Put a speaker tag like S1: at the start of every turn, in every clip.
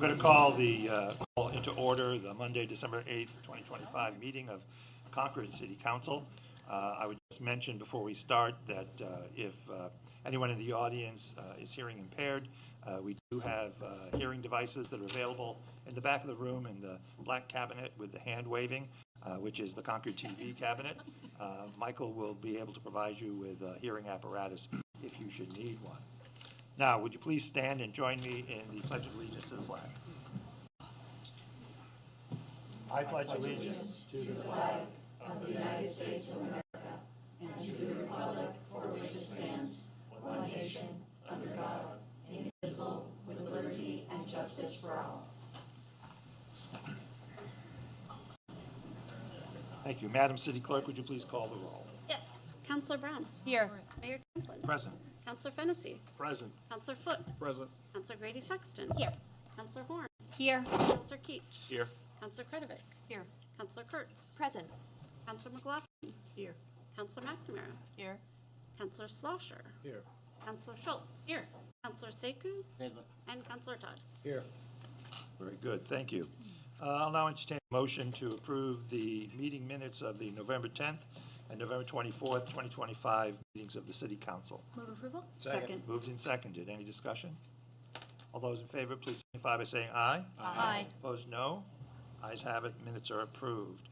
S1: going to call into order the Monday, December 8th, 2025 meeting of Concord City Council. I would just mention before we start that if anyone in the audience is hearing impaired, we do have hearing devices that are available in the back of the room in the black cabinet with the hand waving, which is the Concord TV cabinet. Michael will be able to provide you with a hearing apparatus if you should need one. Now, would you please stand and join me in the Pledge of Allegiance to the flag? I pledge allegiance to the flag of the United States of America and to the republic for which it stands, one nation, under God, indivisible, with liberty and justice for all. Thank you. Madam City Clerk, would you please call the roll?
S2: Yes. Councilor Brown.
S3: Here.
S2: Mayor Templin.
S1: Present.
S2: Councilor Fennessy.
S1: Present.
S2: Councilor Foote.
S1: Present.
S2: Councilor Grady Sexton.
S3: Here.
S2: Councilor Horn.
S3: Here.
S2: Councilor Keach.
S1: Here.
S2: Councilor Kretovic.
S3: Here.
S2: Councilor Kurtz.
S3: Present.
S2: Councilor McLaughlin.
S3: Here.
S2: Councilor McNamara.
S3: Here.
S2: Councilor Schlosser.
S1: Here.
S2: Councilor Schultz. Here. Councilor Sekou.
S1: Present.
S2: And Councilor Todd.
S1: Here. Very good. Thank you. I'll now entertain a motion to approve the meeting minutes of the November 10th and November 24th, 2025 meetings of the City Council.
S3: Move approval?
S2: Second.
S1: Moved and seconded. Any discussion? All those in favor, please signify by saying aye.
S3: Aye.
S1: Opposed, no. Ayes have it. Minutes are approved.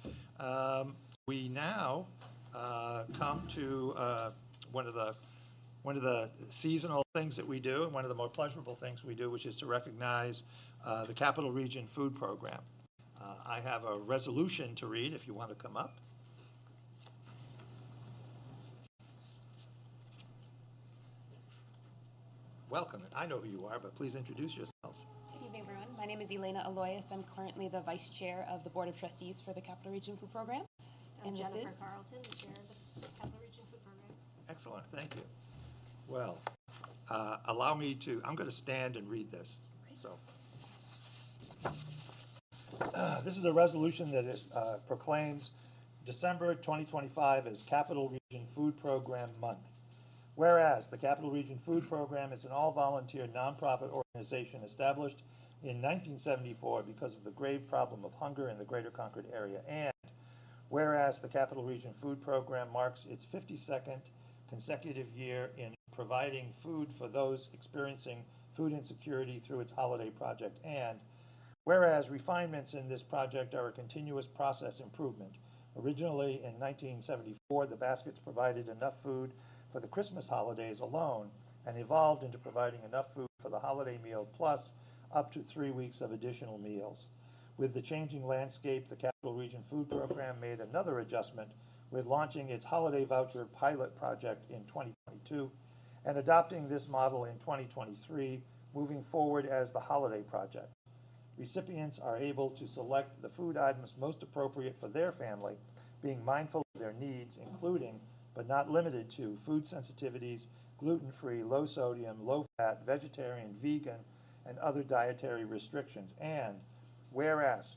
S1: We now come to one of the seasonal things that we do, and one of the more pleasurable things we do, which is to recognize the Capital Region Food Program. I have a resolution to read if you want to come up. Welcome. I know who you are, but please introduce yourselves.
S4: Good evening, everyone. My name is Elena Aloyas. I'm currently the Vice Chair of the Board of Trustees for the Capital Region Food Program.
S3: And Jennifer Carlton, the Chair of the Capital Region Food Program.
S1: Excellent. Thank you. Well, allow me to, I'm going to stand and read this. So, this is a resolution that proclaims December 2025 as Capital Region Food Program Month. Whereas the Capital Region Food Program is an all-volunteer nonprofit organization established in 1974 because of the grave problem of hunger in the greater Concord area, and whereas the Capital Region Food Program marks its 52nd consecutive year in providing food for those experiencing food insecurity through its holiday project, and whereas refinements in this project are a continuous process improvement. Originally in 1974, the baskets provided enough food for the Christmas holidays alone and evolved into providing enough food for the holiday meal plus up to 3 weeks of additional meals. With the changing landscape, the Capital Region Food Program made another adjustment with launching its holiday voucher pilot project in 2022 and adopting this model in 2023, moving forward as the holiday project. Recipients are able to select the food items most appropriate for their family, being mindful of their needs, including but not limited to food sensitivities, gluten-free, low sodium, low fat, vegetarian, vegan, and other dietary restrictions. And whereas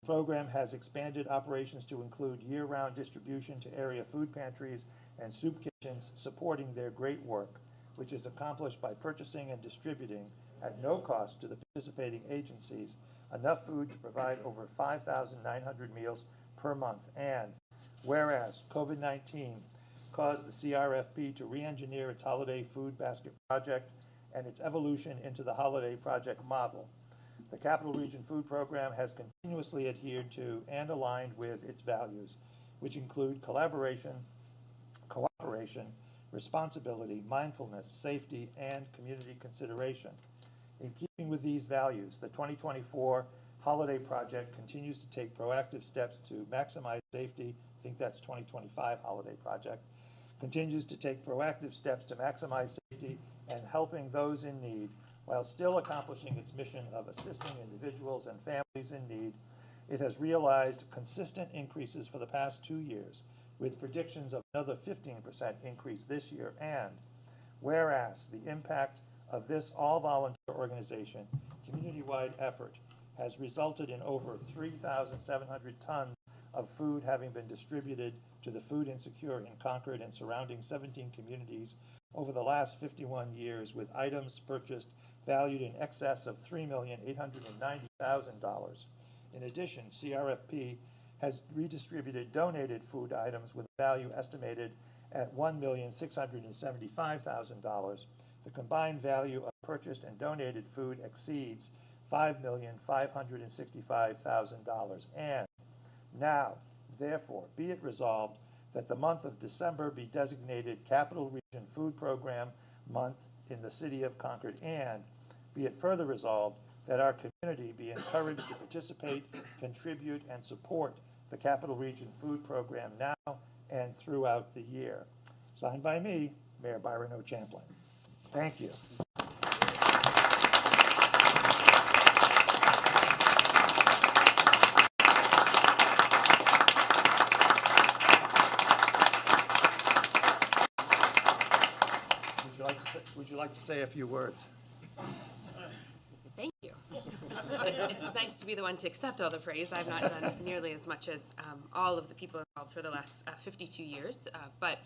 S1: the program has expanded operations to include year-round distribution to area food pantries and soup kitchens supporting their great work, which is accomplished by purchasing and distributing at no cost to the participating agencies enough food to provide over 5,900 meals per month. And whereas COVID-19 caused the CRFP to re-engineer its holiday food basket project and its evolution into the holiday project model, the Capital Region Food Program has continuously adhered to and aligned with its values, which include collaboration, cooperation, responsibility, mindfulness, safety, and community consideration. In keeping with these values, the 2024 Holiday Project continues to take proactive steps to maximize safety. I think that's 2025 Holiday Project. Continues to take proactive steps to maximize safety and helping those in need while still accomplishing its mission of assisting individuals and families in need. It has realized consistent increases for the past 2 years, with predictions of another 15% increase this year. And whereas the impact of this all-volunteer organization, community-wide effort has resulted in over 3,700 tons of food having been distributed to the food insecure in Concord and surrounding 17 communities over the last 51 years, with items purchased valued in excess of $3,890,000. In addition, CRFP has redistributed donated food items with a value estimated at $1,675,000. The combined value of purchased and donated food exceeds $5,565,000. And now, therefore, be it resolved that the month of December be designated Capital Region Food Program Month in the city of Concord, and be it further resolved that our community be encouraged to participate, contribute, and support the Capital Region Food Program now and throughout the year. Signed by me, Mayor Byron O. Champlin. Thank you. Would you like to say a few words?
S4: Thank you. It's nice to be the one to accept all the praise. I've not done nearly as much as all of the people involved for the last 52 years, but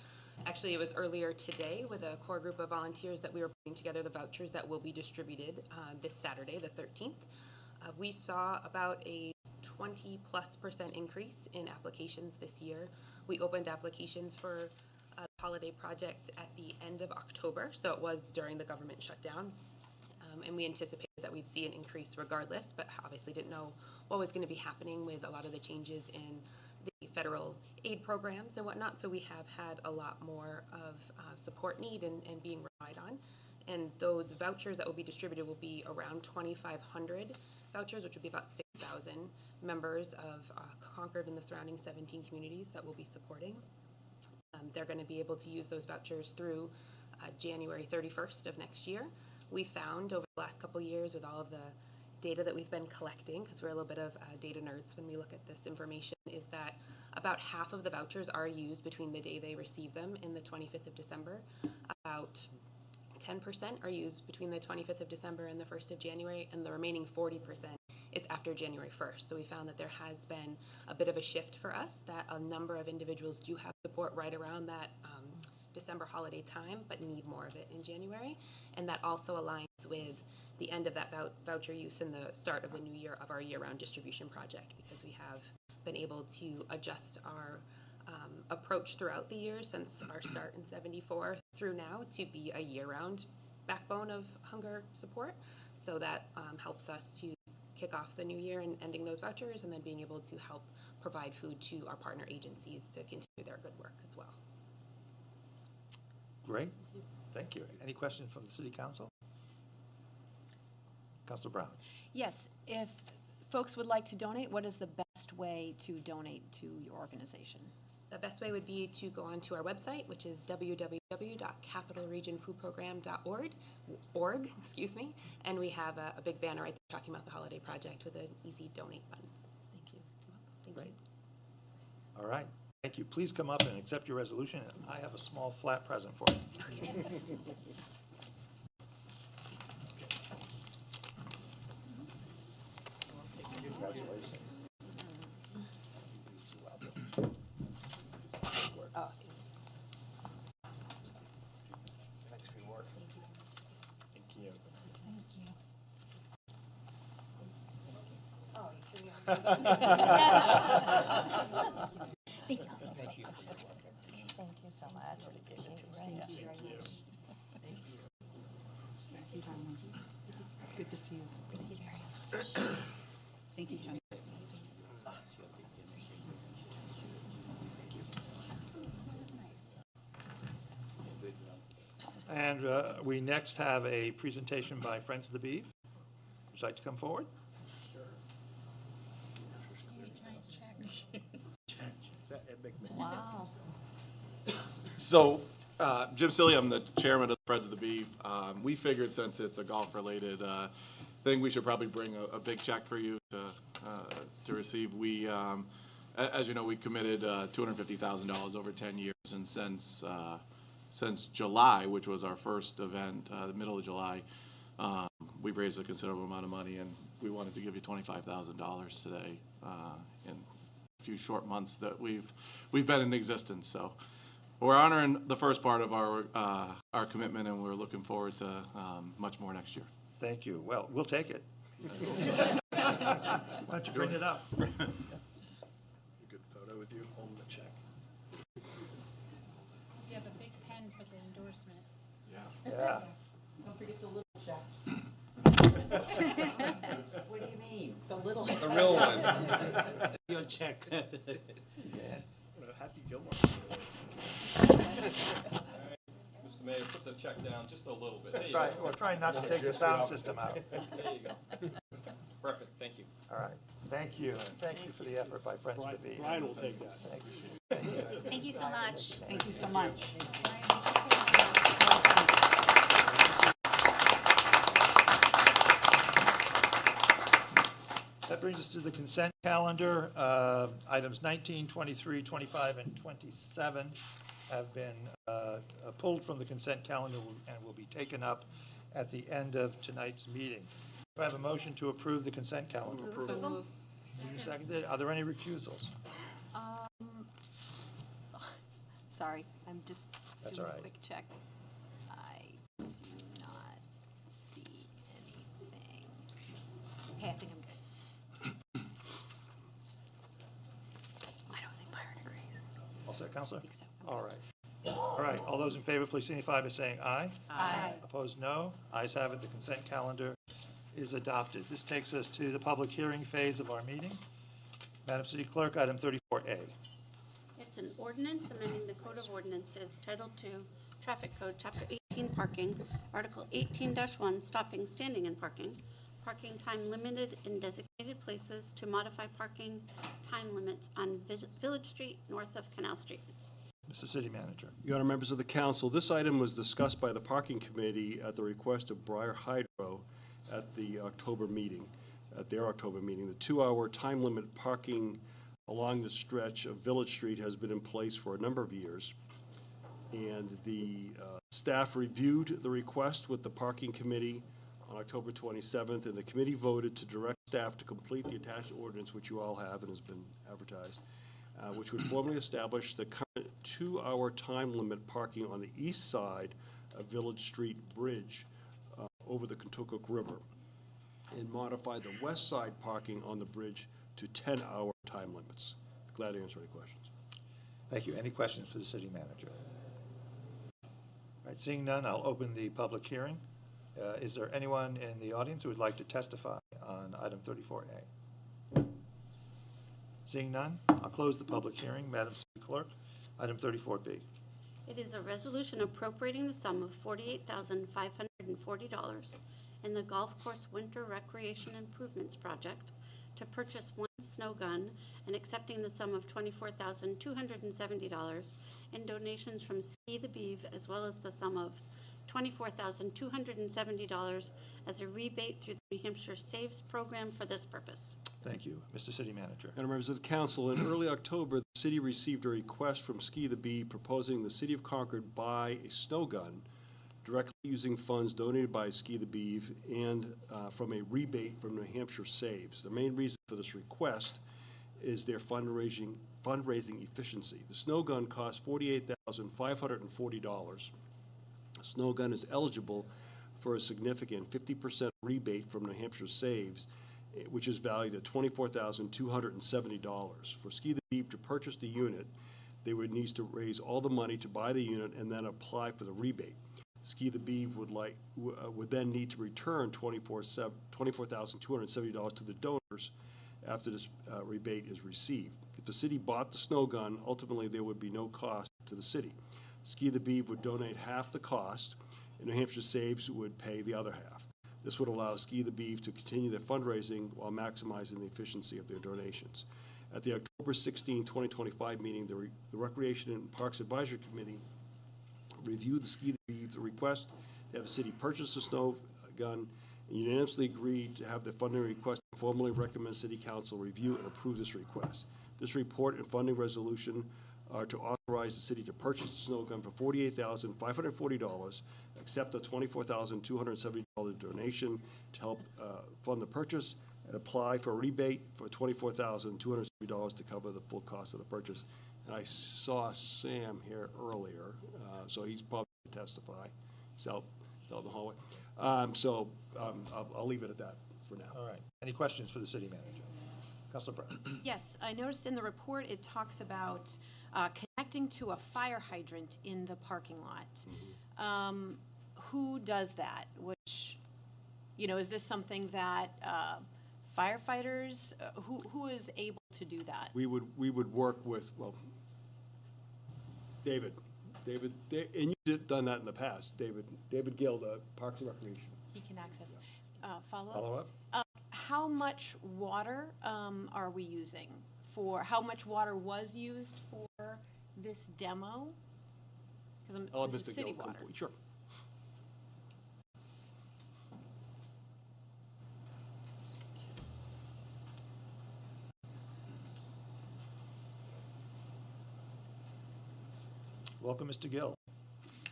S4: actually it was earlier today with a core group of volunteers that we were putting together the vouchers that will be distributed this Saturday, the 13th. We saw about a 20+% increase in applications this year. We opened applications for a holiday project at the end of October, so it was during the government shutdown. And we anticipated that we'd see an increase regardless, but obviously didn't know what was going to be happening with a lot of the changes in the federal aid programs and whatnot. So we have had a lot more of support need and being relied on. And those vouchers that will be distributed will be around 2,500 vouchers, which would be about 6,000 members of Concord and the surrounding 17 communities that we'll be supporting. They're going to be able to use those vouchers through January 31st of next year. We found over the last couple years with all of the data that we've been collecting, because we're a little bit of data nerds when we look at this information, is that about half of the vouchers are used between the day they receive them and the 25th of December. About 10% are used between the 25th of December and the 1st of January, and the remaining 40% is after January 1st. So we found that there has been a bit of a shift for us, that a number of individuals do have support right around that December holiday time, but need more of it in January. And that also aligns with the end of that voucher use and the start of the new year of our year-round distribution project, because we have been able to adjust our approach throughout the year since our start in '74 through now to be a year-round backbone of hunger support. So that helps us to kick off the new year and ending those vouchers, and then being able to help provide food to our partner agencies to continue their good work as well.
S1: Great. Thank you. Any questions from the City Council? Councilor Brown.
S5: Yes, if folks would like to donate, what is the best way to donate to your organization?
S4: The best way would be to go onto our website, which is www.capitalregionfoodprogram.org, and we have a big banner right there talking about the holiday project with an easy donate button.
S5: Thank you.
S4: Thank
S1: Great.
S4: you.
S1: All right. Thank you. Please come up and accept your resolution. I have a small flat present for you. Congratulations.
S5: Oh,
S1: Thanks for your work. Thank you.
S5: oh, here we are.
S3: Thank you.
S1: Thank you.
S3: Thank you so much. Appreciate it. Thank you very much.
S6: Good to see you.
S3: Thank you very much.
S6: Thank you, John.
S1: And we next have a presentation by Friends of the Beef. Would you like to come forward?
S3: Wow.
S7: So, Jim Silly, I'm the chairman of the Friends of the Beef. We figured since it's a golf-related thing, we should probably bring a big check for you to receive. We, as you know, we committed $250,000 over 10 years, and since July, which was our first event, the middle of July, we've raised a considerable amount of money, and we wanted to give you $25,000 today in few short months that we've been in existence. So we're honoring the first part of our commitment, and we're looking forward to much more next year.
S1: Thank you. Well, we'll take it. Why don't you bring it up?
S8: A good photo with you holding the check.
S3: You have a big pen for the endorsement.
S1: Yeah.
S6: Don't forget the little check. What do you mean? The little.
S8: The real one.
S9: Your check.
S8: Yes. Happy Gilmore.
S10: Mr. Mayor, put the check down just a little bit. There you
S1: Try,
S10: go.
S1: we're trying not to take the sound system out.
S10: There you go. Perfect, thank you.
S1: All right. Thank you. Thank you for the effort by Friends of the Bee.
S8: Brian will take that.
S1: Thank you. Thank you.
S2: Thank you so much.
S6: Thank you so much.
S1: That brings us to the consent calendar. Items 19, 23, 25, and 27 have been pulled from the consent calendar and will be taken up at the end of tonight's meeting. Do I have a motion to approve the consent calendar?
S2: Approval.
S1: Seconded. Are there any recusals?
S5: Sorry, I'm just
S1: That's
S5: doing
S1: all
S5: a
S1: right.
S5: quick check. I do not see anything. Okay, I think I'm good. I don't think Byron agrees.
S1: All set, Counselor?
S5: I think so.
S1: All right. All right. All those in favor, please signify by saying aye.
S5: Aye.
S1: Opposed, no. Ayes have it. The consent calendar is adopted. This takes us to the public hearing phase of our meeting. Madam City Clerk, item 34A.
S2: It's an ordinance amending the Code of Ordinances, Title II, Traffic Code, Chapter 18, Parking, Article 18-1, Stopping, Standing, and Parking, parking time limited in designated places to modify parking time limits on Village Street north of Canal Street.
S1: Mr. City Manager.
S8: Your Honor, members of the council, this item was discussed by the Parking Committee at the request of Briar Hydro at the October meeting, at their October meeting. The 2-hour time limit parking along the stretch of Village Street has been in place for a number of years. And the staff reviewed the request with the Parking Committee on October 27th, and the committee voted to direct staff to complete the attached ordinance, which you all have and has been advertised, which would formally establish the current 2-hour time limit parking on the east side of Village Street Bridge over the Kentucky River, and modify the west side parking on the bridge to 10-hour time limits. Glad to answer any questions.
S1: Thank you. Any questions for the City Manager? All right, seeing none, I'll open the public hearing. Is there anyone in the audience who would like to testify on item 34A? Seeing none, I'll close the public hearing. Madam City Clerk, item 34B.
S2: It is a resolution appropriating the sum of $48,540 in the Golf Course Winter Recreation Improvements Project to purchase one snow gun and accepting the sum of $24,270 in donations from Ski the Beeve, as well as the sum of $24,270 as a rebate through the New Hampshire Saves Program for this purpose.
S1: Thank you. Mr. City Manager.
S8: And members of the council, in early October, the city received a request from Ski the Bee proposing the city of Concord buy a snow gun directly using funds donated by Ski the Bee and from a rebate from New Hampshire Saves. The main reason for this request is their fundraising efficiency. The snow gun costs $48,540. The snow gun is eligible for a significant 50% rebate from New Hampshire Saves, which is valued at $24,270. For Ski the Beeve to purchase the unit, they would need to raise all the money to buy the unit and then apply for the rebate. Ski the Beeve would then need to return $24,270 to the donors after this rebate is received. If the city bought the snow gun, ultimately there would be no cost to the city. Ski the Beeve would donate half the cost, and New Hampshire Saves would pay the other half. This would allow Ski the Beeve to continue their fundraising while maximizing the efficiency of their donations. At the October 16, 2025 meeting, the Recreation and Parks Advisory Committee reviewed the Ski the Beeve, the request to have the city purchase the snow gun, and unanimously agreed to have the funding request and formally recommend City Council review and approve this request. This report and funding resolution are to authorize the city to purchase the snow gun for $48,540, accept the $24,270 donation to help fund the purchase, and apply for a rebate for $24,270 to cover the full cost of the purchase. And I saw Sam here earlier, so he's probably going to testify. He's out in the hallway. I'll leave it at that for now.
S1: All right. Any questions for the city manager? Councilor Brown?
S5: Yes, I noticed in the report, it talks about connecting to a fire hydrant in the parking lot. Who does that? Which, is this something that firefighters, who is able to do that?
S8: We would work with, David, and you've done that in the past, David Gilda, Parks and Recreation.
S5: He can access. Follow-up?
S1: Follow-up?
S5: How much water are we using how much water was used for this demo?
S8: I'll have
S5: This is
S8: Mr.
S5: city
S8: Gill
S5: water.
S8: complete. Sure.
S1: Welcome, Mr. Gill.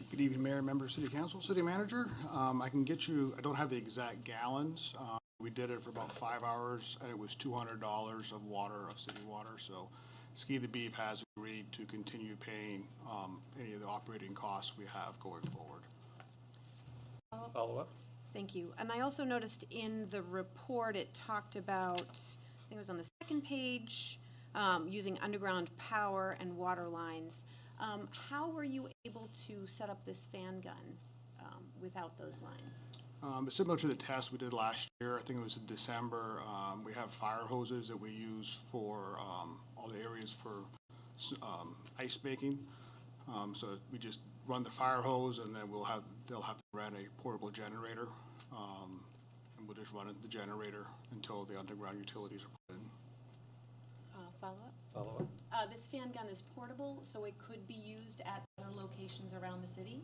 S11: Good evening, Mayor, Member of City Council, City Manager. I can get you, I don't have the exact gallons. We did it for about 5 hours, and it was $200 of water, of city water. So Ski the Beef has agreed to continue paying any of the operating costs we have going forward.
S1: Follow-up?
S5: Thank you. And I also noticed in the report, it talked about, I think it was on the second page, using underground power and water lines. How were you able to set up this fan gun without those lines?
S11: Similar to the test we did last year, I think it was in December, we have fire hoses that we use for all the areas for ice making. So we just run the fire hose, and then they'll have to run a portable generator, and we'll just run the generator until the underground utilities are put in.
S5: Follow-up?
S1: Follow-up?
S5: This fan gun is portable, so it could be used at other locations around the city?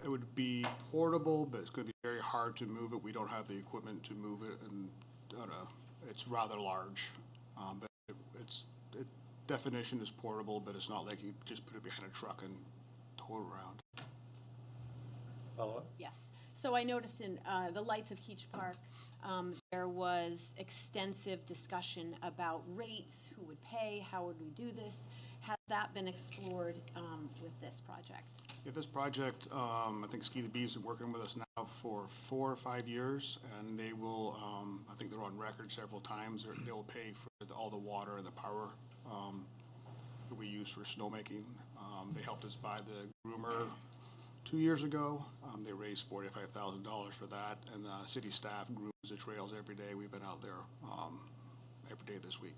S11: It would be portable, but it's going to be very hard to move it. We don't have the equipment to move it, and it's rather large. But its definition is portable, but it's not like you just put it behind a truck and tow it around.
S1: Follow-up?
S5: Yes. So I noticed in the Lights of Keach Park, there was extensive discussion about rates, who would pay, how would we do this? Has that been explored with this project?
S11: Yeah, this project, I think Ski the Beef's been working with us now for 4 or 5 years, and they will, I think they're on record several times, they'll pay for all the water and the power that we use for snowmaking. They helped us buy the groomer 2 years ago. They raised $45,000 for that, and city staff grooms the trails every day. We've been out there every day this week.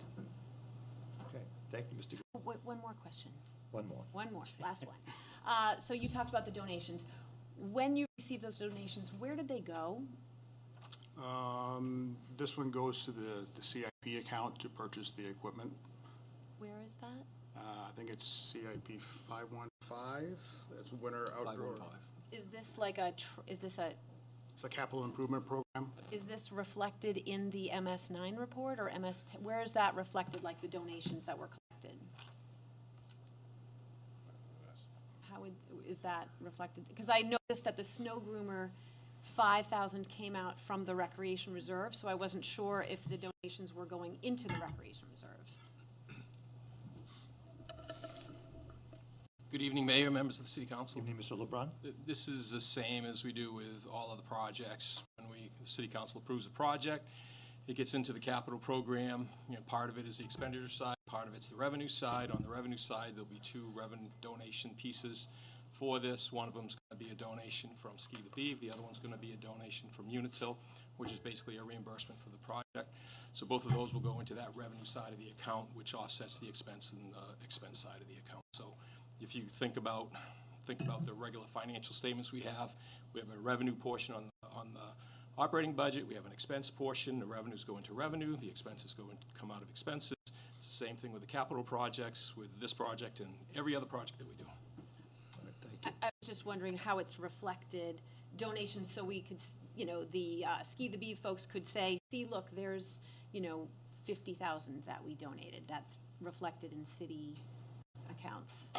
S1: Okay. Thank you, Mr. Gill.
S5: One more question.
S1: One more.
S5: One more, last one. So you talked about the donations. When you receive those donations, where did they go?
S11: This one goes to the CIP account to purchase the equipment.
S5: Where is that?
S11: I think it's CIP 515. That's Winter Outdoor.
S8: 515.
S5: Is this like
S11: It's a capital improvement program.
S5: is this reflected in the MS9 report or MS10? Where is that reflected, like the donations that were collected? Is that reflected? Because I noticed that the snow groomer 5,000 came out from the recreation reserve, so I wasn't sure if the donations were going into the recreation reserve.
S10: Good evening, Mayor, members of the City Council.
S1: Evening, Mr. LeBrun.
S10: This is the same as we do with all of the projects. When the City Council approves a project, it gets into the capital program. Part of it is the expenditure side, part of it's the revenue side. On the revenue side, there'll be 2 revenue donation pieces for this. One of them is going to be a donation from Ski the Beef. The other one's going to be a donation from Unitil, which is basically a reimbursement for the project. So both of those will go into that revenue side of the account, which offsets the expense and expense side of the account. So if you think about the regular financial statements we have a revenue portion on the operating budget, we have an expense portion. The revenues go into revenue, the expenses come out of expenses. It's the same thing with the capital projects, with this project and every other project that we do.
S5: I was just wondering how it's reflected, donations, so we could, the Ski the Beef folks could say, see, look, there's, 50,000 that we donated. That's reflected in city accounts.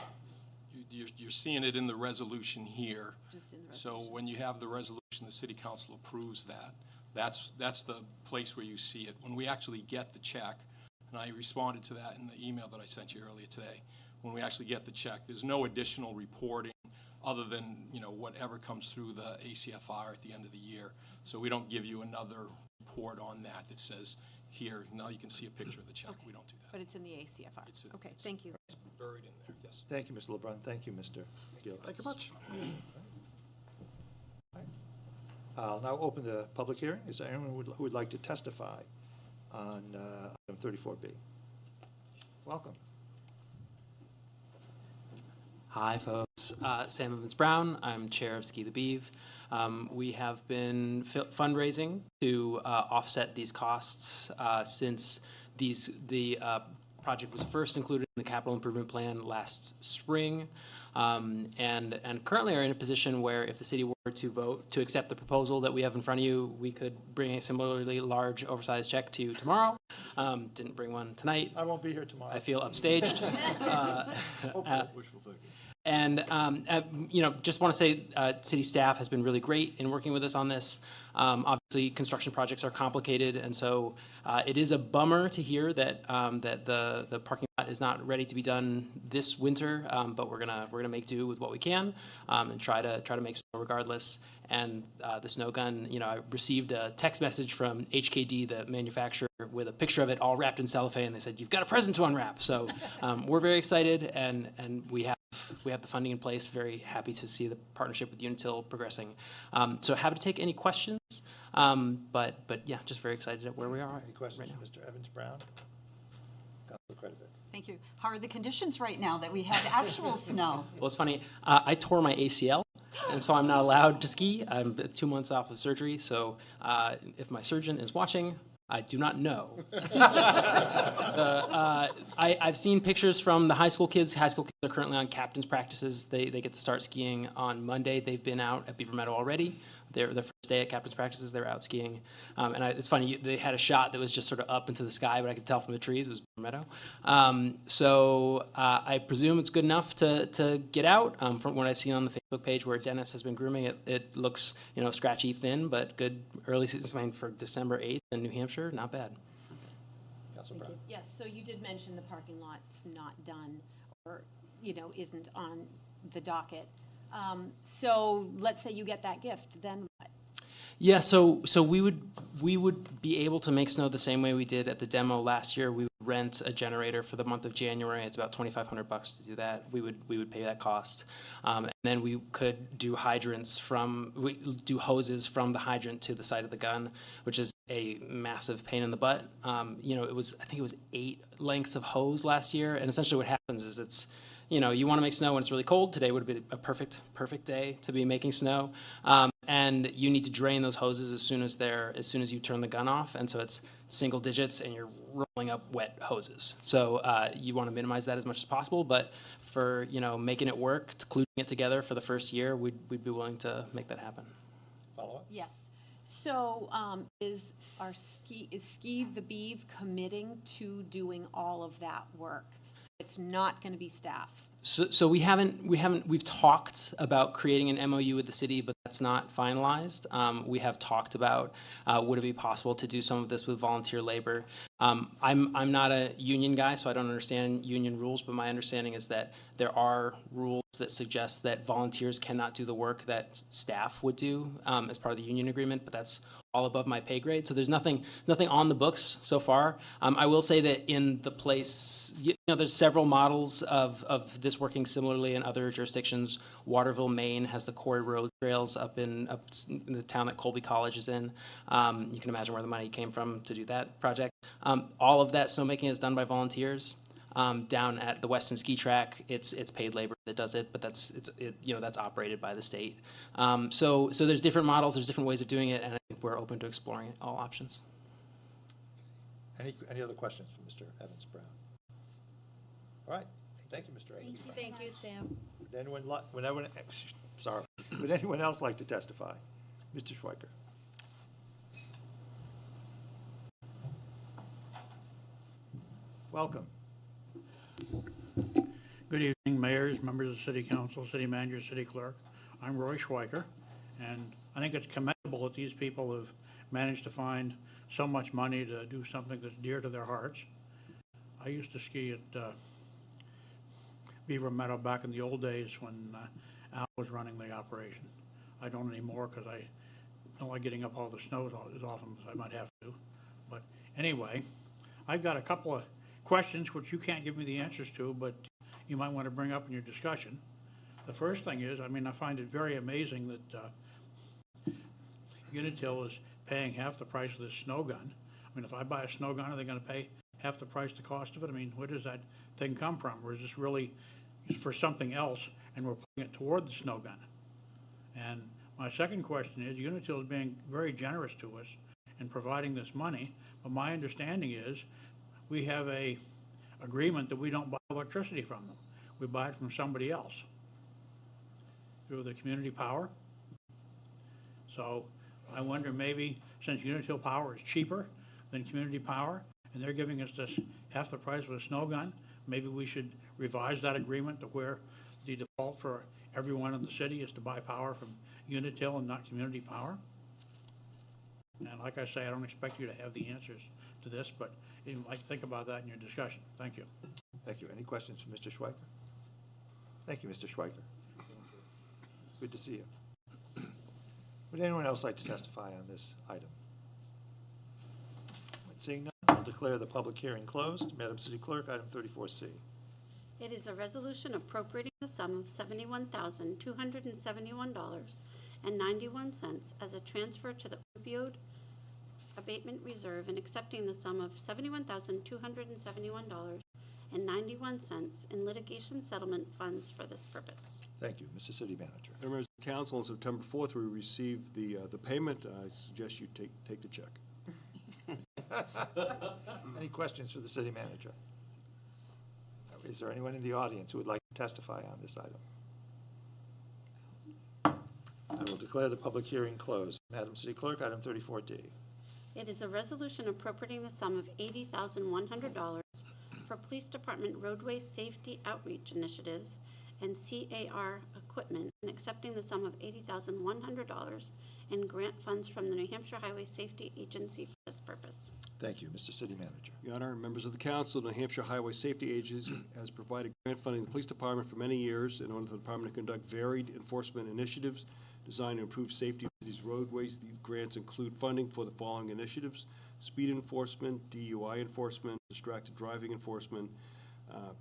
S10: You're seeing it in the resolution here.
S5: Just in the
S10: So
S5: resolution.
S10: when you have the resolution, the City Council approves that. That's the place where you see it. When we actually get the check, and I responded to that in the email that I sent you earlier today, when we actually get the check, there's no additional reporting other than, whatever comes through the ACFR at the end of the year. So we don't give you another report on that says, here, now you can see a picture of the check.
S5: Okay.
S10: We don't do that.
S5: But it's in the ACFR. Okay, thank you.
S10: It's buried in there, yes.
S1: Thank you, Mr. LeBrun. Thank you, Mr. Gill.
S7: Thank you much.
S1: I'll now open the public hearing. Is there anyone who would like to testify on item 34B? Welcome.
S12: Hi, folks. Sam Evans-Brown. I'm chair of Ski the Beeve. We have been fundraising to offset these costs since the project was first included in the capital improvement plan last spring, and currently are in a position where if the city were to vote to accept the proposal that we have in front of you, we could bring a similarly large oversized check to you tomorrow. Didn't bring one tonight.
S1: I won't be here tomorrow.
S12: I feel upstaged.
S8: Wishful thinking.
S12: And, just want to say city staff has been really great in working with us on this. Obviously, construction projects are complicated, and so it is a bummer to hear that the parking lot is not ready to be done this winter. But we're gonna make do with what we can and try to make snow regardless. And the snow gun, I received a text message from HKD, the manufacturer, with a picture of it all wrapped in cellophane. They said, "You've got a present to unwrap." So we're very excited, and we have the funding in place. Very happy to see the partnership with Unitil progressing. So happy to take any questions. But yeah, just very excited at where we are.
S1: Any questions
S12: right now.
S1: for Mr. Evans-Brown? Councilor Kretovic.
S6: Thank you. How are the conditions right now that we have actual snow?
S12: Well, it's funny. I tore my ACL, and so I'm not allowed to ski. I'm 2 months off of surgery, so if my surgeon is watching, I do not know. I've seen pictures from the high school kids. High school kids are currently on captain's practices. They get to start skiing on Monday. They've been out at Beaver Meadow already. Their first day at captain's practices, they were out skiing. It's funny, they had a shot that was just sort of up into the sky, but I could tell from the trees it was Beaver Meadow. So I presume it's good enough to get out. From what I've seen on the Facebook page where Dennis has been grooming, it looks scratchy, thin, but good early season for December 8th in New Hampshire. Not bad.
S1: Councilor Brown.
S5: Yes, so you did mention the parking lot's not done or, isn't on the docket. So let's say you get that gift, then what?
S12: Yeah, so we would be able to make snow the same way we did at the demo last year. We would rent a generator for the month of January. It's about $2,500 to do that. We would pay that cost, and then we could do hoses from the hydrant to the side of the gun, which is a massive pain in the butt. I think it was 8 lengths of hose last year, and essentially what happens is it's you want to make snow when it's really cold. Today would be a perfect day to be making snow. And you need to drain those hoses as soon as you turn the gun off. And so it's single digits and you're rolling up wet hoses. So you want to minimize that as much as possible. But for, making it work, gluing it together for the first year, we'd be willing to make that happen.
S1: Follow up?
S5: Yes. So is Ski the Beeve committing to doing all of that work? So it's not going to be staff.
S12: So we've talked about creating an MOU with the city, but that's not finalized. We have talked about would it be possible to do some of this with volunteer labor. I'm not a union guy, so I don't understand union rules, but my understanding is that there are rules that suggest that volunteers cannot do the work that staff would do as part of the union agreement, but that's all above my pay grade. So there's nothing on the books so far. I will say that in the place, there's several models of this working similarly in other jurisdictions. Waterville, Maine has the Quarry Road Trails up in the town that Colby College is in. You can imagine where the money came from to do that project. All of that snowmaking is done by volunteers. Down at the Weston Ski Track, it's paid labor that does it, but that's operated by the state. So there's different models, there's different ways of doing it, and I think we're open to exploring all options.
S1: Any other questions for Mr. Evans-Brown? All right. Thank you, Mr. Evans-Brown.
S6: Thank you, Sam.
S1: Would anyone else like to testify? Mr. Schweiker. Welcome.
S9: Good evening, mayors, members of the city council, city manager, city clerk. I'm Roy Schweiker, And I think it's commendable that these people have managed to find so much money to do something that's dear to their hearts. I used to ski at Beaver Meadow back in the old days when Al was running the operation. I don't anymore because I don't like getting up all the snow as often as I might have to. But anyway, I've got a couple of questions which you can't give me the answers to, but you might want to bring up in your discussion. The first thing is, I mean, I find it very amazing that Unitil is paying half the price of this snow gun. I mean, if I buy a snow gun, are they going to pay half the price, the cost of it? I mean, where does that thing come from? Or is this really for something else and we're putting it toward the snow gun? And my second question is, Unitil is being very generous to us in providing this money, but my understanding is we have a agreement that we don't buy electricity from them. We buy it from somebody else through the community power. So I wonder, maybe since Unitil Power is cheaper than community power and they're giving us this half the price of a snow gun, maybe we should revise that agreement to where the default for everyone in the city is to buy power from Unitil and not community power. And like I say, I don't expect you to have the answers to this, but you'd like to think about that in your discussion. Thank you.
S1: Thank you. Any questions for Mr. Schweiker? Thank you, Mr. Schweiker. Good to see you. Would anyone else like to testify on this item? Seeing none, I'll declare the public hearing closed. Madam City Clerk, item 34C.
S2: It is a resolution appropriating the sum of $71,271.91 as a transfer to the opioid abatement reserve and accepting the sum of $71,271.91 in litigation settlement funds for this purpose.
S1: Thank you. Mr. City Manager.
S8: Members of the council, on September 4th, we received the payment. I suggest you take the check.
S1: Any questions for the City Manager? Is there anyone in the audience who would like to testify on this item? I will declare the public hearing closed. Madam City Clerk, item 34D.
S2: It is a resolution appropriating the sum of $80,100 for Police Department roadway safety outreach initiatives and CAR equipment and accepting the sum of $80,100 in grant funds from the New Hampshire Highway Safety Agency for this purpose.
S1: Thank you. Mr. City Manager.
S8: Your Honor, members of the council, the New Hampshire Highway Safety Agency has provided grant funding to the police department for many years in order for the department to conduct varied enforcement initiatives designed to improve safety of the city's roadways. These grants include funding for the following initiatives: speed enforcement, DUI enforcement, distracted driving enforcement,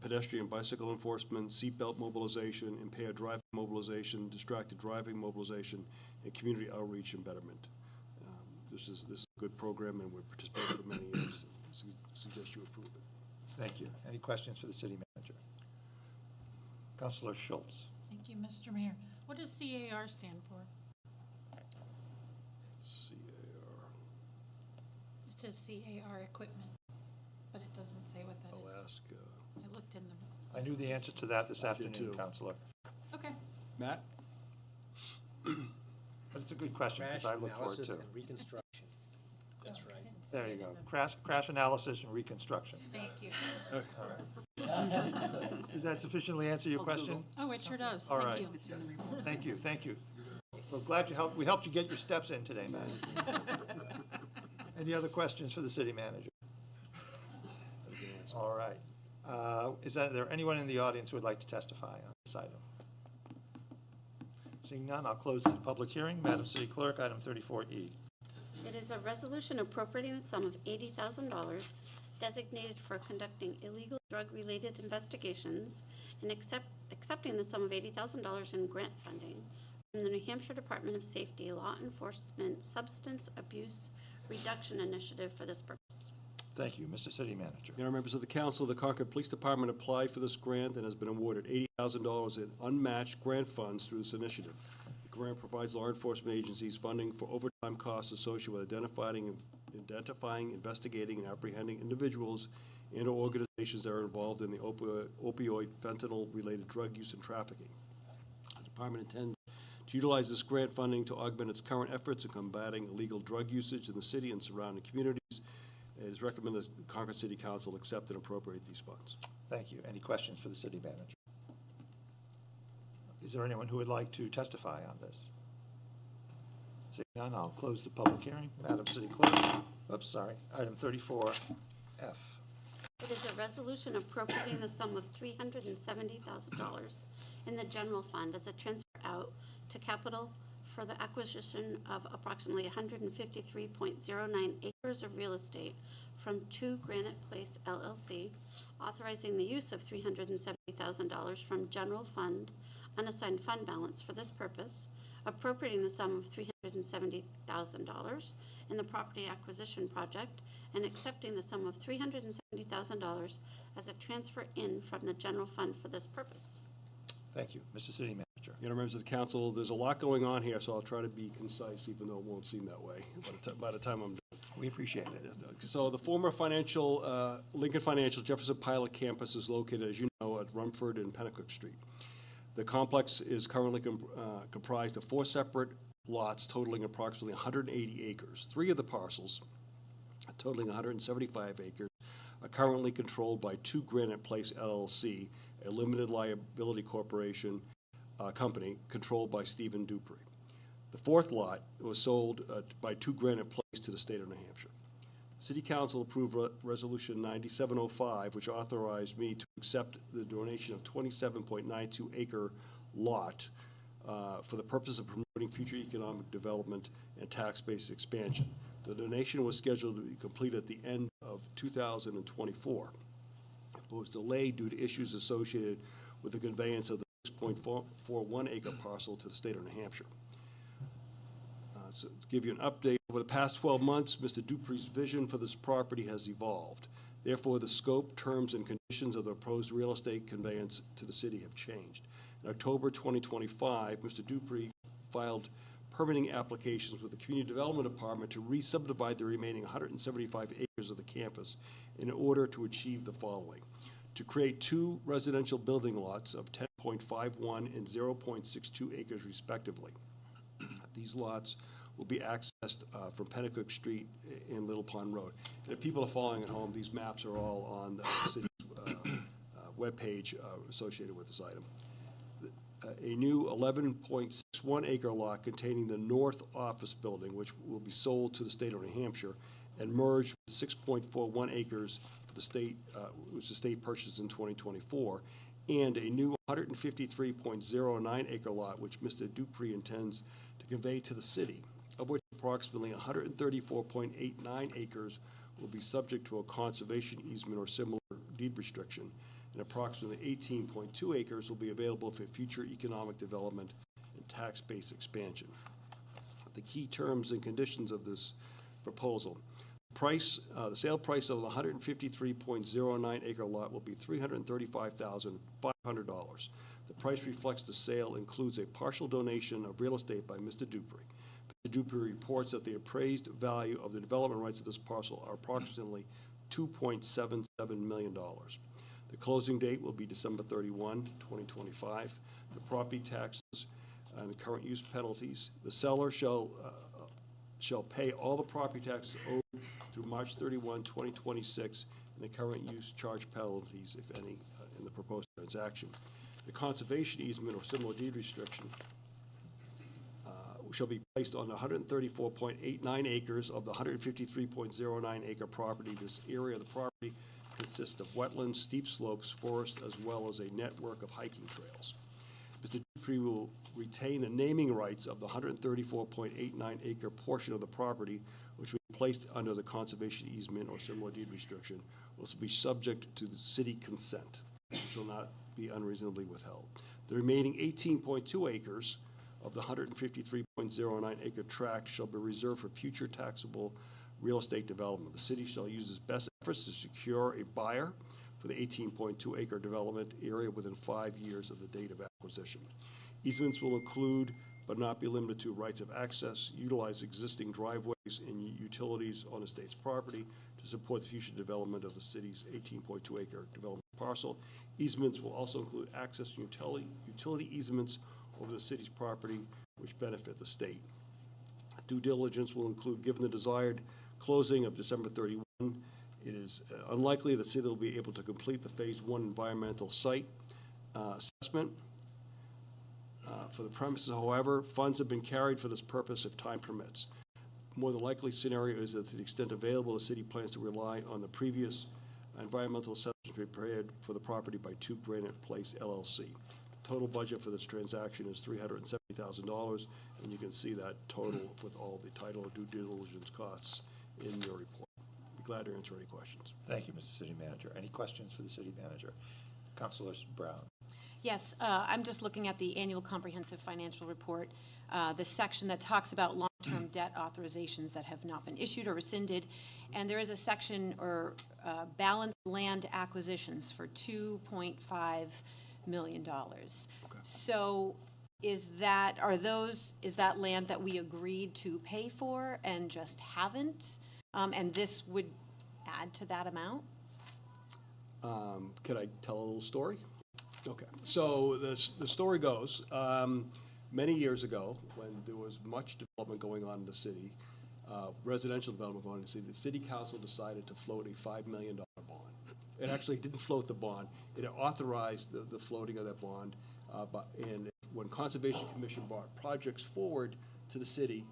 S8: pedestrian bicycle enforcement, seatbelt mobilization, impaired driving mobilization, distracted driving mobilization, and community outreach and betterment. This is a good program, and we've participated for many years. Suggest you approve it.
S1: Thank you. Any questions for the City Manager? Councilor Schultz.
S3: Thank you, Mr. Mayor. What does CAR stand for?
S8: CAR.
S3: It says CAR equipment, but it doesn't say what that is.
S8: Alaska.
S3: I looked in the.
S1: I knew the answer to that this afternoon,
S8: too.
S1: Councilor.
S3: Okay.
S8: Matt?
S1: But it's a good question because I look for it too.
S9: And reconstruction. That's right.
S1: There you go. Crash analysis and reconstruction.
S3: Thank you.
S1: Does that sufficiently answer your question?
S3: Oh, it sure does.
S1: All
S3: Thank
S1: right.
S3: you.
S1: Thank you, thank you. We're glad we helped you get your steps in today, Matt. Any other questions for the City Manager? All right. Is there anyone in the audience who would like to testify on this item? Seeing none, I'll close the public hearing. Madam City Clerk, item 34E.
S2: It is a resolution appropriating the sum of $80,000 designated for conducting illegal drug-related investigations and accepting the sum of $80,000 in grant funding from the New Hampshire Department of Safety Law Enforcement Substance Abuse Reduction Initiative for this purpose.
S1: Thank you. Mr. City Manager.
S8: Your Honor, members of the council, the Concord Police Department applied for this grant and has been awarded $80,000 in unmatched grant funds through this initiative. The grant provides law enforcement agencies funding for overtime costs associated with identifying, investigating, and apprehending individuals and/or organizations that are involved in the opioid fentanyl-related drug use and trafficking. The department intends to utilize this grant funding to augment its current efforts in combating illegal drug usage in the city and surrounding communities. It is recommended that the Concord City Council accept and appropriate these funds.
S1: Thank you. Any questions for the City Manager? Is there anyone who would like to testify on this? Seeing none, I'll close the public hearing. Madam City Clerk. Oops, sorry. Item 34F.
S2: It is a resolution appropriating the sum of $370,000 in the general fund as a transfer out to capital for the acquisition of approximately 153.09 acres of real estate from 2 Granite Place LLC, authorizing the use of $370,000 from general fund unassigned fund balance for this purpose, appropriating the sum of $370,000 in the property acquisition project, and accepting the sum of $370,000 as a transfer in from the general fund for this purpose.
S1: Thank you. Mr. City Manager.
S8: Members of the council, there's a lot going on here, so I'll try to be concise, even though it won't seem that way by the time I'm done.
S1: We appreciate it.
S8: So the former Lincoln Financial Jefferson Pilot Campus is located, as you know, at Rumford and Pennacook Street. The complex is currently comprised of 4 separate lots totaling approximately 180 acres. 3 of the parcels, totaling 175 acres, are currently controlled by 2 Granite Place LLC, a limited liability corporation company controlled by Stephen Dupree. The 4th lot was sold by 2 Granite Place to the state of New Hampshire. City Council approved Resolution 9705, which authorized me to accept the donation of 27.92 acre lot for the purpose of promoting future economic development and tax-based expansion. The donation was scheduled to be completed at the end of 2024. It was delayed due to issues associated with the conveyance of the 6.41 acre parcel to the state of New Hampshire. So to give you an update, over the past 12 months, Mr. Dupree's vision for this property has evolved. Therefore, the scope, terms, and conditions of the proposed real estate conveyance to the city have changed. In October 2025, Mr. Dupree filed permitting applications with the Community Development Department to re-subdivide the remaining 175 acres of the campus in order to achieve the following: to create 2 residential building lots of 10.51 and 0.62 acres respectively. These lots will be accessed from Pennacook Street and Little Pond Road. And if people are following at home, these maps are all on the city's webpage associated with this item. A new 11.61 acre lot containing the north office building, which will be sold to the state of New Hampshire and merged with 6.41 acres for the state, which the state purchased in 2024, and a new 153.09 acre lot, which Mr. Dupree intends to convey to the city, of which approximately 134.89 acres will be subject to a conservation easement or similar deed restriction, and approximately 18.2 acres will be available for future economic development and tax-based expansion. The key terms and conditions of this proposal: the sale price of the 153.09 acre lot will be $335,500. The price reflects the sale includes a partial donation of real estate by Mr. Dupree. Mr. Dupree reports that the appraised value of the development rights of this parcel are approximately $2.77 million. The closing date will be December 31, 2025. The property taxes and the current use penalties. The seller shall pay all the property taxes owed through March 31, 2026, and the current use charge penalties, if any, in the proposed transaction. The conservation easement or similar deed restriction shall be placed on 134.89 acres of the 153.09 acre property. This area of the property consists of wetlands, steep slopes, forest, as well as a network of hiking trails. Mr. Dupree will retain the naming rights of the 134.89 acre portion of the property, which will be placed under the conservation easement or similar deed restriction, which will be subject to the city consent, which shall not be unreasonably withheld. The remaining 18.2 acres of the 153.09 acre tract shall be reserved for future taxable real estate development. The city shall use its best efforts to secure a buyer for the 18.2 acre development area within 5 years of the date of acquisition. Easements will include, but not be limited to, rights of access, utilize existing driveways and utilities on the state's property to support the future development of the city's 18.2 acre development parcel. Easements will also include access and utility easements over the city's property which benefit the state. Due diligence will include, given the desired closing of December 31, it is unlikely the city will be able to complete the Phase 1 environmental site assessment for the premises. However, funds have been carried for this purpose if time permits. More than likely scenario is that to the extent available, the city plans to rely on the previous environmental assessment prepared for the property by 2 Granite Place LLC. The total budget for this transaction is $370,000, and you can see that total with all the title and due diligence costs in your report. Be glad to answer any questions.
S1: Thank you, Mr. City Manager. Any questions for the city manager? Councilor Brown.
S5: Yes, I'm just looking at the annual comprehensive financial report, the section that talks about long-term debt authorizations that have not been issued or rescinded. And there is a section or balanced land acquisitions for $2.5 million.
S8: Okay.
S5: So is that land that we agreed to pay for and just haven't? And this would add to that amount?
S8: Could I tell a little story? Okay, so the story goes, many years ago, when there was much development going on in the city, residential development going on in the city, the city council decided to float a $5 million bond. It actually didn't float the bond. It authorized the floating of that bond. And when Conservation Commission brought projects forward to the city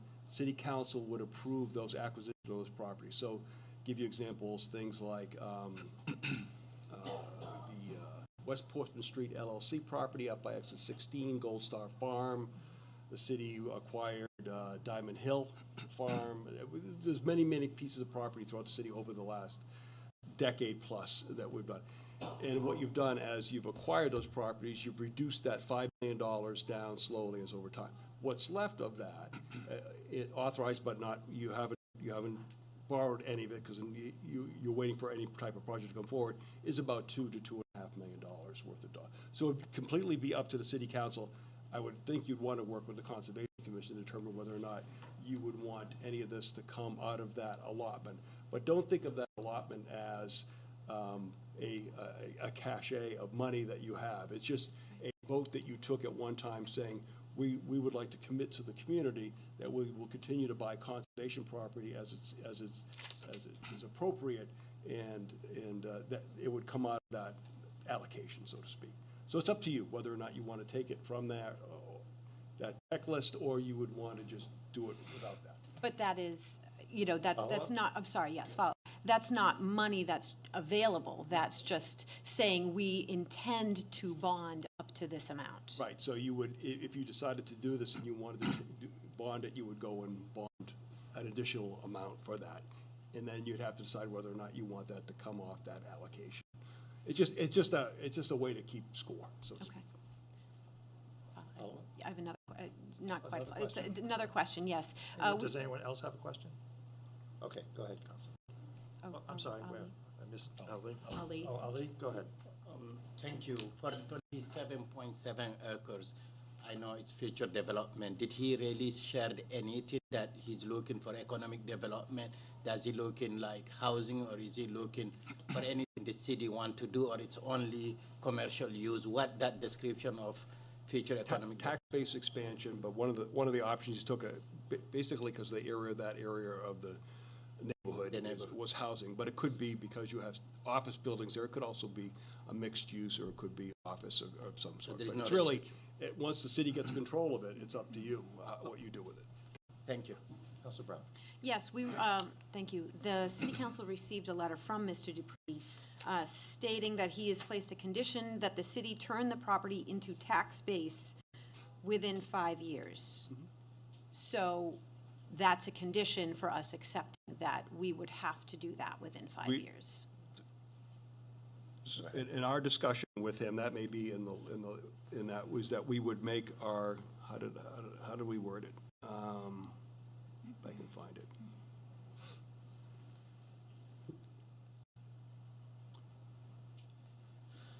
S8: council would approve those acquisitions of those properties. So give you examples, things like West Portman Street LLC property up by exit 16, Gold Star Farm. The city acquired Diamond Hill Farm. There's many, many pieces of property throughout the city over the last decade plus that we've done. And what you've done as you've acquired those properties, you've reduced that $5 million down slowly as over time. What's left of that, it authorized but not, you haven't borrowed any of it because you're waiting for any type of project to come forward, is about $2 to $2.5 million worth of dollars. So it would completely be up to the city council. I would think you'd want to work with the Conservation Commission to determine whether or not you would want any of this to come out of that allotment. But don't think of that allotment as a cachet of money that you have. It's just a vote that you took at one time saying, we would like to commit to the community that we will continue to buy conservation property as it is appropriate, and that it would come out of that allocation, so to speak. So it's up to you whether or not you want to take it from that checklist, or you would want to just do it without that.
S5: But that is, that's not, I'm sorry, yes, follow. That's not money that's available. That's just saying we intend to bond up to this amount.
S8: Right, so you would, if you decided to do this and you wanted to bond it, you would go and bond an additional amount for that. And then you'd have to decide whether or not you want that to come off that allocation. It's just a way to keep score, so to speak.
S5: Okay. I have another, not quite,
S1: Another
S5: it's
S1: question?
S5: another question, yes.
S1: Does anyone else have a question? Okay, go ahead, Councilor. Oh, I'm sorry,
S5: Ali.
S1: where? I missed Ali.
S5: Ali.
S1: Oh, Ali, go ahead.
S13: Thank you. For 27.7 acres, I know it's future development. Did he really share anything that he's looking for economic development? Does he looking like housing, or is he looking for anything the city want to do, or it's only commercial use? What that description of future economic
S8: Tax-based expansion, but one of the options he took, basically because that area of the neighborhood was housing, but it could be because you have office buildings there. It could also be a mixed use, or it could be office of some sort. But it's really, once the city gets control of it, it's up to you what you do with it.
S13: Thank you.
S1: Councilor Brown.
S5: Yes, thank you. The city council received a letter from Mr. Dupree stating that he has placed a condition that the city turn the property into tax base within 5 years.
S8: Mm-hmm.
S5: So that's a condition for us accepting that we would have to do that within 5 years.
S8: In our discussion with him, that may be in that was that we would make our, how did we word it? If I can find it.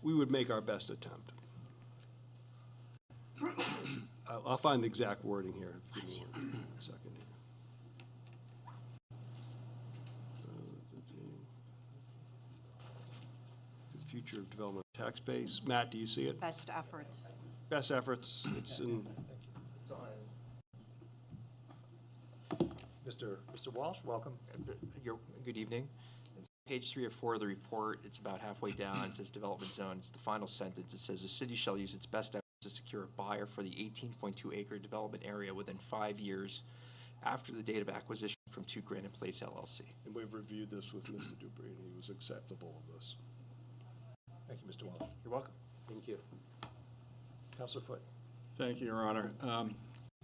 S8: We would make our best attempt. I'll find the exact wording here. Give me one second here. Future development tax base. Matt, do you see it?
S6: Best efforts.
S8: Best efforts. It's in.
S1: Mr. Walsh, welcome.
S14: Good evening. It's page 3 or 4 of the report. It's about halfway down. It says development zone. It's the final sentence. It says the city shall use its best efforts secure a buyer for the 18.2 acre development area within 5 years after the date of acquisition from 2 Granite Place LLC.
S8: And we've reviewed this with Mr. Dupree, and he was acceptable of this.
S1: Thank you, Mr. Walsh.
S14: You're welcome.
S13: Thank you.
S1: Counselor Foot.
S15: Thank you, Your Honor.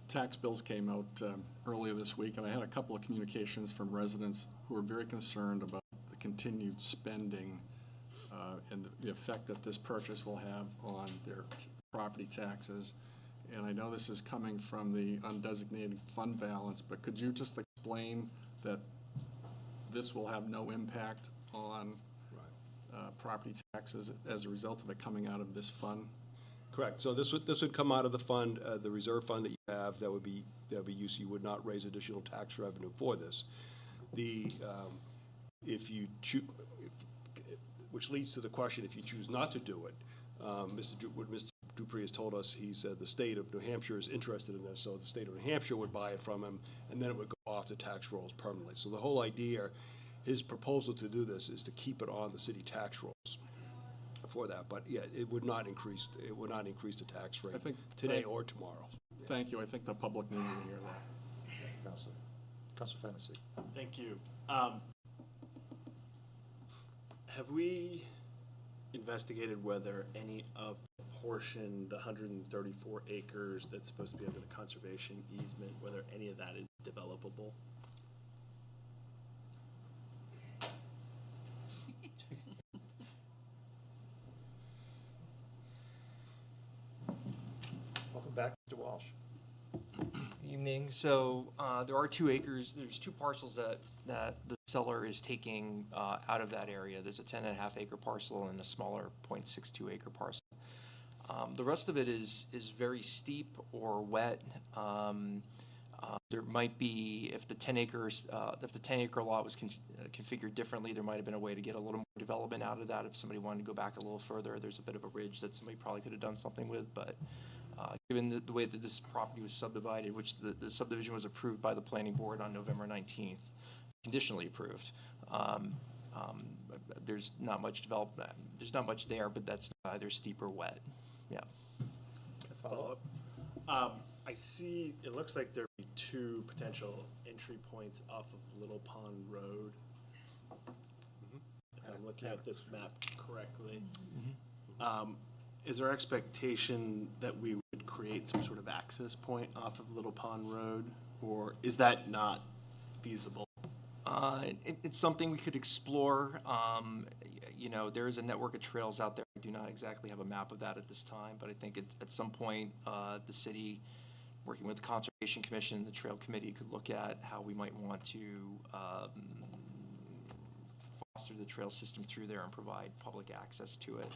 S15: Tax bills came out earlier this week, and I had a couple of communications from residents who were very concerned about the continued spending and the effect that this purchase will have on their property taxes. And I know this is coming from the undesignated fund balance, but could you just explain that this will have no impact on property taxes as a result of it coming out of this fund?
S8: Correct. So this would come out of the fund, the reserve fund that you have, that would be used. You would not raise additional tax revenue for this. If you choose, which leads to the question, if you choose not to do it, what Mr. Dupree has told us, he said the state of New Hampshire is interested in this, so the state of New Hampshire would buy it from him, and then it would go off the tax rolls permanently. So the whole idea, his proposal to do this is to keep it on the city tax rolls for that, but yeah, it would not increase the tax rate today or tomorrow.
S15: Thank you. I think the public needed to hear that.
S1: Counselor Fennessy.
S16: Thank you. Have we investigated whether any of the portion, the 134 acres that's supposed to be under the conservation easement, whether any of that is developable?
S1: Welcome back, Mr. Walsh.
S14: Evening. So there are 2 acres. There's 2 parcels that the seller is taking out of that area. There's a 10.5 acre parcel and a smaller 0.62 acre parcel. The rest of it is very steep or wet. There might be, if the 10 acre lot was configured differently, there might have been a way to get a little more development out of that. If somebody wanted to go back a little further, there's a bit of a ridge that somebody probably could have done something with, but given the way that this property was subdivided, which the subdivision was approved by the planning board on November 19th, conditionally approved, there's not much development. There's not much there, but that's either steep or wet. Yeah.
S16: Let's follow up. I see, it looks like there'd be 2 potential entry points off of Little Pond Road. If I'm looking at this map correctly. Is there expectation that we would create some sort of access point off of Little Pond Road, or is that not feasible?
S14: It's something we could explore. You know, there is a network of trails out there. I do not exactly have a map of that at this time, but I think at some point the city, working with the Conservation Commission, the Trail Committee, could look at how we might want to foster the trail system through there and provide public access to it.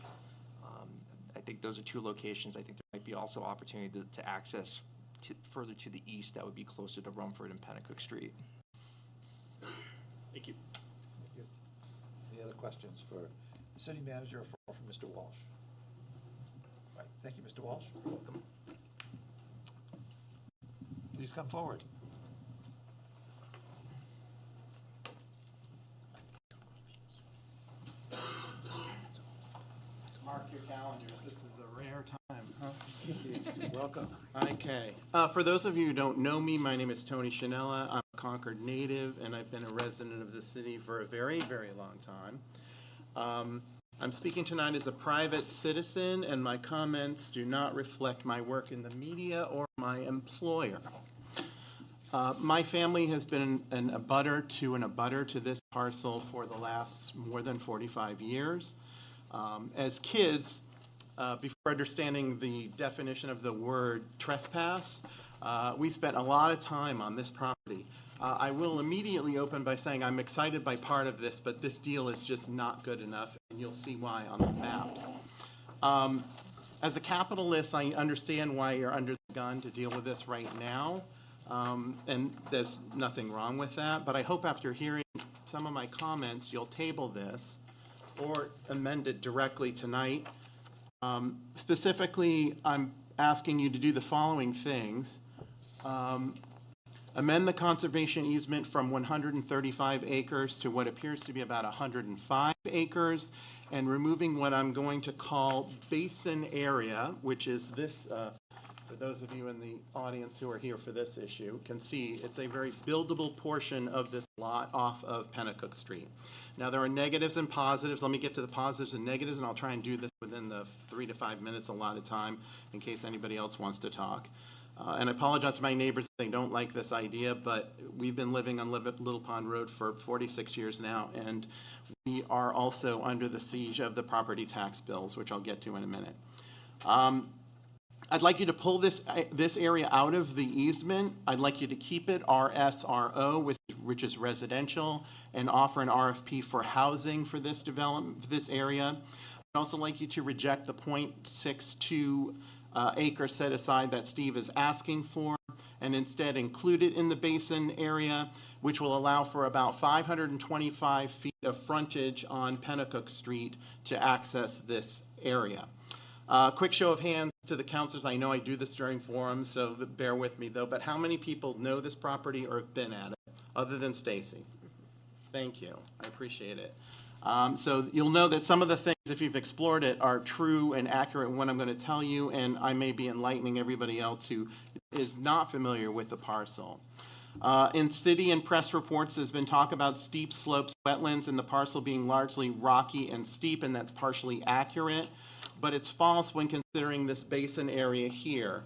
S14: I think those are 2 locations. I think there might be also opportunity to access further to the east. That would be closer to Rumford and Pennacook Street.
S16: Thank you.
S1: Thank you. Any other questions for the city manager or for Mr. Walsh? All right. Thank you, Mr. Walsh. You're welcome. Please come forward.
S17: Mark your calendars. This is a rare time, huh?
S1: Welcome.
S17: Okay. For those of you who don't know me, my name is Tony Chanella. I'm a Concord native, and I've been a resident of the city for a very, very long time. I'm speaking tonight as a private citizen, and my comments do not reflect my work in the media or my employer. My family has been an abutter to this parcel for the last more than 45 years. As kids, before understanding the definition of the word trespass, we spent a lot of time on this property. I will immediately open by saying I'm excited by part of this, but this deal is just not good enough, and you'll see why on the maps. As a capitalist, I understand why you're under the gun to deal with this right now, and there's nothing wrong with that, but I hope after hearing some of my comments, you'll table this or amend it directly tonight. Specifically, I'm asking you to do the following things. Amend the conservation easement from 135 acres to what appears to be about 105 acres, and removing what I'm going to call basin area, which is this, for those of you in the audience who are here for this issue, can see it's a very buildable portion of this lot off of Pennacook Street. Now, there are negatives and positives. Let me get to the positives and negatives, and I'll try and do this within the 3 to 5 minutes allotted time in case anybody else wants to talk. And I apologize to my neighbors if they don't like this idea, but we've been living on Little Pond Road for 46 years now, and we are also under the siege of the property tax bills, which I'll get to in a minute. I'd like you to pull this area out of the easement. I'd like you to keep it RSRO, which is residential, and offer an RFP for housing for this development, for this area. I'd also like you to reject the 0.62 acre set aside that Steve is asking for, and instead include it in the basin area, which will allow for about 525 feet of frontage on Pennacook Street to access this area. Quick show of hands to the councilors. I know I do this during forums, so bear with me though, but how many people know this property or have been at it, other than Stacy? Thank you, I appreciate it. So you'll know that some of the things, if you've explored it, are true and accurate in what I'm going to tell you, and I may be enlightening everybody else who is not familiar with the parcel. In city and press reports, there's been talk about steep slopes, wetlands, and the parcel being largely rocky and steep, and that's partially accurate, but it's false when considering this basin area here.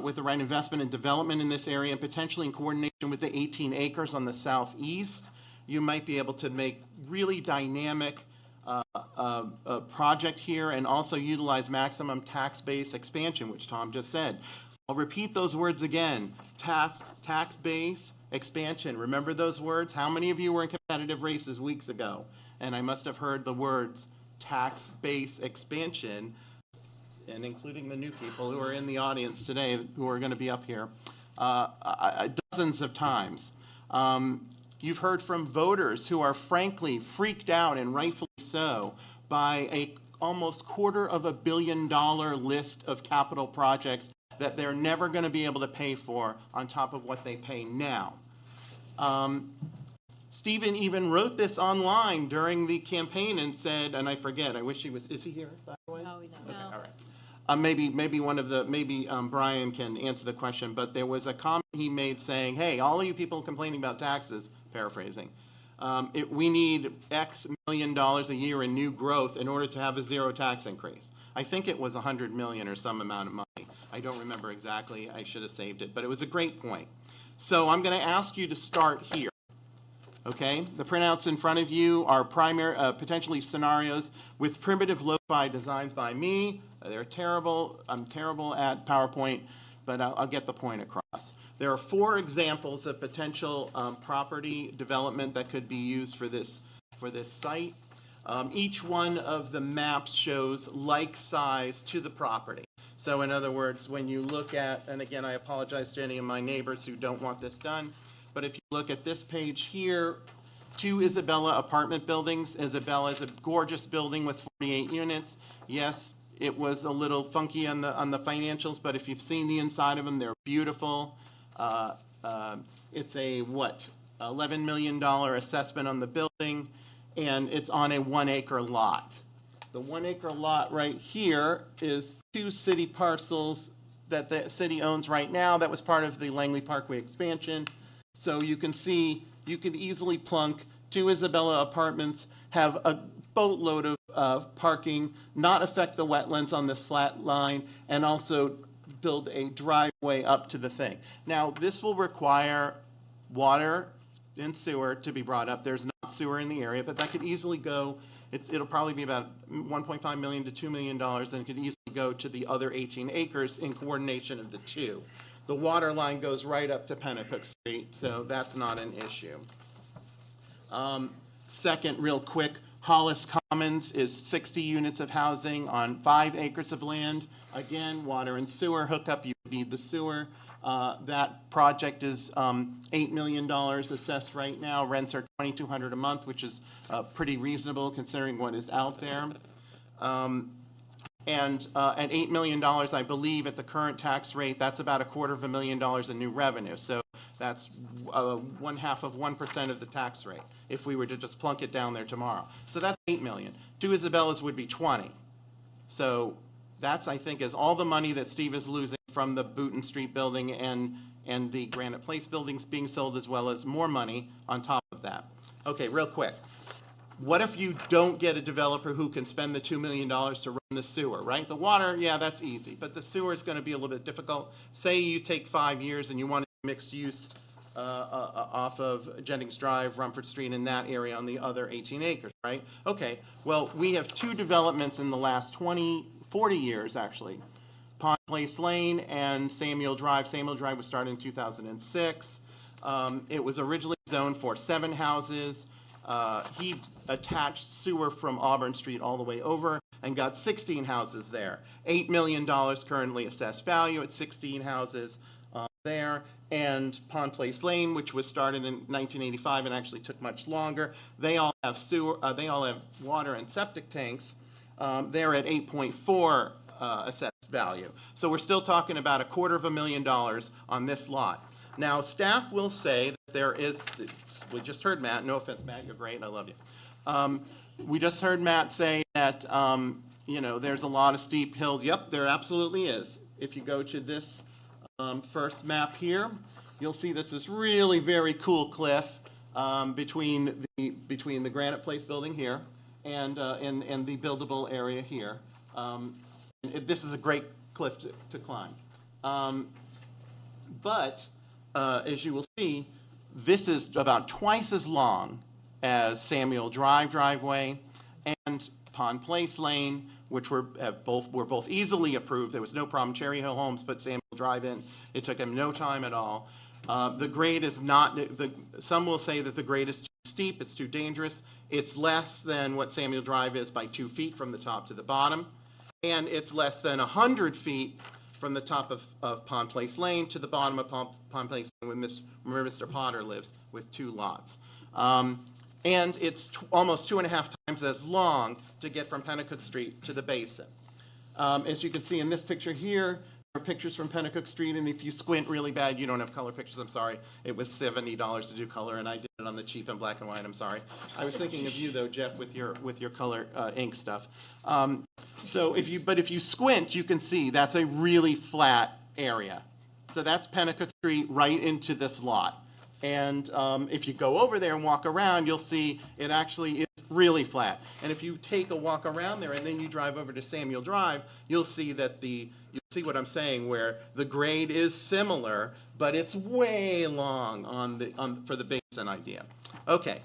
S17: With the right investment and development in this area, and potentially in coordination with the 18 acres on the southeast, you might be able to make really dynamic project here and also utilize maximum tax base expansion, which Tom just said. I'll repeat those words again. Tax base expansion. Remember those words? How many of you were in competitive races weeks ago? And I must have heard the words tax base expansion, and including the new people who are in the audience today who are going to be up here dozens of times. You've heard from voters who are frankly freaked out, and rightfully so, by a almost $250 million list of capital projects that they're never going to be able to pay for on top of what they pay now. Stephen even wrote this online during the campaign and said, and I forget, I wish he was, is he here, by the way?
S5: No, he's not.
S17: Okay, all right. Maybe one of the, Brian can answer the question, but there was a comment he made saying, hey, all of you people complaining about taxes, paraphrasing, we need X million a year in new growth in order to have a zero tax increase. I think it was 100 million or some amount of money. I don't remember exactly. I should have saved it, but it was a great point. So I'm going to ask you to start here. Okay, the printouts in front of you are potentially scenarios with primitive lo-fi designs by me. They're terrible. I'm terrible at PowerPoint, but I'll get the point across. There are 4 examples of potential property development that could be used for this site. Each one of the maps shows like size to the property. So in other words, when you look at, and again, I apologize to any of my neighbors who don't want this done, but if you look at this page here, 2 Isabella apartment buildings. Isabella is a gorgeous building with 48 units. Yes, it was a little funky on the financials, but if you've seen the inside of them, they're beautiful. It's a $11 million assessment on the building, and it's on a 1 acre lot. The 1 acre lot right here is 2 city parcels that the city owns right now. That was part of the Langley Parkway expansion. So you can see, you could easily plunk 2 Isabella apartments, have a boatload of parking, not affect the wetlands on the slat line, and also build a driveway up to the thing. Now, this will require water and sewer to be brought up. There's not sewer in the area, but that could easily go, it'll probably be about $1.5 million to $2 million, and it could easily go to the other 18 acres in coordination of the 2. The water line goes right up to Pennacook Street, so that's not an issue. Second, real quick, Hollis Commons is 60 units of housing on 5 acres of land. Again, water and sewer hookup, you need the sewer. That project is $8 million assessed right now. Rents are $2,200 a month, which is pretty reasonable considering what is out there. And at $8 million, I believe, at the current tax rate, that's about $250,000 in new revenue. So That's 0.5% of the tax rate if we were to just plunk it down there tomorrow. So that's 8 million. 2 Isabellas would be 20. So that's, I think, is all the money that Steve is losing from the Booton Street building and the Granite Place buildings being sold, as well as more money on top of that. Okay, real quick. What if you don't get a developer who can spend the $2 million to run the sewer, right? The water, yeah, that's easy, but the sewer is going to be a little bit difficult. Say you take 5 years and you want mixed use off of Jennings Drive, Rumford Street, in that area on the other 18 acres, right? Okay, well, we have 2 developments in the last 40 years, actually. Pond Place Lane and Samuel Drive. Samuel Drive was started in 2006. It was originally zoned for 7 houses. He attached sewer from Auburn Street all the way over and got 16 houses there. $8 million currently assessed value at 16 houses there. And Pond Place Lane, which was started in 1985 and actually took much longer, they all have sewer. They all have water and septic tanks. They're at 8.4 assessed value. So we're still talking about $250,000 on this lot. Now, staff will say that there is, we just heard Matt, no offense, Matt, you're great, I love you. We just heard Matt say that, you know, there's a lot of steep hills. Yep, there absolutely is. If you go to this first map here, you'll see this really very cool cliff between the Granite Place building here and the buildable area here. This is a great cliff to climb. But as you will see, this is about twice as long as Samuel Drive driveway and Pond Place Lane, which were both easily approved. There was no problem. Cherry Hill Homes put Samuel Drive in. It took him no time at all. The grade is not, some will say that the grade is too steep, it's too dangerous. It's less than what Samuel Drive is by 2 feet from the top to the bottom. And it's less than 100 feet from the top of Pond Place Lane to the bottom of Pond Place Lane, where Mr. Potter lives, with 2 lots. And it's almost 2.5 times as long to get from Pennacook Street to the basin. As you can see in this picture here, there are pictures from Pennacook Street, and if you squint really bad, you don't have color pictures, I'm sorry. It was $70 to do color, and I did it on the cheap and black and white, I'm sorry. I was thinking of you though, Jeff, with your color ink stuff. So if you squint, you can see that's a really flat area. So that's Pennacook Street right into this lot. And if you go over there and walk around, you'll see it actually is really flat. And if you take a walk around there and then you drive over to Samuel Drive, you'll see that you'll see what I'm saying, where the grade is similar, but it's way long for the basin idea. Okay,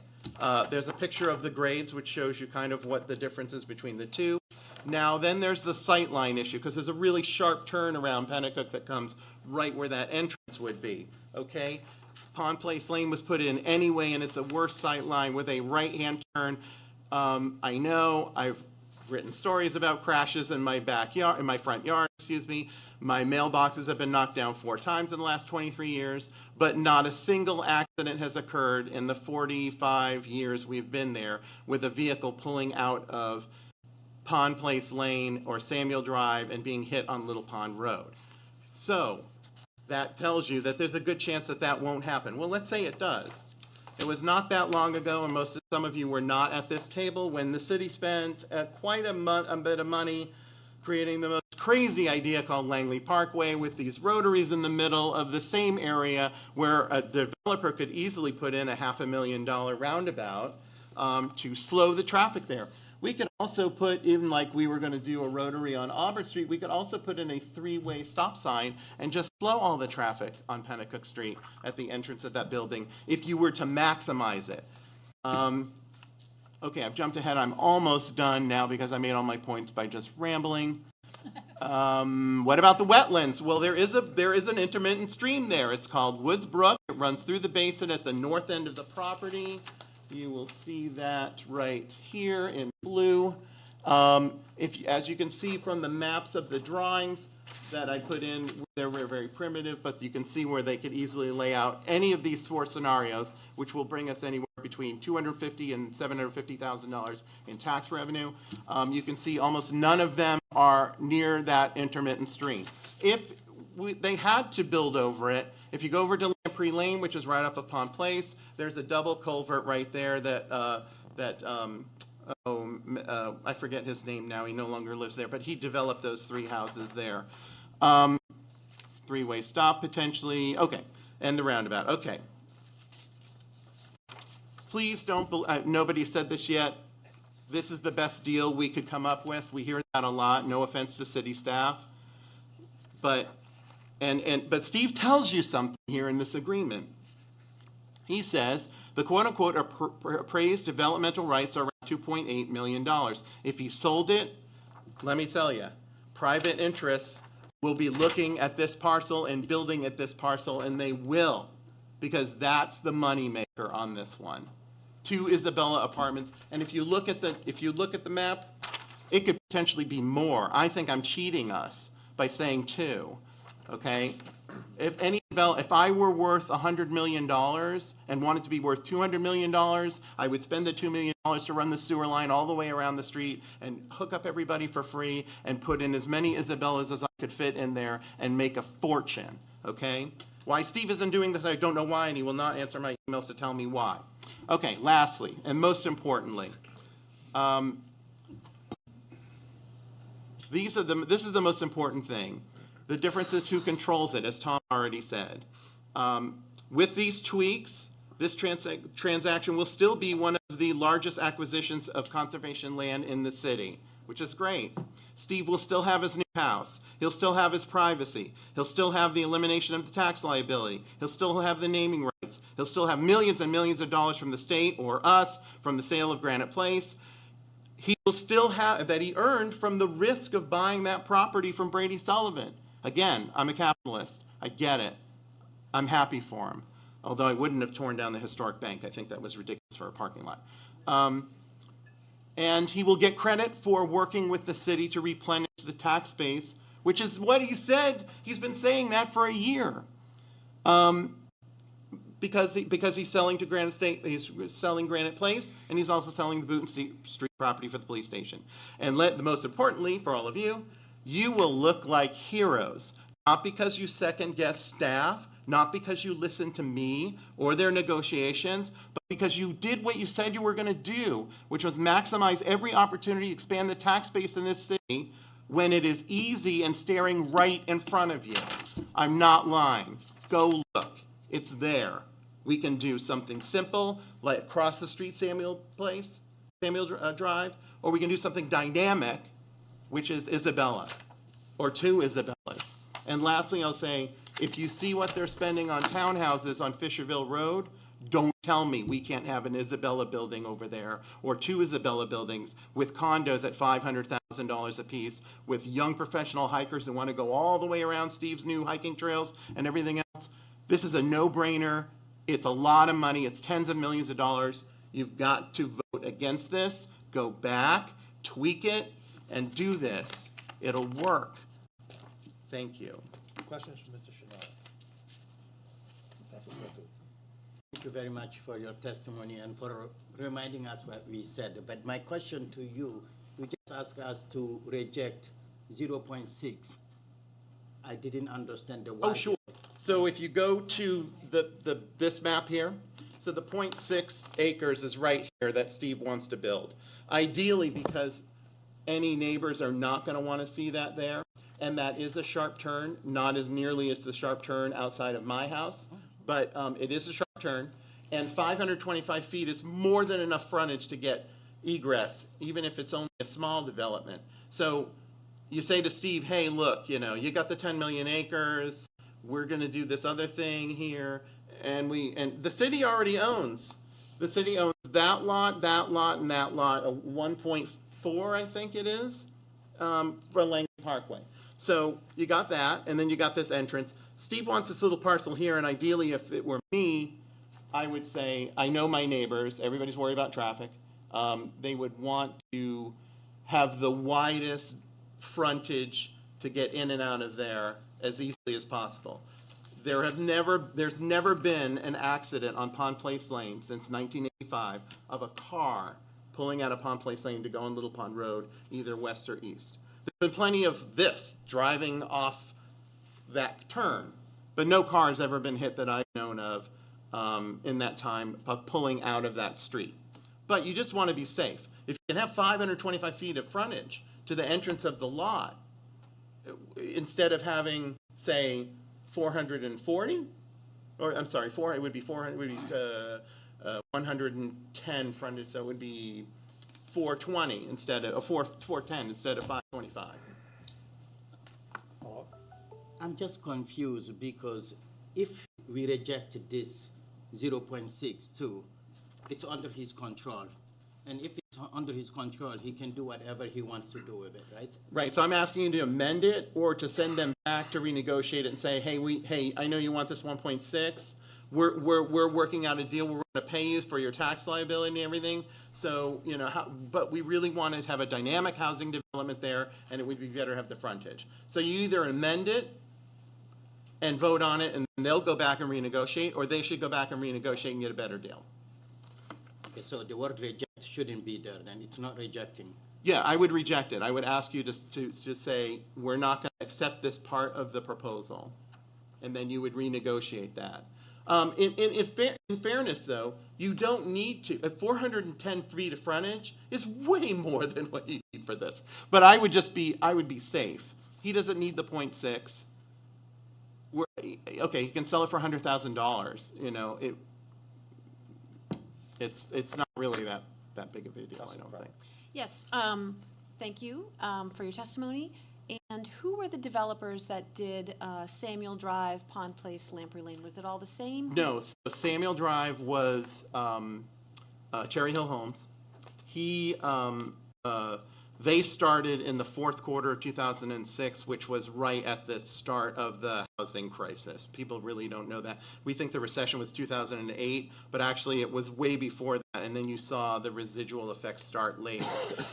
S17: there's a picture of the grades, which shows you kind of what the difference is between the two. Now, then there's the sightline issue, because there's a really sharp turn around Pennacook that comes right where that entrance would be, okay? Pond Place Lane was put in anyway, and it's a worse sight line with a right-hand turn. I know I've written stories about crashes in my backyard, in my front yard, excuse me. My mailboxes have been knocked down 4 times in the last 23 years, but not a single accident has occurred in the 45 years we've been there with a vehicle pulling out of Pond Place Lane or Samuel Drive and being hit on Little Pond Road. So that tells you that there's a good chance that that won't happen. Well, let's say it does. It was not that long ago, and some of you were not at this table, when the city spent quite a bit of money creating the most crazy idea called Langley Parkway, with these rotaries in the middle of the same area where a developer could easily put in a $500,000 roundabout to slow the traffic there. We could also put, even like we were going to do a rotary on Auburn Street, we could also put in a 3-way stop sign and just slow all the traffic on Pennacook Street at the entrance of that building if you were to maximize it. Okay, I've jumped ahead. I'm almost done now because I made all my points by just rambling. What about the wetlands? Well, there is an intermittent stream there. It's called Woods Brook. It runs through the basin at the north end of the property. You will see that right here in blue. As you can see from the maps of the drawings that I put in, they're very primitive, but you can see where they could easily lay out any of these 4 scenarios, which will bring us anywhere between $250,000 and $750,000 in tax revenue. You can see almost none of them are near that intermittent stream. If they had to build over it, if you go over to Lamprey Cree Lane, which is right off of Pond Place. There's a double culvert right there that, I forget his name now, he no longer lives there, but he developed those 3 houses there. 3-way stop potentially, okay, and the roundabout, okay. Please don't, nobody said this yet, this is the best deal we could come up with. We hear that a lot, no offense to city staff. But Steve tells you something here in this agreement. He says the quote-unquote appraised developmental rights are around $2.8 million. If he sold it, let me tell you, private interests will be looking at this parcel and building at this parcel, and they will, because that's the money maker on this one. 2 Isabella Apartments, and if you look at the map, it could potentially be more. I think I'm cheating us by saying 2. Okay, if I were worth $100 million and wanted to be worth $200 million, I would spend the $2 million to run the sewer line all the way around the street and hook up everybody for free and put in as many Isabellas as I could fit in there and make a fortune. Okay. Why Steve isn't doing this, I don't know why, and he will not answer my emails to tell me why. Okay, lastly, and most importantly, this is the most important thing. The difference is who controls it, as Tom already said. With these tweaks, this transaction will still be one of the largest acquisitions of conservation land in the city, which is great. Steve will still have his new house. He'll still have his privacy. He'll still have the elimination of the tax liability. He'll still have the naming rights. He'll still have millions and millions of dollars from the state or us from the sale of Granite Place. He will still have that he earned from the risk of buying that property from Brady Sullivan. Again, I'm a capitalist. I get it. I'm happy for him. Although I wouldn't have torn down the historic bank. I think that was ridiculous for a parking lot. And he will get credit for working with the city to replenish the tax base, which is what he said. He's been saying that for a year. Because he's selling to Granite State, he's selling Granite Place, and he's also selling the Boonton Street property for the police station. And most importantly, for all of you, you will look like heroes, not because you second-guess staff, not because you listened to me or their negotiations, but because you did what you said you were going to do, which was maximize every opportunity to expand the tax base in this city when it is easy and staring right in front of you. I'm not lying. Go look. It's there. We can do something simple, like across the street Samuel Drive, or we can do something dynamic, which is Isabella, or 2 Isabellas. And lastly, I'll say, if you see what they're spending on townhouses on Fisherville Road, don't tell me we can't have an Isabella building over there, or 2 Isabella buildings with condos at $500,000 a piece, with young professional hikers who want to go all the way around Steve's new hiking trails and everything else. This is a no-brainer. It's a lot of money. It's tens of millions of dollars. You've got to vote against this. Go back, tweak it, and do this. It'll work. Thank you.
S1: Questions from Mr. Chanel?
S13: Thank you very much for your testimony and for reminding us what we said. But my question to you, you just asked us to reject 0.6. I didn't understand the why.
S17: Oh, sure. So if you go to this map here, so the 0.6 acres is right here that Steve wants to build. Ideally, because any neighbors are not going to want to see that there, and that is a sharp turn, not as nearly as the sharp turn outside of my house, but it is a sharp turn, and 525 feet is more than enough frontage to get egress, even if it's only a small development. So you say to Steve, hey, look, you got the 10 million acres, we're going to do this other thing here, and the city already owns. The city owns that lot, and that lot, 1.4, I think it is, for Langley Parkway. So you got that, and then you got this entrance. Steve wants this little parcel here, and ideally, if it were me, I would say, I know my neighbors, everybody's worried about traffic. They would want to have the widest frontage to get in and out of there as easily as possible. There's never been an accident on Pond Place Lane since 1985 of a car pulling out of Pond Place Lane to go on Little Pond Road, either west or east. There's been plenty of this driving off that turn, but no car has ever been hit that I've known of in that time of pulling out of that street. But you just want to be safe. If you can have 525 feet of frontage to the entrance of the lot, instead of having, say, 440, or I'm sorry, it would be 110 frontage, so it would be 420 instead of 410 instead of 525.
S13: I'm just confused because if we reject this 0.62, it's under his control. And if it's under his control, he can do whatever he wants to do with it, right?
S17: Right, so I'm asking you to amend it or to send them back to renegotiate it and say, hey, I know you want this 1.6. We're working out a deal. We're going to pay you for your tax liability and everything. So, but we really want to have a dynamic housing development there, and it would be better to have the frontage. So you either amend it and vote on it, and they'll go back and renegotiate, or they should go back and renegotiate and get a better deal.
S13: Okay, so the word reject shouldn't be there, then it's not rejecting.
S17: Yeah, I would reject it. I would ask you to say, we're not going to accept this part of the proposal, and then you would renegotiate that. In fairness, though, you don't need to. 410 feet of frontage is way more than what you need for this. But I would be safe. He doesn't need the 0.6. Okay, he can sell it for $100,000. It's not really that big of a deal, I don't think.
S5: Yes, thank you for your testimony. And who were the developers that did Samuel Drive, Pond Place, Lamprey Lane? Was it all the same?
S17: No, so Samuel Drive was Cherry Hill Homes. They started in the fourth quarter of 2006, which was right at the start of the housing crisis. People really don't know that. We think the recession was 2008, but actually it was way before that, and then you saw the residual effects start later.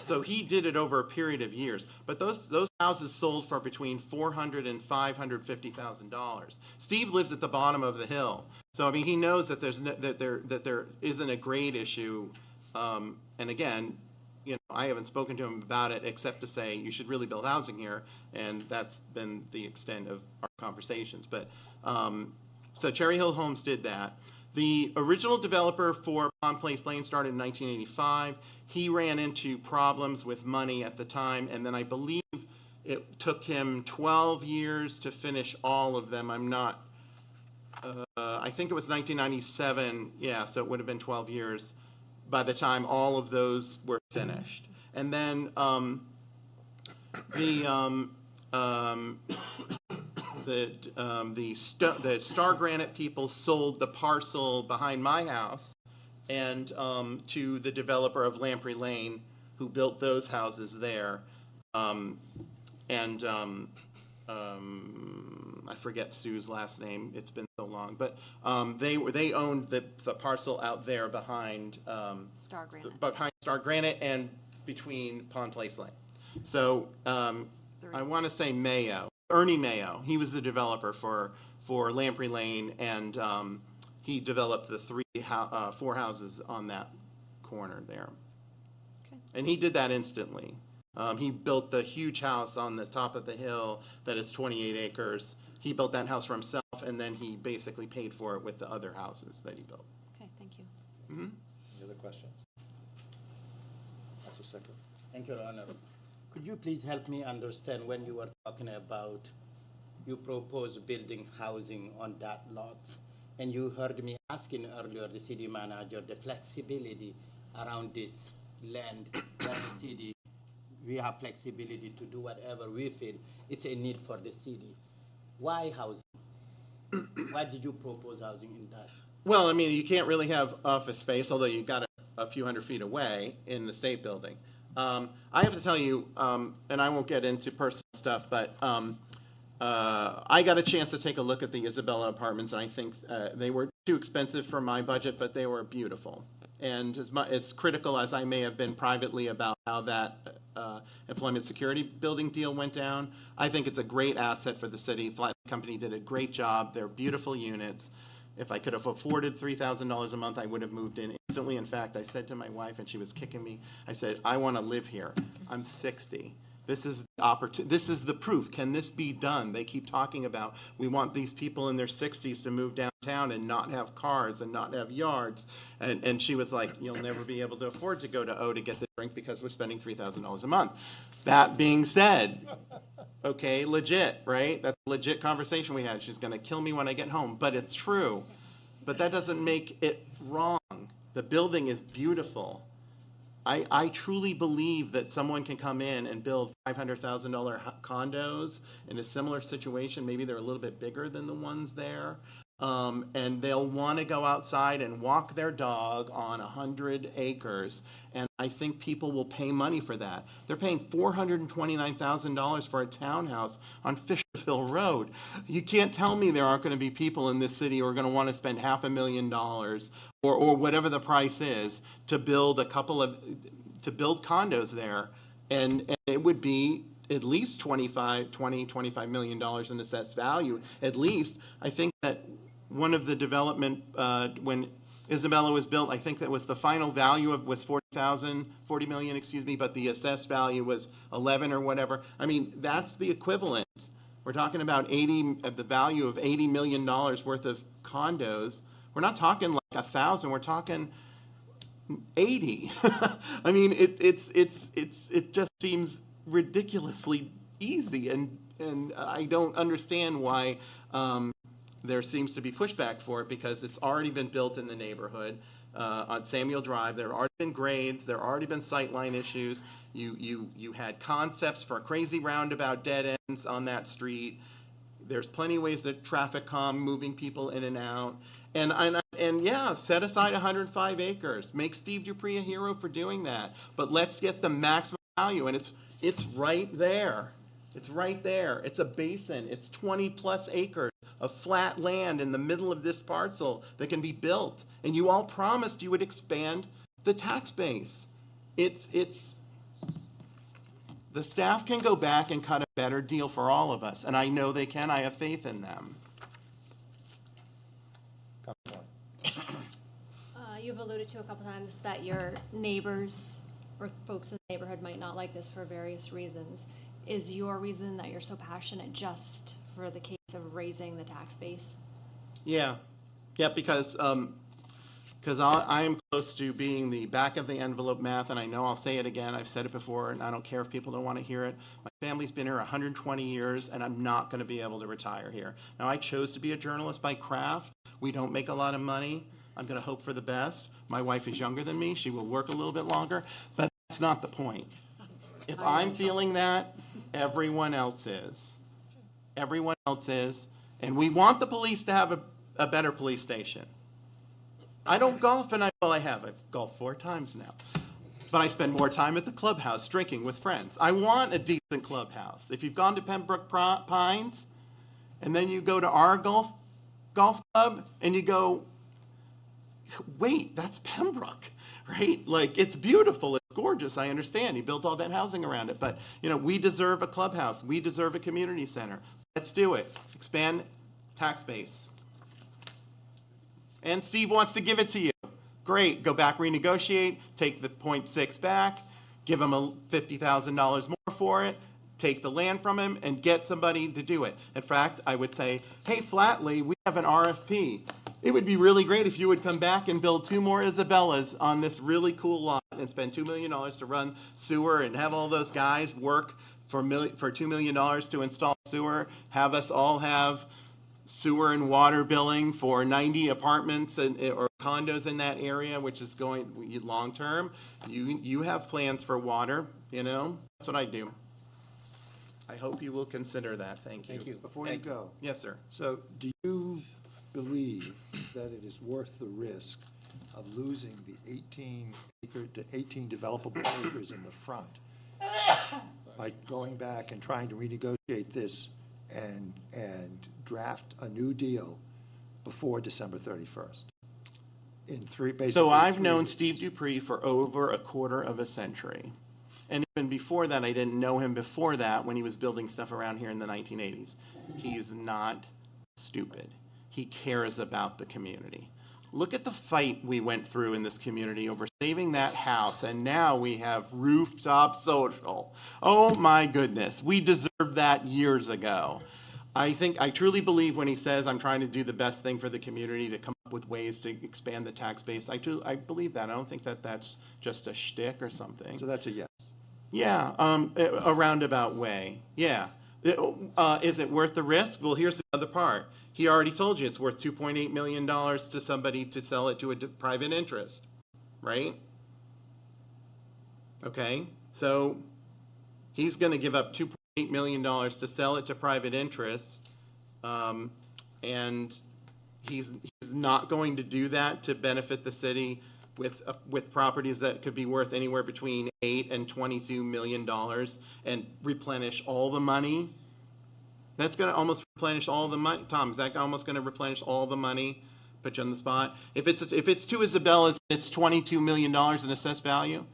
S17: So he did it over a period of years. But those houses sold for between $400,000 and $550,000. Steve lives at the bottom of the hill, so I mean he knows that there isn't a grade issue. And again, I haven't spoken to him about it except to say you should really build housing here, and that's been the extent of our conversations. But so Cherry Hill Homes did that. The original developer for Pond Place Lane started in 1985. He ran into problems with money at the time, and then I believe it took him 12 years to finish all of them. I think it was 1997. Yeah, so it would have been 12 years by the time all of those were finished. And then the Star Granite people sold the parcel behind my house and to the developer of Lamprey Lane, who built those houses there. I forget Sue's last name. It's been so long, but they owned the parcel out there behind Star Granite and between Pond Place Lane. So I want to say Ernie Mayo. He was the developer for Lamprey Lane, and he developed the 4 houses on that corner there. Okay. And he did that instantly. He built the huge house on the top of the hill that is 28 acres. He built that house for himself, and then he basically paid for it with the other houses that he built.
S5: Okay, thank you.
S1: Any other questions? That's a second.
S13: Thank you, Your Honor. Could you please help me understand when you were talking about you propose building housing on that lot, and you heard me asking earlier the city manager the flexibility around this land that the city, we have flexibility to do whatever we feel it's a need for the city. Why housing? Why did you propose housing in that?
S17: Well, I mean, you can't really have office space, although you've got a few hundred feet away in the state building. I have to tell you, and I won't get into personal stuff, but I got a chance to take a look at the Isabella apartments, and I think they were too expensive for my budget, but they were beautiful. And as critical as I may have been privately about how that employment security building deal went down, I think it's a great asset for the city. Flat Company did a great job. They're beautiful units. If I could have afforded $3,000 a month, I would have moved in instantly. In fact, I said to my wife, and she was kicking me, I said, I want to live here. I'm 60. This is this is the proof. Can this be done? They keep talking about, we want these people in their 60s to move downtown and not have cars and not have yards. And she was like, you'll never be able to afford to go to O to get the drink because we're spending $3,000 a month. That being said, okay, legit, right? That's a legit conversation we had. She's going to kill me when I get home, but it's true. But that doesn't make it wrong. The building is beautiful. I truly believe that someone can come in and build $500,000 condos in a similar situation. Maybe they're a little bit bigger than the ones there. And they'll want to go outside and walk their dog on 100 acres. And I think people will pay money for that. They're paying $429,000 for a townhouse on Fisherville Road. You can't tell me there aren't going to be people in this city who are going to want to spend $500,000 or whatever the price is to build build condos there. And it would be at least $25 million in assessed value. At least, I think that one of the development, when Isabella was built, I think that was the final value was $40 million, excuse me, but the assessed value was 11 or whatever. I mean, that's the equivalent. We're talking about the value of $80 million worth of condos. We're not talking like 1,000, we're talking 80. I mean, it just seems ridiculously easy, and I don't understand why there seems to be pushback for it, because it's already been built in the neighborhood on Samuel Drive. There have already been grades, there have already been sightline issues. You had concepts for crazy roundabout dead ends on that street. There's plenty of ways that traffic calm, moving people in and out. And yeah, set aside 105 acres. Make Steve Dupree a hero for doing that. But let's get the maximum value, and it's right there. It's right there. It's a basin. It's 20 plus acres of flat land in the middle of this parcel that can be built. And you all promised you would expand the tax base. The staff can go back and cut a better deal for all of us, and I know they can. I have faith in them.
S18: You've alluded to a couple times that your neighbors or folks in the neighborhood might not like this for various reasons. Is your reason that you're so passionate just for the case of raising the tax base? Yeah, because I am close to being the back of the envelope math, and I know I'll say it again. I've said it before, and I don't care if people don't want to hear it. My family's been here 120 years, and I'm not going to be able to retire here. Now, I chose to be a journalist by craft. We don't make a lot of money. I'm going to hope for the best. My wife is younger than me. She will work a little bit longer, but that's not the point. If I'm feeling that, everyone else is. Everyone else is. And we want the police to have a better police station. I don't golf, and I have. I've golfed 4 times now. But I spend more time at the clubhouse drinking with friends. I want a decent clubhouse. If you've gone to Pembroke Pines, and then you go to our golf club, and you go, wait, that's Pembroke, right? Like, it's beautiful, it's gorgeous, I understand. He built all that housing around it. But, we deserve a clubhouse. We deserve a community center. Let's do it. Expand tax base. And Steve wants to give it to you. Great, go back, renegotiate, take the 0.6 back, give him $50,000 more for it, take the land from him, and get somebody to do it. In fact, I would say, hey, Flatley, we have an RFP. It would be really great if you would come back and build 2 more Isabellas on this really cool lot and spend $2 million to run sewer and have all those guys work for $2 million to install sewer, have us all have sewer and water billing for 90 apartments or condos in that area, which is going long term. You have plans for water, that's what I do. I hope you will consider that. Thank you.
S1: Thank you. Before you go.
S17: Yes, sir.
S19: So do you believe that it is worth the risk of losing the 18 developable acres in the front by going back and trying to renegotiate this and draft a new deal before December 31st?
S17: So I've known Steve Dupree for over a quarter of a century. And even before that, I didn't know him before that when he was building stuff around here in the 1980s. He is not stupid. He cares about the community. Look at the fight we went through in this community over saving that house, and now we have rooftop social. Oh my goodness, we deserved that years ago. I truly believe when he says, I'm trying to do the best thing for the community to come up with ways to expand the tax base. I believe that. I don't think that that's just a shtick or something.
S19: So that's a yes.
S17: Yeah, a roundabout way. Yeah. Is it worth the risk? Well, here's the other part. He already told you it's worth $2.8 million to somebody to sell it to a private interest, right? Okay, so he's going to give up $2.8 million to sell it to private interests, and he's not going to do that to benefit the city with properties that could be worth anywhere between $8 and $22 million and replenish all the money. That's going to almost replenish all the money. Tom, is that almost going to replenish all the money? Put you on the spot. If it's to Isabella's, it's $22 million in assessed value?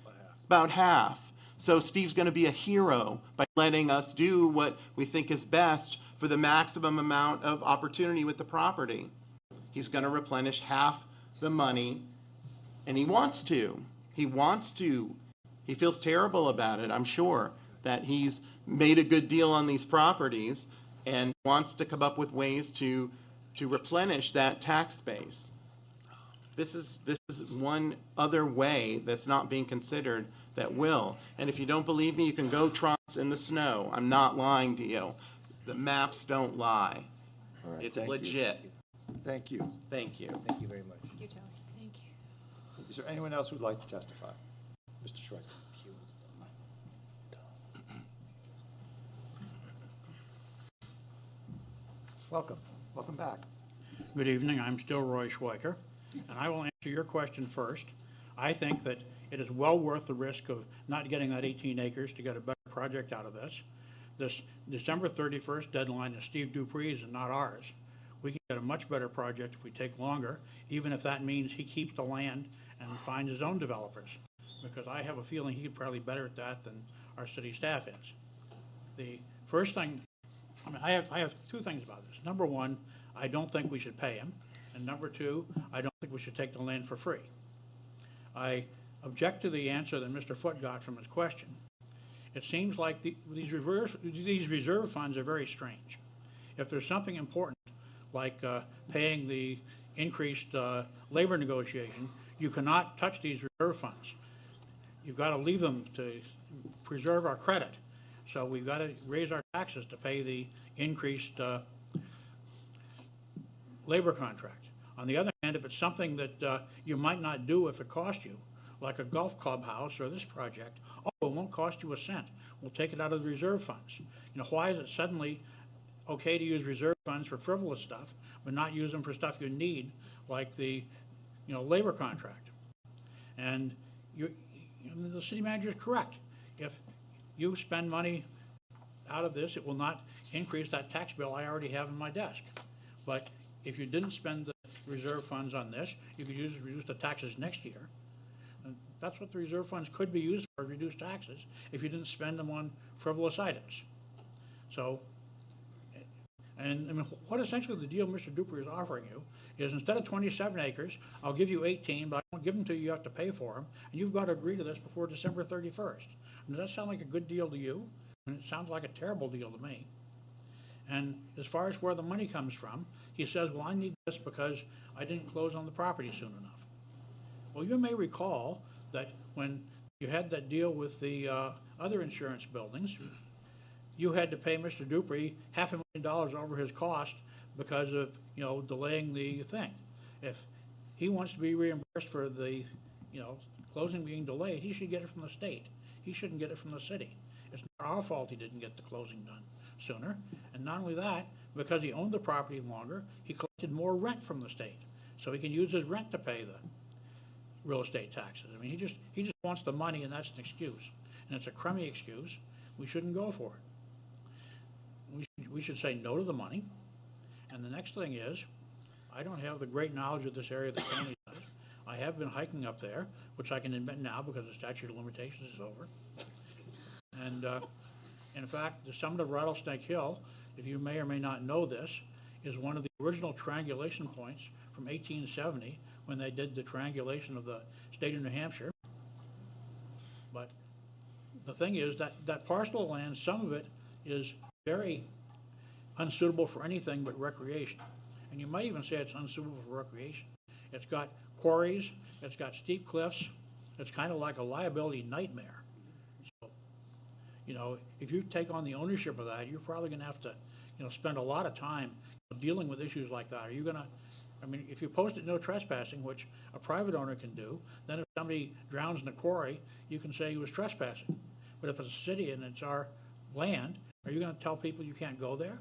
S17: About half. So Steve's going to be a hero by letting us do what we think is best for the maximum amount of opportunity with the property. He's going to replenish half the money, and he wants to. He wants to. He feels terrible about it, I'm sure, that he's made a good deal on these properties and wants to come up with ways to replenish that tax base. This is one other way that's not being considered that will. And if you don't believe me, you can go trots in the snow. I'm not lying to you. The maps don't lie.
S19: All right,
S17: It's
S19: thank you.
S17: legit.
S19: Thank you.
S17: Thank you.
S16: Thank you very much.
S18: Thank you, Tony.
S5: Thank you.
S19: Is there anyone else who'd like to testify? Mr. Schreiber. Welcome. Welcome back.
S9: Good evening, I'm still Roy Schweiker, and I will answer your question first. I think that it is well worth the risk of not getting that 18 acres to get a better project out of this. This December 31st deadline is Steve Dupree's and not ours. We can get a much better project if we take longer, even if that means he keeps the land and finds his own developers, because I have a feeling he's probably better at that than our city staff is. The first thing, I have two things about this. Number one, I don't think we should pay him. And number two, I don't think we should take the land for free. I object to the answer that Mr. Foote got from his question. It seems like these reserve funds are very strange. If there's something important, like paying the increased labor negotiation, you cannot touch these reserve funds. You've got to leave them to preserve our credit. So we've got to raise our taxes to pay the increased labor contract. On the other hand, if it's something that you might not do if it cost you, like a golf clubhouse or this project, oh, it won't cost you a cent. We'll take it out of the reserve funds. You know, why is it suddenly okay to use reserve funds for frivolous stuff, but not use them for stuff you need, like the, labor contract? And the city manager is correct. If you spend money out of this, it will not increase that tax bill I already have in my desk. But if you didn't spend the reserve funds on this, you could reduce the taxes next year. And that's what the reserve funds could be used for, reduce taxes, if you didn't spend them on frivolous items. So, and I mean, what essentially the deal Mr. Duper is offering you is, instead of 27 acres, I'll give you 18, but I won't give them to you, you have to pay for them, and you've got to agree to this before December 31st. Does that sound like a good deal to you? I mean, it sounds like a terrible deal to me. And as far as where the money comes from, he says, well, I need this because I didn't close on the property soon enough. Well, you may recall that when you had that deal with the other insurance buildings, you had to pay Mr. Dupree $500,000 over his cost because of, delaying the thing. If he wants to be reimbursed for the, closing being delayed, he should get it from the state. He shouldn't get it from the city. It's not our fault he didn't get the closing done sooner. And not only that, because he owned the property longer, he collected more rent from the state. So he can use his rent to pay the real estate taxes. I mean, he just wants the money, and that's an excuse. And it's a crummy excuse. We shouldn't go for it. We should say no to the money. And the next thing is, I don't have the great knowledge of this area that Tony does. I have been hiking up there, which I can admit now because the statute of limitations is over. And in fact, the summit of Rattlesnake Hill, if you may or may not know this, is one of the original triangulation points from 1870 when they did the triangulation of the state of New Hampshire. But the thing is that parcel of land, some of it is very unsuitable for anything but recreation. And you might even say it's unsuitable for recreation. It's got quarries, it's got steep cliffs, it's kind of like a liability nightmare. So, you know, if you take on the ownership of that, you're probably gonna have to, you know, spend a lot of time dealing with issues like that. Are you gonna, I mean, if you post it no trespassing, which a private owner can do, then if somebody drowns in a quarry, you can say he was trespassing. But if it's a city and it's our land, are you gonna tell people you can't go there?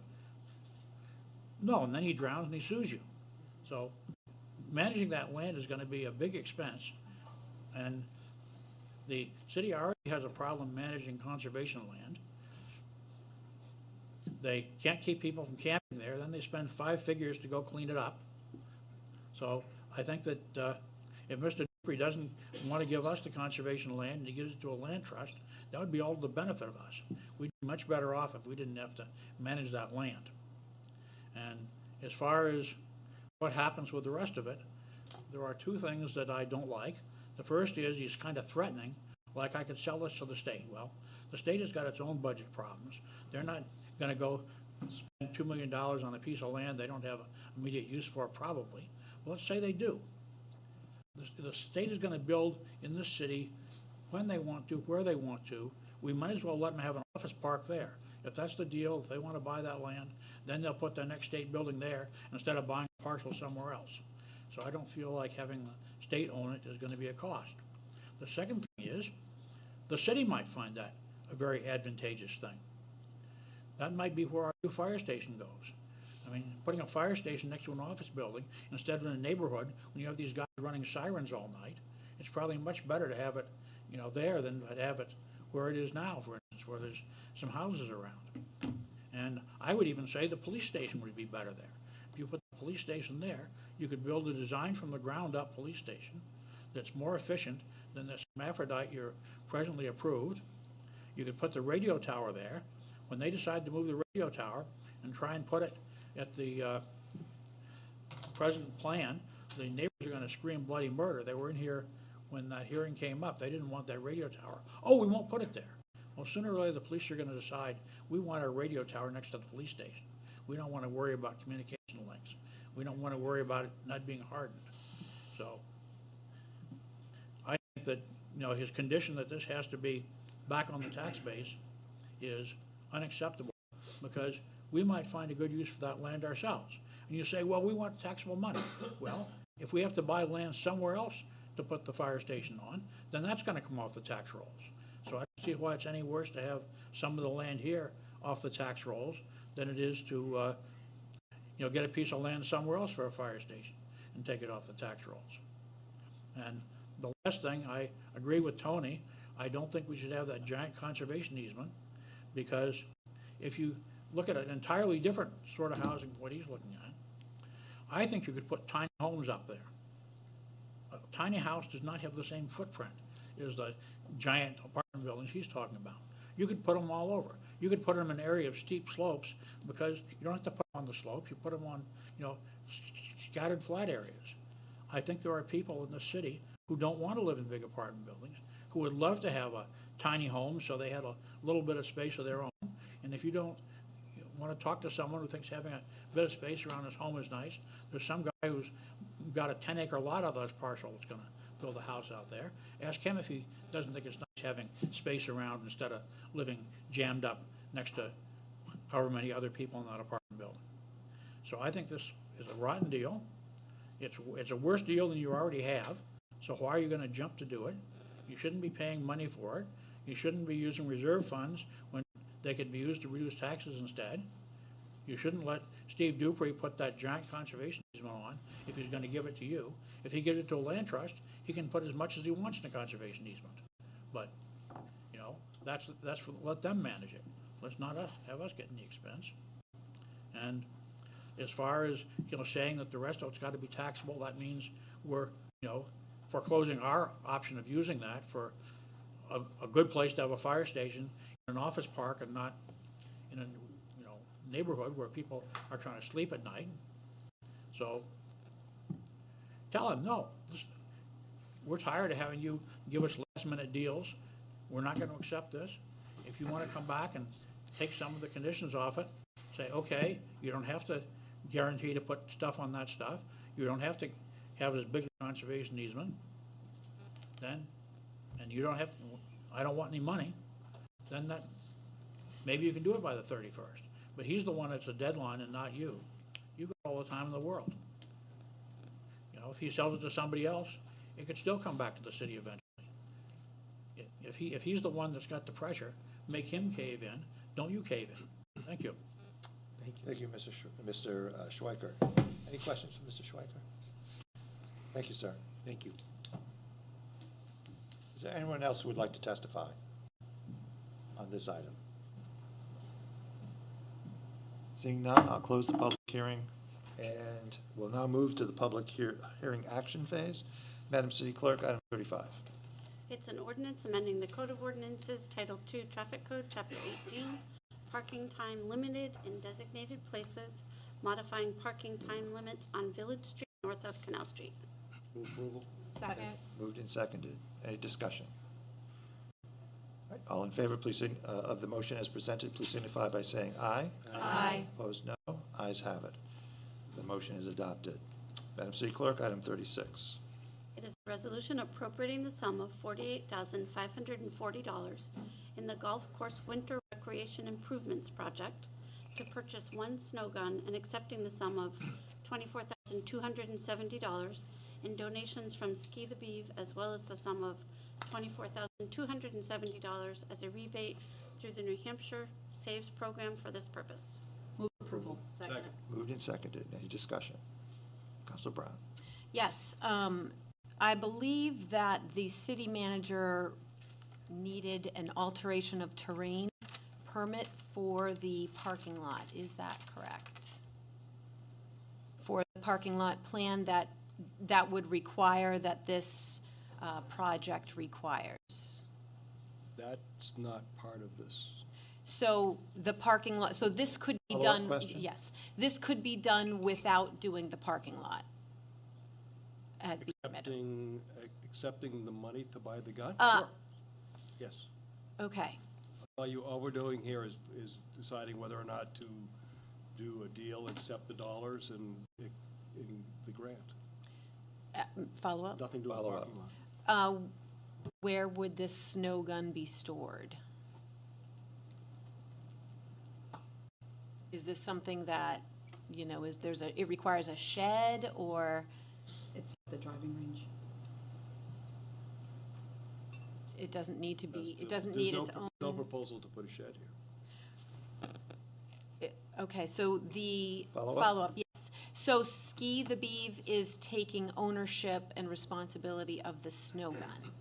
S9: No, and then he drowns and he sues you. So managing that land is gonna be a big expense. And the city already has a problem managing conservation land. They can't keep people from camping there, then they spend 5 figures to go clean it up. So I think that if Mr. Dupree doesn't want to give us the conservation land and he gives it to a land trust, that would be all to the benefit of us. We'd be much better off if we didn't have to manage that land. And as far as what happens with the rest of it, there are 2 things that I don't like. The first is he's kind of threatening, like I could sell this to the state. Well, the state has got its own budget problems. They're not going to go spend $2 million on a piece of land they don't have immediate use for, probably. Well, let's say they do. The state is going to build in this city when they want to, where they want to. We might as well let them have an office park there. If that's the deal, if they want to buy that land, then they'll put their next state building there instead of buying a parcel somewhere else. So I don't feel like having the state own it is going to be a cost. The second thing is, the city might find that a very advantageous thing. That might be where our new fire station goes. I mean, putting a fire station next to an office building instead of in a neighborhood when you have these guys running sirens all night, it's probably much better to have it, you know, there than to have it where it is now, for instance, where there's some houses around. And I would even say the police station would be better there. If you put the police station there, you could build a design from the ground up police station that's more efficient than this hermaphrodite you're presently approved. You could put the radio tower there. When they decide to move the radio tower and try and put it at the present plan, the neighbors are going to scream bloody murder. They were in here when that hearing came up. They didn't want that radio tower. Oh, we won't put it there. Well, sooner or later, the police are going to decide we want our radio tower next to the police station. We don't want to worry about communication links. We don't want to worry about it not being hardened. So I think that, you know, his condition that this has to be back on the tax base is unacceptable, because we might find a good use for that land ourselves. And you say, well, we want taxable money. Well, if we have to buy land somewhere else to put the fire station on, then that's going to come off the tax rolls. So I don't see why it's any worse to have some of the land here off the tax rolls than it is to you know, get a piece of land somewhere else for a fire station and take it off the tax rolls. And the last thing, I agree with Tony. I don't think we should have that giant conservation easement, because if you look at an entirely different sort of housing than what he's looking at, I think you could put tiny homes up there. A tiny house does not have the same footprint as the giant apartment buildings he's talking about. You could put them all over. You could put them in an area of steep slopes, because you don't have to put them on the slopes. You put them on, you know, scattered flat areas. I think there are people in the city who don't want to live in big apartment buildings, who would love to have a tiny home so they had a little bit of space of their own. And if you don't want to talk to someone who thinks having a bit of space around his home is nice, there's some guy who's got a 10-acre lot of those parcel that's going to build a house out there. Ask him if he doesn't think it's nice having space around instead of living jammed up next to however many other people in that apartment building. So I think this is a rotten deal. It's a worse deal than you already have. So why are you going to jump to do it? You shouldn't be paying money for it. You shouldn't be using reserve funds when they could be used to reduce taxes instead. You shouldn't let Steve Dupree put that giant conservation easement on if he's going to give it to you. If he gives it to a land trust, he can put as much as he wants in a conservation easement. But, you know, that's for, let them manage it. Let's not have us getting the expense. And as far as, you know, saying that the rest of it's got to be taxable, that means we're, you know, foreclosing our option of using that for a good place to have a fire station in an office park and not in a, you know, neighborhood where people are trying to sleep at night. So tell them, no, we're tired of having you give us last-minute deals. We're not going to accept this. If you want to come back and take some of the conditions off it, say, okay, you don't have to guarantee to put stuff on that stuff. You don't have to have this big conservation easement. Then, and you don't have to, I don't want any money, then that, maybe you can do it by the 31st. But he's the one that's a deadline and not you. You got all the time in the world. You know, if he sells it to somebody else, it could still come back to the city eventually. If he's the one that's got the pressure, make him cave in. Don't you cave in. Thank you.
S19: Thank you, Mr. Schweiker. Any questions for Mr. Schweiker? Thank you, sir.
S8: Thank you.
S19: Is there anyone else who would like to testify on this item? Seeing none, I'll close the public hearing, and we'll now move to the public hearing action phase. Madam City Clerk, item 35.
S2: It's an ordinance amending the Code of Ordinances, Title II, Traffic Code, Chapter 18, parking time limited in designated places, modifying parking time limits on Village Street north of Canal Street.
S19: Move approval.
S3: Second.
S19: Moved and seconded. Any discussion? All right, all in favor, please, of the motion as presented, please signify by saying aye.
S2: Aye.
S19: Opposed, no. Ayes have it. The motion is adopted. Madam City Clerk, item 36.
S2: It is a resolution appropriating the sum of $48,540 in the Golf Course Winter Recreation Improvements Project to purchase one snow gun and accepting the sum of $24,270 in donations from Ski the Beeve, as well as the sum of $24,270 as a rebate through the New Hampshire Saves Program for this purpose.
S6: Move approval.
S3: Second.
S19: Moved and seconded. Any discussion? Councilor Brown.
S5: Yes, I believe that the city manager needed an alteration of terrain permit for the parking lot. Is that correct? For the parking lot plan that would require that this project requires.
S8: That's not part of this.
S5: So the parking lot, so this could be
S19: Follow-up
S5: done,
S19: question?
S5: yes, this could be done without doing the parking lot at Beaver Meadow.
S8: Accepting the money to buy the gun?
S5: Uh,
S8: Yes.
S5: Okay,
S8: All we're doing here is deciding whether or not to do a deal, accept the dollars, and in the grant.
S5: follow up?
S8: Nothing to do with the
S19: Follow up.
S8: parking lot.
S5: Where would this snow gun be stored? Is this something that, you know, it requires a shed, or
S6: It's the driving range.
S5: it doesn't need to be, it
S8: There's
S5: doesn't need its
S8: no
S5: own?
S8: proposal to put a shed here.
S5: Okay, so the
S19: Follow-up?
S5: follow-up, yes. So Ski the Beeve is taking ownership and responsibility of the snow gun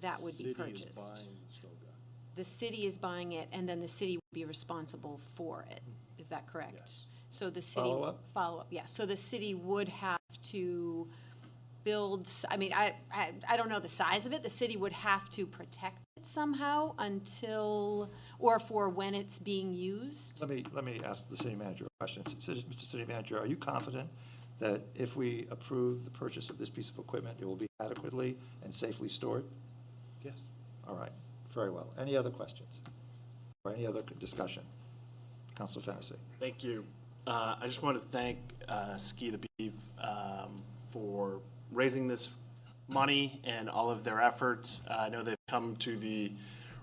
S5: that would be
S8: City is
S5: purchased.
S8: buying the snow gun.
S5: The city is buying it, and then the city would be responsible for it. Is that correct?
S8: Yes.
S5: So the city.
S19: Follow-up?
S5: Follow-up, yeah. So the city would have to build, I mean, I don't know the size of it. The city would have to protect it somehow until, or for when it's being used.
S19: Let me ask the city manager a question. Mr. City Manager, are you confident that if we approve the purchase of this piece of equipment, it will be adequately and safely stored?
S8: Yes.
S19: All right, very well. Any other questions? Or any other discussion? Councilor Fennessy.
S16: Thank you. I just want to thank Ski the Beeve for raising this money and all of their efforts. I know they've come to the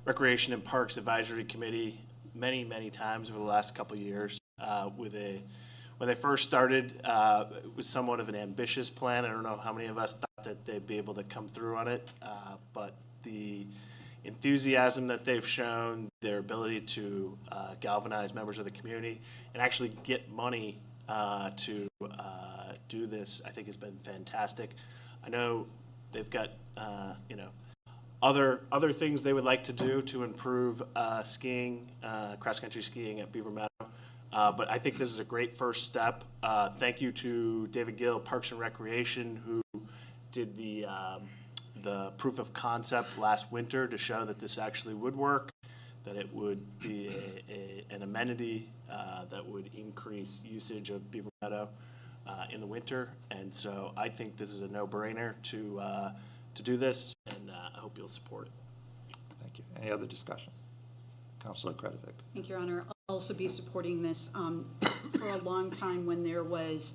S16: Recreation and Parks Advisory Committee many, many times over the last couple of years when they first started, it was somewhat of an ambitious plan. I don't know how many of us thought that they'd be able to come through on it, but the enthusiasm that they've shown, their ability to galvanize members of the community and actually get money to do this, I think has been fantastic. I know they've got, other things they would like to do to improve skiing, cross-country skiing at Beaver Meadow. But I think this is a great first step. Thank you to David Gill, Parks and Recreation, who did the proof of concept last winter to show that this actually would work, that it would be an amenity that would increase usage of Beaver Meadow. in the winter. And so I think this is a no-brainer to do this, and I hope you'll support it.
S19: Thank you. Any other discussion? Councilor Kretovic.
S6: Thank you, Your Honor. I'll also be supporting this. For a long time, when there was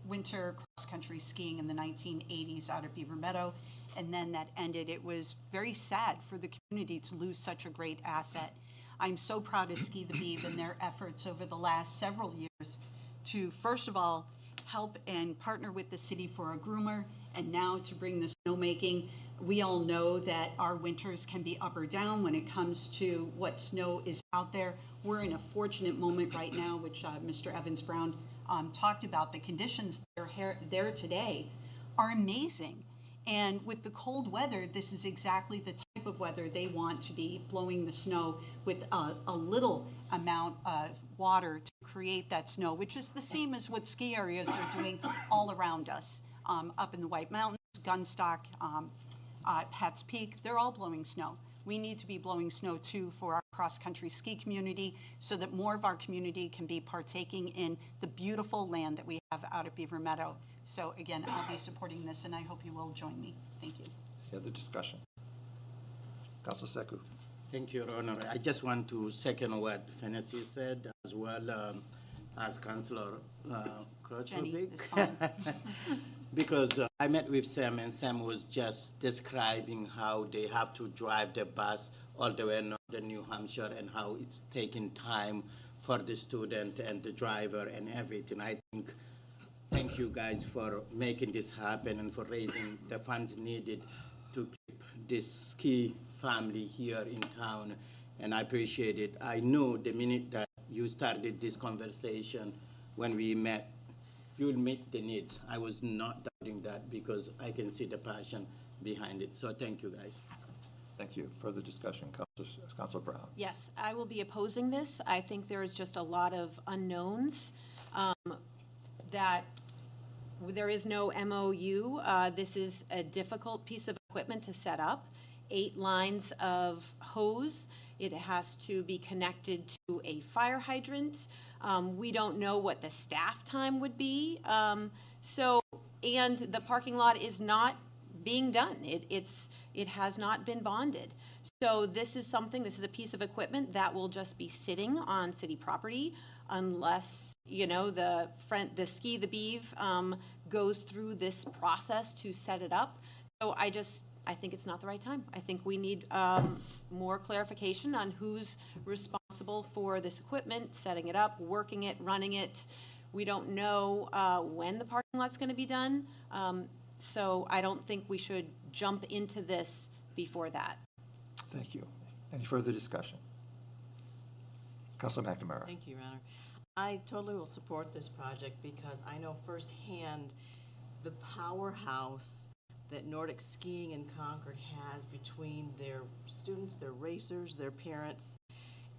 S6: winter cross-country skiing in the 1980s out at Beaver Meadow, and then that ended, it was very sad for the community to lose such a great asset. I'm so proud of Ski the Beav and their efforts over the last several years to, first of all, help and partner with the city for a groomer, and now to bring the snowmaking. We all know that our winters can be up or down when it comes to what snow is out there. We're in a fortunate moment right now, which Mr. Evans Brown talked about. The conditions that are there today are amazing. And with the cold weather, this is exactly the type of weather they want to be blowing the snow with a little amount of water to create that snow, which is the same as what ski areas are doing all around us. Up in the White Mountains, Gunstock, Pat's Peak, they're all blowing snow. We need to be blowing snow too for our cross-country ski community so that more of our community can be partaking in the beautiful land that we have out at Beaver Meadow. So again, I'll be supporting this, and I hope you will join me. Thank you.
S19: Any other discussion? Councilor Sekou.
S13: Thank you, Your Honor. I just want to second what Fancy said, as well as Councilor
S6: Jenny
S13: Kretovic.
S6: is fine.
S13: Because I met with Sam, and Sam was just describing how they have to drive the bus all the way in northern New Hampshire and how it's taking time for the student and the driver and everything. I think, thank you guys for making this happen and for raising the funds needed to keep this ski family here in town, and I appreciate it. I know the minute that you started this conversation when we met, you'll meet the needs. I was not doubting that because I can see the passion behind it. So thank you, guys.
S19: Thank you. Further discussion, Councilor Brown.
S5: Yes, I will be opposing this. I think there is just a lot of unknowns, that there is no MOU. This is a difficult piece of equipment to set up. 8 lines of hose. It has to be connected to a fire hydrant. We don't know what the staff time would be. And the parking lot is not being done. It has not been bonded. So this is a piece of equipment that will just be sitting on city property unless, the Ski the Beav goes through this process to set it up. So I think it's not the right time. I think we need more clarification on who's responsible for this equipment, setting it up, working it, running it. We don't know when the parking lot's going to be done. So I don't think we should jump into this before that.
S19: Thank you. Any further discussion? Councilor McNamara.
S20: Thank you, Your Honor. I totally will support this project because I know firsthand the powerhouse that Nordic Skiing in Concord has between their students, their racers, their parents.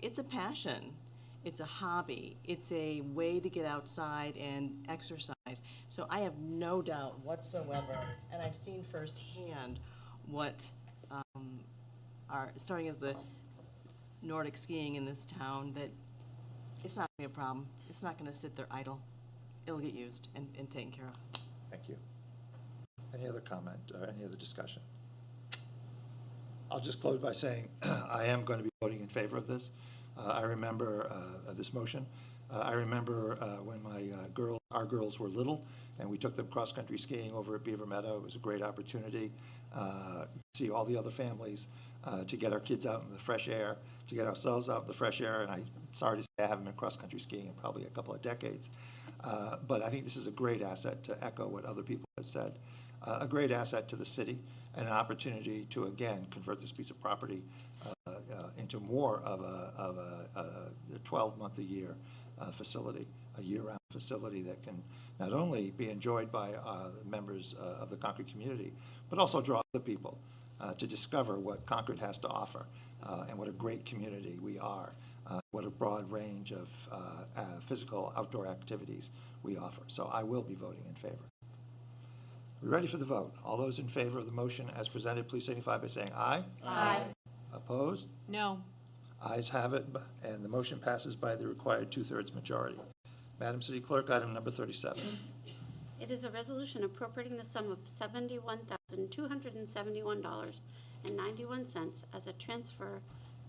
S20: It's a passion. It's a hobby. It's a way to get outside and exercise. So I have no doubt whatsoever, and I've seen firsthand what starting as the Nordic skiing in this town, that it's not going to be a problem. It's not going to sit there idle. It'll get used and taken care of.
S19: Thank you. Any other comment or any other discussion? I'll just close by saying I am going to be voting in favor of this. I remember this motion. I remember when our girls were little, and we took them cross-country skiing over at Beaver Meadow. It was a great opportunity to see all the other families, to get our kids out in the fresh air, to get ourselves out in the fresh air. And I'm sorry to say I haven't been cross-country skiing in probably a couple of decades. But I think this is a great asset, to echo what other people have said. A great asset to the city, and an opportunity to, again, convert this piece of property into more of a 12-month-a-year facility, a year-round facility that can not only be enjoyed by members of the Concord community, but also draw other people to discover what Concord has to offer and what a great community we are, what a broad range of physical outdoor activities we offer. So I will be voting in favor. We ready for the vote? All those in favor of the motion as presented, please signify by saying aye.
S5: Aye.
S19: Opposed?
S5: No.
S19: Ayes have it, and the motion passes by the required 2/3 majority.
S1: Madam City Clerk, item number 37.
S2: It is a resolution appropriating the sum of $71,271.91 as a transfer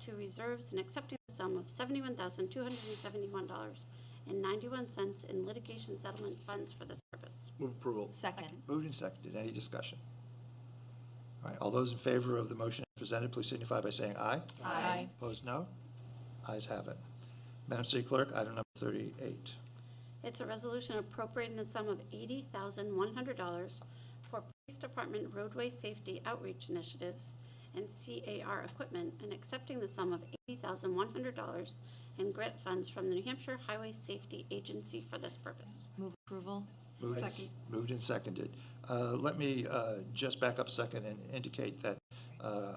S2: to reserves and accepting the sum of $71,271.91 in litigation settlement funds for this purpose.
S16: Move approval.
S5: Second.
S1: Moved and seconded. Any discussion? All right, all those in favor of the motion as presented, please signify by saying aye.
S5: Aye.
S1: Opposed, no. Ayes have it. Madam City Clerk, item number 38.
S2: It's a resolution appropriating the sum of $80,100 for Police Department roadway safety outreach initiatives and CAR equipment and accepting the sum of $80,100 in grant funds from the New Hampshire Highway Safety Agency for this purpose.
S5: Move approval.
S1: Moved and seconded. Let me just back up a second and indicate that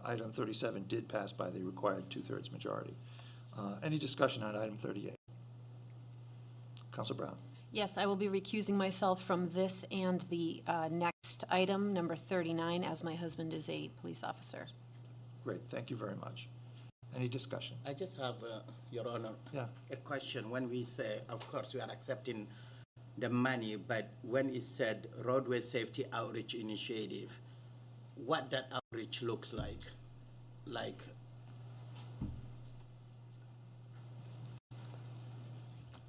S1: item 37 did pass by the required 2/3 majority. Any discussion on item 38? Council Brown.
S5: Yes, I will be recusing myself from this and the next item, number 39, as my husband is a police officer.
S1: Great, thank you very much. Any discussion?
S13: I just have, Your Honor, a question. When we say, of course, we are accepting the money, but when it said roadway safety outreach initiative, what that outreach looks like?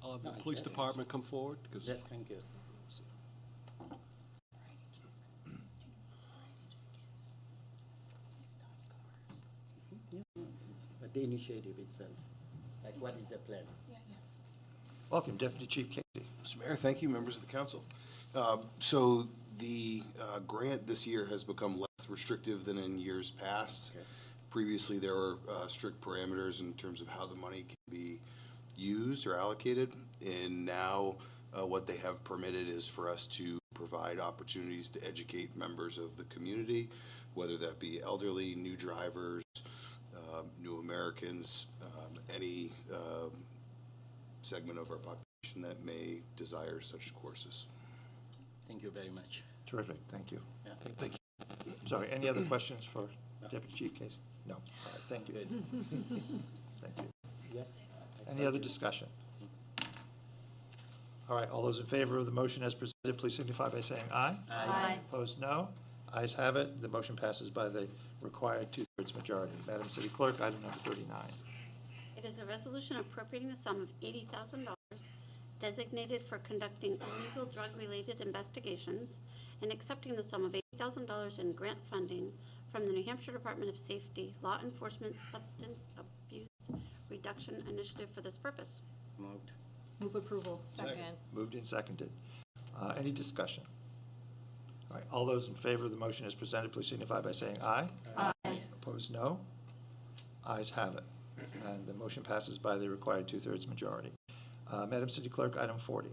S8: I'll have the police department come forward, because.
S13: Yes, thank you. But the initiative itself, like what is the plan?
S1: Welcome, Deputy Chief Casey.
S21: Mr. Mayor, thank you, members of the council. So the grant this year has become less restrictive than in years past.
S13: Okay.
S21: Previously, there were strict parameters in terms of how the money can be used or allocated, and now what they have permitted is for us to provide opportunities to educate members of the community, whether that be elderly, new drivers, new Americans, any segment of our population that may desire such courses.
S13: Thank you very much.
S1: Terrific, thank you.
S13: Yeah.
S21: Thank you.
S1: Sorry, any other questions for Deputy Chief Casey? No. All right, thank you. Thank you.
S13: Yes.
S1: Any other discussion? All right, all those in favor of the motion as presented, please signify by saying aye.
S5: Aye.
S1: Opposed, no. Ayes have it. The motion passes by the required 2/3 majority. Madam City Clerk, item number 39.
S2: It is a resolution appropriating the sum of $80,000 designated for conducting illegal drug-related investigations and accepting the sum of $80,000 in grant funding from the New Hampshire Department of Safety Law Enforcement Substance Abuse Reduction Initiative for this purpose.
S13: Moved.
S6: Move approval.
S5: Second.
S1: Moved and seconded. Any discussion? All right, all those in favor of the motion as presented, please signify by saying aye.
S5: Aye.
S1: Opposed, no. Ayes have it. And the motion passes by the required 2/3 majority. Madam City Clerk, item 40.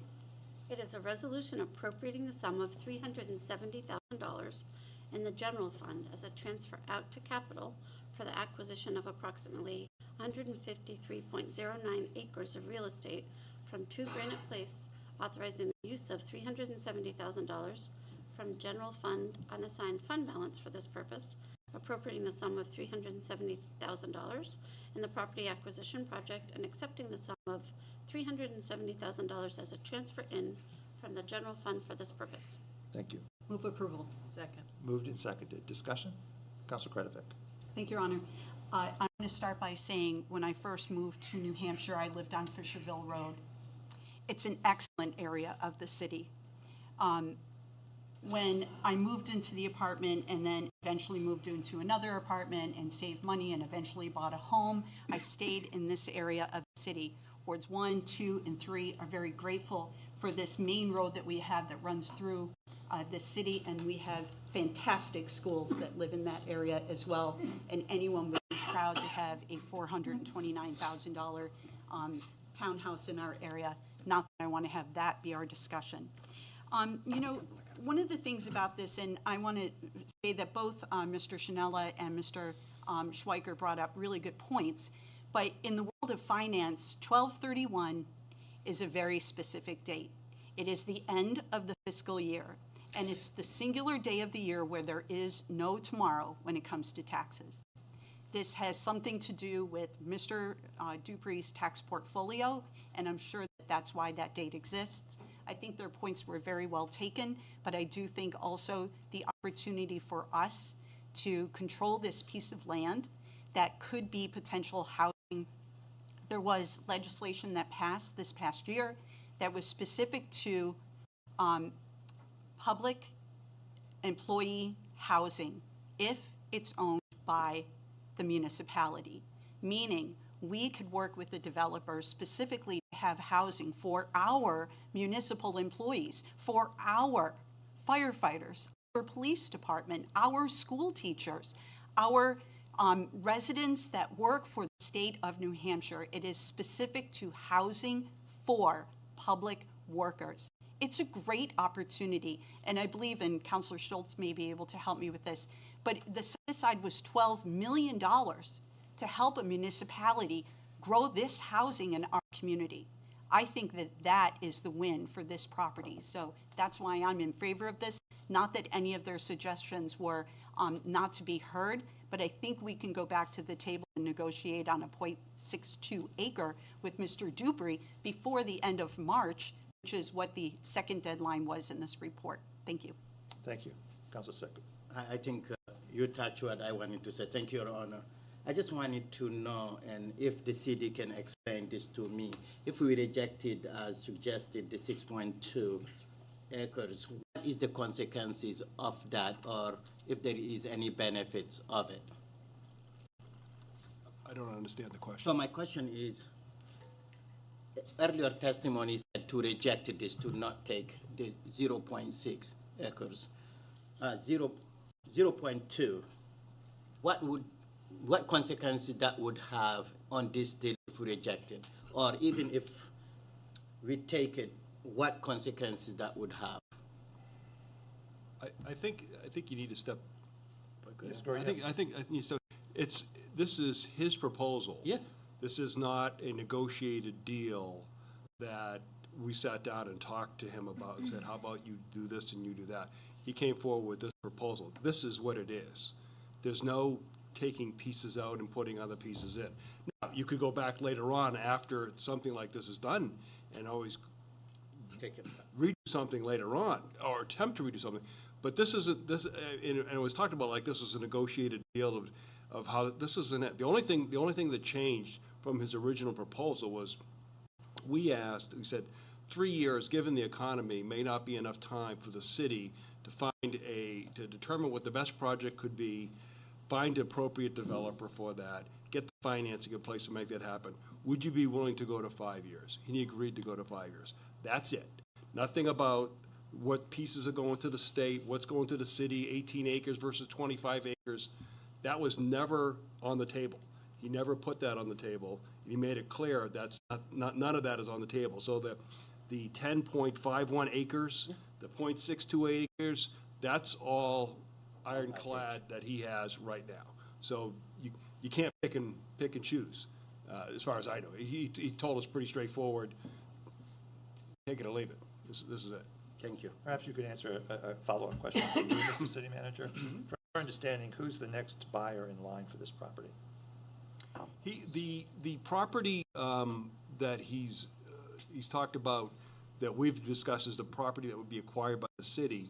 S2: It is a resolution appropriating the sum of $370,000 in the general fund as a transfer out to capital for the acquisition of approximately 153.09 acres of real estate from 2 Granite Place, authorizing the use of $370,000 from general fund unassigned fund balance for this purpose, appropriating the sum of $370,000 in the property acquisition project and accepting the sum of $370,000 as a transfer in from the general fund for this purpose.
S1: Thank you.
S6: Move approval.
S20: Second.
S1: Moved and seconded. Discussion? Council Kretovic.
S6: Thank you, Your Honor. I'm going to start by saying when I first moved to New Hampshire, I lived on Fisherville Road. It's an excellent area of the city. When I moved into the apartment and then eventually moved into another apartment and saved money and eventually bought a home, I stayed in this area of the city. Wards 1, 2, and 3 are very grateful for this main road that we have that runs through the city, and we have fantastic schools that live in that area as well, and anyone would be proud to have a $429,000 townhouse in our area. Not that I want to have that be our discussion. You know, one of the things about this, and I want to say that both Mr. Shinella and Mr. Schweiker brought up really good points, but in the world of finance, 12/31 is a very specific date. It is the end of the fiscal year, and it's the singular day of the year where there is no tomorrow when it comes to taxes. This has something to do with Mr. Dupree's tax portfolio and I'm sure that that's why that date exists. I think their points were very well taken, but I do think also the opportunity for us to control this piece of land that could be potential housing. There was legislation that passed this past year that was specific to public employee housing if it's owned by the municipality, meaning we could work with the developers specifically to have housing for our municipal employees, for our firefighters, our police department, our school teachers, our residents that work for the state of New Hampshire. It is specific to housing for public workers. It's a great opportunity, and I believe, and Councilor Schultz may be able to help me with this, but the set aside was $12 million to help a municipality grow this housing in our community. I think that that is the win for this property. So that's why I'm in favor of this. Not that any of their suggestions were not to be heard, but I think we can go back to the table and negotiate on a .62 acre with Mr. Dupree before the end of March, which is what the second deadline was in this report. Thank you.
S1: Thank you. Councilor Sick.
S13: I think you touched what I wanted to say. Thank you, Your Honor. I just wanted to know, and if the city can explain this to me, if we rejected, as suggested, the 6.2 acres, what is the consequences of that, or if there is any benefits of it?
S8: I don't understand the question.
S13: So my question is, earlier testimony said to reject this, to not take the 0.6 acres. 0.2, what consequences that would have on this deal if we reject it? Or even if we take it, what consequences that would have?
S8: I think you need to step.
S1: Yes, go ahead.
S8: I think you step. This is his proposal.
S13: Yes.
S8: This is not a negotiated deal that we sat down and talked to him about and said, how about you do this and you do that? He came forward with this proposal. This is what it is. There's no taking pieces out and putting other pieces in. Now, you could go back later on after something like this is done and always redo something later on or attempt to redo something. But this is and it was talked about like this was a negotiated deal of how this isn't it. The only thing that changed from his original proposal was we said 3 years, given the economy, may not be enough time for the city to determine what the best project could be, find an appropriate developer for that, get the financing in place to make that happen. Would you be willing to go to 5 years? And he agreed to go to 5 years. That's it. Nothing about what pieces are going to the state, what's going to the city, 18 acres versus 25 acres. That was never on the table. He never put that on the table. He made it clear that's none of that is on the table. So the 10.51 acres, the 0.628 acres, that's all ironclad that he has right now. So you can't pick and choose, as far as I know. He told us pretty straightforward, take it or leave it. This is it.
S13: Thank you.
S1: Perhaps you could answer a follow-up question for you, Mr. City Manager. From your understanding, who's the next buyer in line for this property?
S8: The property that he's talked about that we've discussed is the property that would be acquired by the city,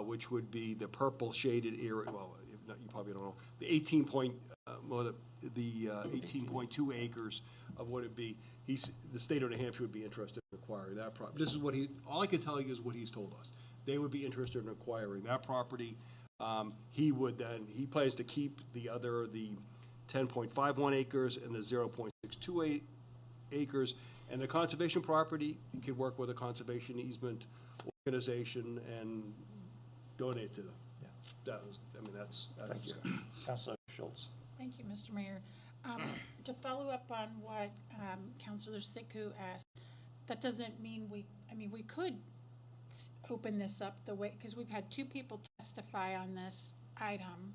S8: which would be the purple shaded area. Well, if not, you probably don't know the 18.2 acres of what it'd be. The state of New Hampshire would be interested in acquiring that property. This is what all I can tell you is what he's told us. They would be interested in acquiring that property. He plans to keep the 10.51 acres and the 0.628 acres. And the conservation property, he could work with a conservation easement organization and donate to them. Yeah. That's
S1: Thank you. Councilor Schultz.
S3: Thank you, Mr. Mayor. To follow up on what Councilor Siku asked, that doesn't mean we could open this up the way, because we've had 2 people testify on this item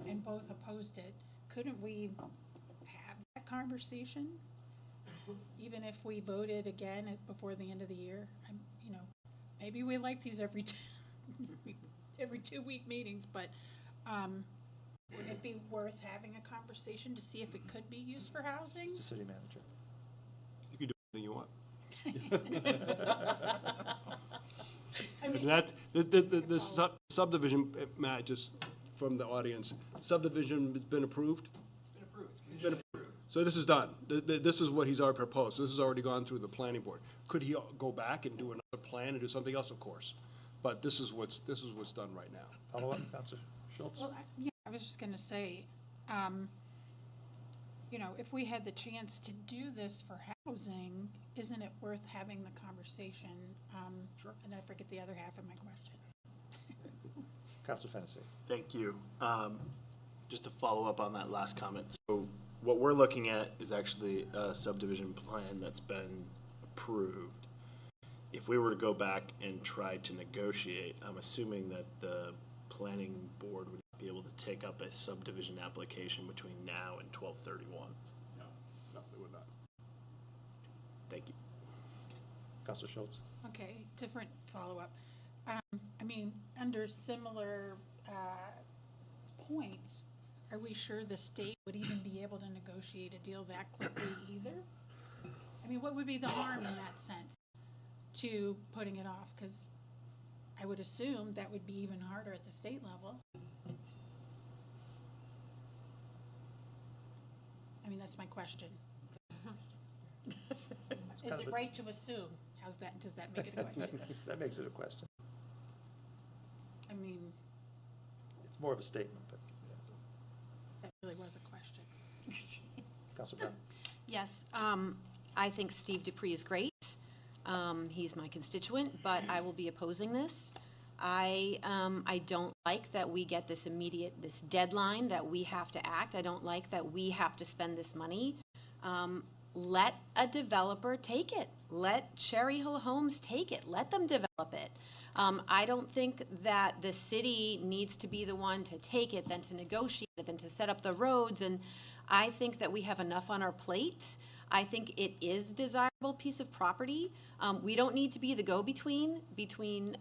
S3: and both opposed it. Couldn't we have that conversation, even if we voted again before the end of the year? Maybe we like these every 2-week meetings, but would it be worth having a conversation to see if it could be used for housing?
S1: Mr. City Manager.
S8: You can do anything you want.
S3: I mean,
S8: That's, the subdivision, Matt, just from the audience, subdivision has been approved? Been approved. So this is done. This is what he's already proposed. This has already gone through the planning board. Could he go back and do another plan and do something else? Of course. But this is what's done right now.
S1: Follow up, Counselor Schultz?
S3: Well, yeah, I was just gonna say, you know, if we had the chance to do this for housing, isn't it worth having the conversation? Sure. And then I forget the other half of my question.
S1: Counselor Fennessy.
S16: Thank you. Just to follow up on that last comment. So what we're looking at is actually a subdivision plan that's been approved. If we were to go back and try to negotiate, I'm assuming that the planning board would be able to take up a subdivision application between now and 12/31.
S8: No, they would not.
S16: Thank you.
S1: Counselor Schultz.
S3: Okay, different follow-up. I mean, under similar points, are we sure the state would even be able to negotiate a deal that quickly either? I mean, what would be the harm in that sense to putting it off? Because I would assume that would be even harder at the state level. I mean, that's my question. Is it right to assume? How's that, does that make it a question?
S1: That makes it a question.
S3: I mean,
S1: It's more of a statement, but,
S3: that really was a question.
S1: Counselor Brown.
S5: Yes, I think Steve Dupree is great. He's my constituent, but I will be opposing this. I don't like that we get this deadline that we have to act. I don't like that we have to spend this money. Let a developer take it. Let Cherry Hill Homes take it. Let them develop it. I don't think that the city needs to be the one to take it, then to negotiate it, then to set up the roads. And I think that we have enough on our plate. I think it is a desirable piece of property. We don't need to be the go-between between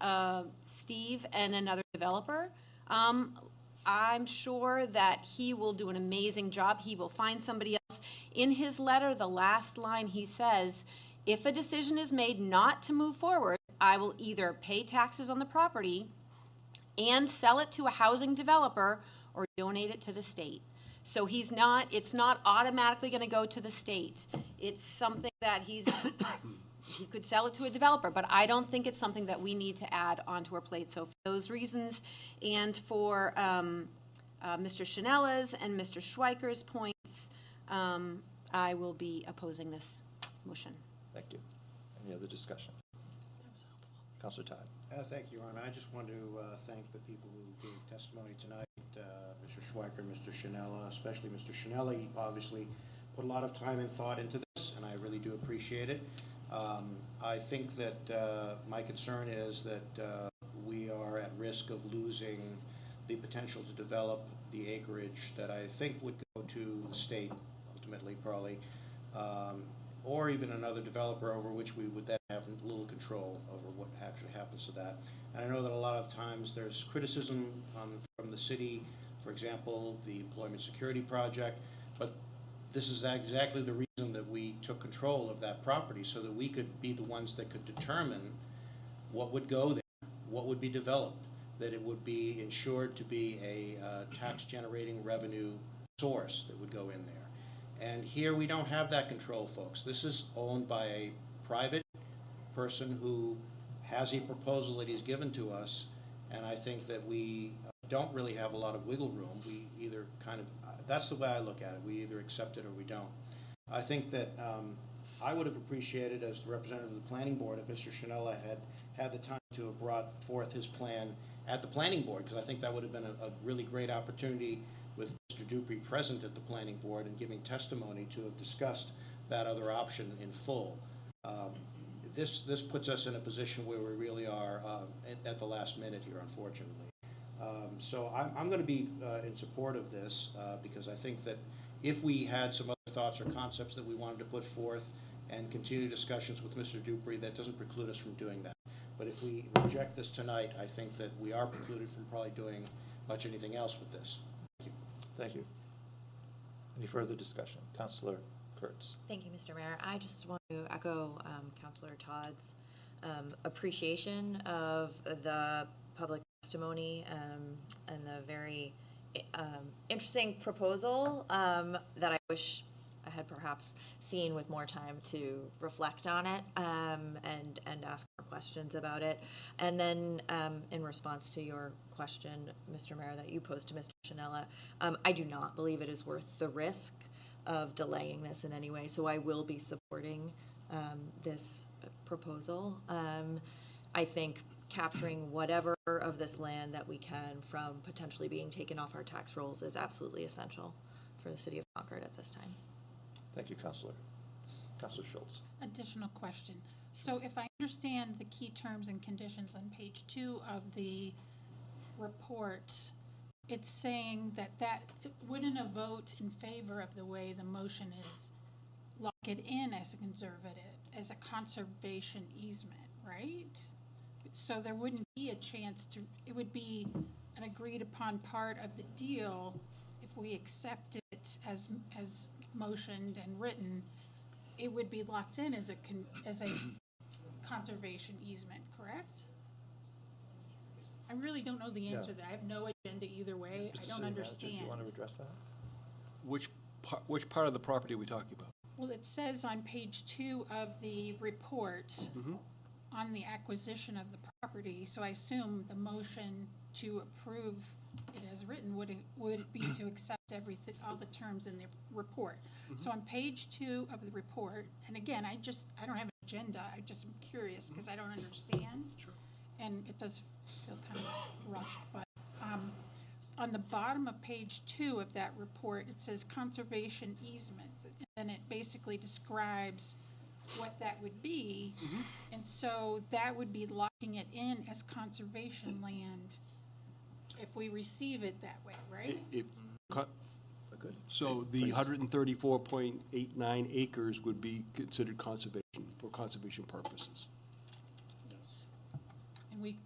S5: Steve and another developer. I'm sure that he will do an amazing job. He will find somebody else. In his letter, the last line he says, if a decision is made not to move forward, I will either pay taxes on the property and sell it to a housing developer or donate it to the state. So it's not automatically going to go to the state. It's something that he could sell it to a developer, but I don't think it's something that we need to add onto our plate. So for those reasons, and for Mr. Shinella's and Mr. Schweiker's points, I will be opposing this motion.
S1: Thank you. Any other discussion? Counselor Todd.
S4: Thank you, Your Honor. I just want to thank the people who gave testimony tonight, Mr. Schweiker, Mr. Shinella, especially Mr. Shinella. He obviously put a lot of time and thought into this, and I really do appreciate it. I think that my concern is that we are at risk of losing the potential to develop the acreage that I think would go to the state, ultimately, probably, or even another developer over which we would then have little control over what actually happens to that. And I know that a lot of times there's criticism from the city, for example, the Employment Security Project, but this is exactly the reason that we took control of that property, so that we could be the ones that could determine what would go there, what would be developed, that it would be ensured to be a tax-generating revenue source that would go in there. And here we don't have that control, folks. This is owned by a private person who has a proposal that he's given to us, and I think that we don't really have a lot of wiggle room. We either that's the way I look at it. We either accept it or we don't. I think that I would have appreciated, as the representative of the planning board, if Mr. Shinella had the time to have brought forth his plan at the planning board, because I think that would have been a really great opportunity with Mr. Dupree present at the planning board and giving testimony to have discussed that other option in full. This puts us in a position where we really are at the last minute here, unfortunately. So I'm going to be in support of this because I think that if we had some other thoughts or concepts that we wanted to put forth and continue discussions with Mr. Dupree, that doesn't preclude us from doing that. But if we reject this tonight, I think that we are precluded from probably doing much anything else with this. Thank you.
S1: Thank you. Any further discussion? Counselor Kurtz.
S11: Thank you, Mr. Mayor. I just want to echo Councilor Todd's appreciation of the public testimony and the very interesting proposal that I wish I had perhaps seen with more time to reflect on it and ask more questions about it. And then in response to your question, Mr. Mayor, that you posed to Mr. Shinella, I do not believe it is worth the risk of delaying this in any way, so I will be supporting this proposal. I think capturing whatever of this land that we can from potentially being taken off our tax rolls is absolutely essential for the city of Concord at this time.
S1: Thank you, Councilor. Councilor Schultz.
S3: Additional question. So if I understand the key terms and conditions on page 2 of the report, it's saying that wouldn't a vote in favor of the way the motion is lock it in as a conservation easement, right? So there wouldn't be a chance to, it would be an agreed upon part of the deal if we accept it as motioned and written. It would be locked in as a conservation easement, correct? I really don't know the answer to that. I have no agenda either way. I don't understand.
S1: Do you want to address that?
S8: Which part of the property are we talking about?
S3: Well, it says on page 2 of the report on the acquisition of the property, so I assume the motion to approve it as written would be to accept everything, all the terms in the report. So on page 2 of the report, and again, I don't have an agenda. I just am curious because I don't understand. Sure. And it does feel kind of rushed, but on the bottom of page 2 of that report, it says conservation easement, and then it basically describes what that would be, and so that would be locking it in as conservation land if we receive it that way, right?
S8: So the 134.89 acres would be considered conservation for conservation purposes.
S3: And we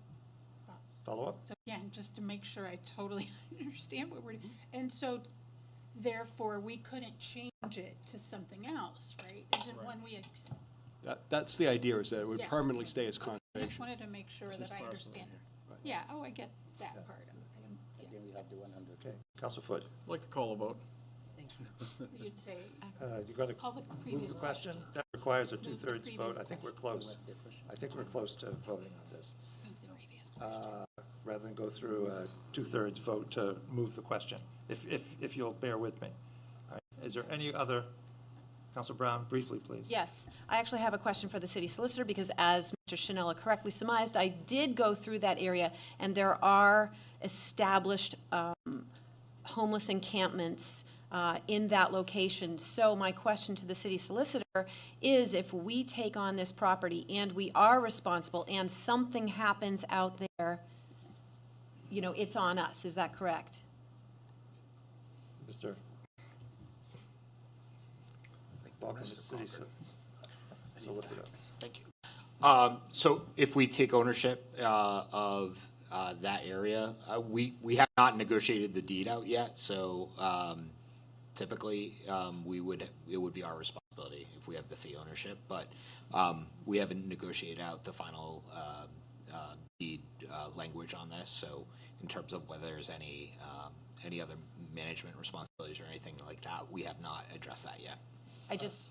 S1: follow up.
S3: So again, just to make sure I totally understand what we're doing, and so therefore we couldn't change it to something else, right? Isn't when we
S8: That's the idea, is that it would
S3: Yeah.
S8: permanently stay as
S3: I
S8: conservation.
S3: just wanted to make sure that I understand. Yeah. Oh, I get that part of it.
S1: Okay, Council Foot.
S15: I'd like to call a vote.
S3: So you'd say.
S1: You're going to
S3: Call the
S1: move
S3: previous
S1: the question? That requires a 2/3 vote. I think we're close. I think we're close to voting on this. Rather than go through a 2/3 vote to move the question, if you'll bear with me. All right. Is there any other? Councilor Brown, briefly, please.
S5: Yes, I actually have a question for the city solicitor because as Mr. Shinella correctly surmised, I did go through that area and there are established homeless encampments in that location. So my question to the city solicitor is if we take on this property and we are responsible and something happens out there, you know, it's on us. Is that correct?
S1: Mr. Welcome to the city solicitor.
S22: Thank you. So if we take ownership of that area, we have not negotiated the deed out yet. So typically, it would be our responsibility if we have the fee ownership. But we haven't negotiated out the final deed language on this. So in terms of whether there's any other management responsibilities or anything like that, we have not addressed that yet.
S5: I just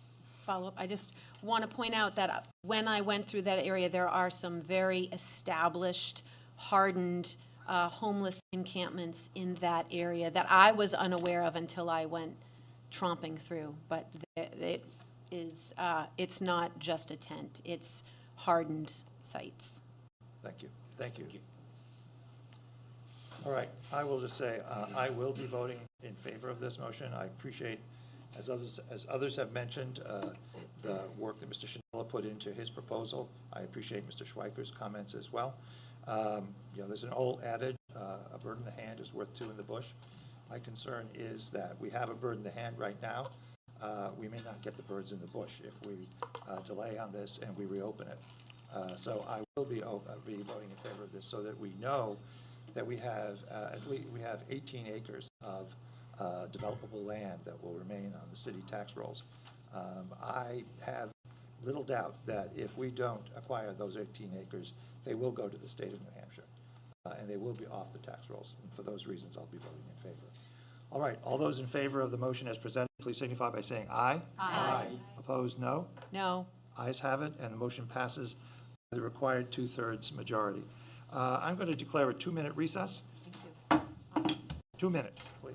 S5: want to point out that when I went through that area, there are some very established, hardened, homeless encampments in that area that I was unaware of until I went tromping through. But it is, it's not just a tent, it's hardened sites.
S1: Thank you. Thank you. All right, I will just say, I will be voting in favor of this motion. I appreciate, as others have mentioned, the work that Mr. Shinella put into his proposal. I appreciate Mr. Schweiker's comments as well. You know, there's an old adage, a bird in the hand is worth two in the bush. My concern is that we have a bird in the hand right now. We may not get the birds in the bush if we delay on this and we reopen it. So I will be voting in favor of this so that we know that we have at least 18 acres of developable land that will remain on the city tax rolls.
S19: I have little doubt that if we don't acquire those 18 acres, they will go to the state of New Hampshire, and they will be off the tax rolls. And for those reasons, I'll be voting in favor. All right, all those in favor of the motion as presented, please signify by saying aye.
S5: Aye.
S19: Opposed, no.
S5: No.
S19: Ayes have it, and the motion passes by the required 2/3 majority. I'm going to declare a 2-minute recess.
S5: Thank you.
S19: 2 minutes, please.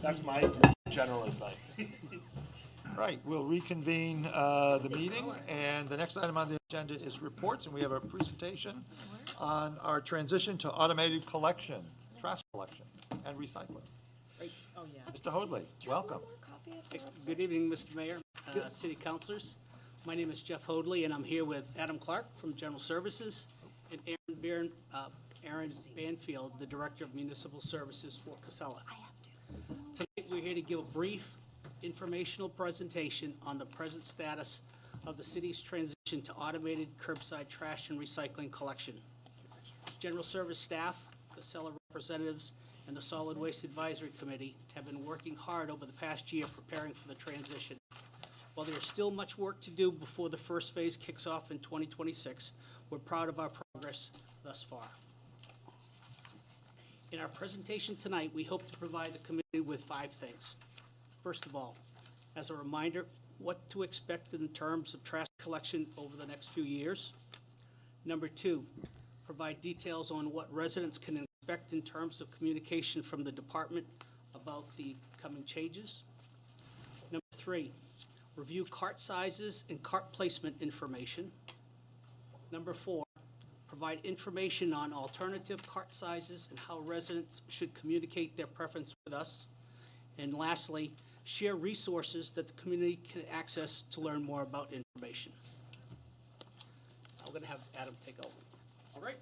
S16: That's my general advice.
S1: Right, we'll reconvene the meeting, and the next item on the agenda is reports, and we have a presentation on our transition to automated collection, trash collection, and recycling.
S20: Oh, yeah.
S1: Mr. Hoadley, welcome.
S7: Good evening, Mr. Mayor, City Councilors. My name is Jeff Hoadley, and I'm here with Adam Clark from General Services and Aaron Banfield, the Director of Municipal Services for Casella. Tonight, we're here to give a brief informational presentation on the present status of the city's transition to automated curbside trash and recycling collection. General Service staff, Casella representatives, and the Solid Waste Advisory Committee have been working hard over the past year preparing for the transition. While there's still much work to do before the first phase kicks off in 2026, we're proud of our progress thus far. In our presentation tonight, we hope to provide the committee with 5 things. First of all, as a reminder, what to expect in terms of trash collection over the next few years. Number 2, provide details on what residents can expect in terms of communication from the department about the coming changes. Number 3, review cart sizes and cart placement information. Number 4, provide information on alternative cart sizes and how residents should communicate their preference with us. And lastly, share resources that the community can access to learn more about information. I'm going to have Adam take over.
S10: All right.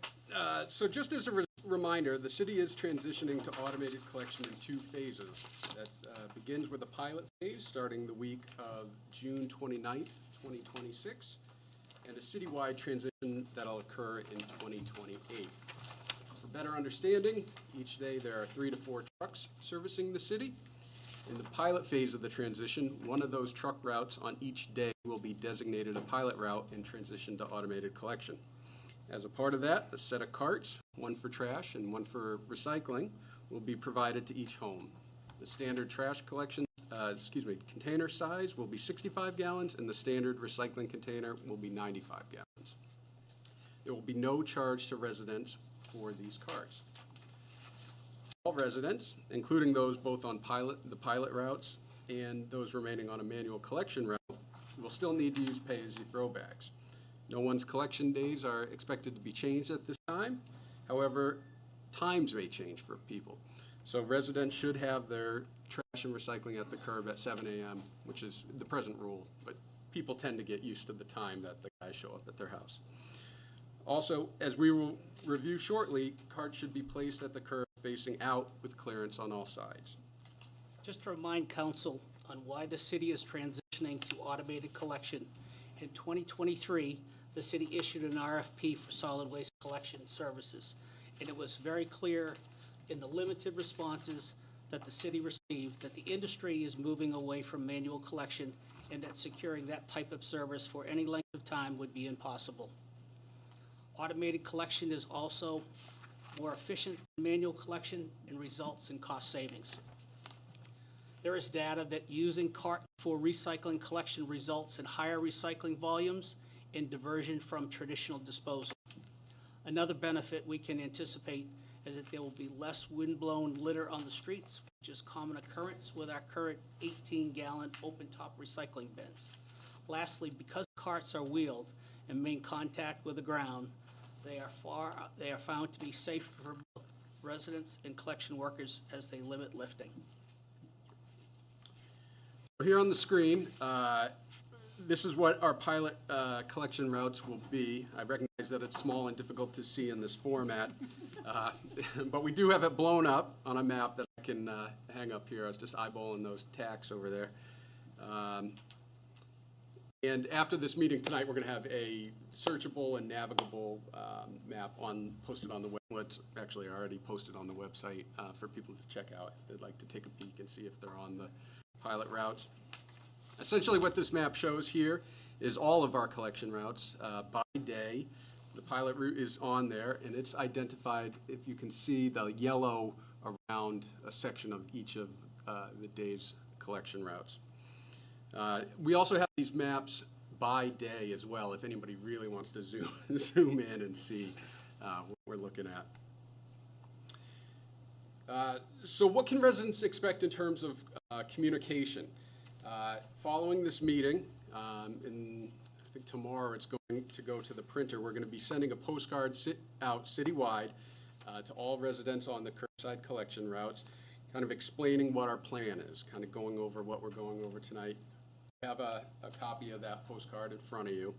S10: So just as a reminder, the city is transitioning to automated collection in 2 phases. That begins with a pilot phase starting the week of June 29th, 2026, and a citywide transition that'll occur in 2028. For better understanding, each day there are 3 to 4 trucks servicing the city. In the pilot phase of the transition, one of those truck routes on each day will be designated a pilot route and transition to automated collection. As a part of that, a set of carts, one for trash and one for recycling, will be provided to each home. The standard trash collection, container size will be 65 gallons and the standard recycling container will be 95 gallons. There will be no charge to residents for these carts. All residents, including those both on the pilot routes and those remaining on a manual collection route, will still need to use pay-as-you-throw bags. No one's collection days are expected to be changed at this time. However, times may change for people. So residents should have their trash and recycling at the curb at 7 a.m., which is the present rule, but people tend to get used to the time that the guys show up at their house. Also, as we will review shortly, carts should be placed at the curb facing out with clearance on all sides.
S7: Just to remind council on why the city is transitioning to automated collection, in 2023, the city issued an RFP for solid waste collection services, and it was very clear in the limited responses that the city received that the industry is moving away from manual collection and that securing that type of service for any length of time would be impossible. Automated collection is also more efficient than manual collection and results in cost savings. There is data that using cart for recycling collection results in higher recycling volumes and diversion from traditional disposal. Another benefit we can anticipate is that there will be less windblown litter on the streets, which is common occurrence with our current 18-gallon open-top recycling bins. Lastly, because carts are wheeled and make contact with the ground, they are found to be safe for both residents and collection workers as they limit lifting.
S10: Here on the screen, this is what our pilot collection routes will be. I recognize that it's small and difficult to see in this format, but we do have it blown up on a map that I can hang up here. I was just eyeballing those tacks over there. And after this meeting tonight, we're going to have a searchable and navigable map posted on the web. Well, it's actually already posted on the website for people to check out if they'd like to take a peek and see if they're on the pilot routes. Essentially what this map shows here is all of our collection routes by day. The pilot route is on there and it's identified, if you can see the yellow around a section of each of the day's collection routes. We also have these maps by day as well, if anybody really wants to zoom in and see what we're looking at. So what can residents expect in terms of communication? Following this meeting, and I think tomorrow it's going to go to the printer, we're going to be sending a postcard out citywide to all residents on the curbside collection routes, kind of explaining what our plan is, kind of going over what we're going over tonight. I have a copy of that postcard in front of you.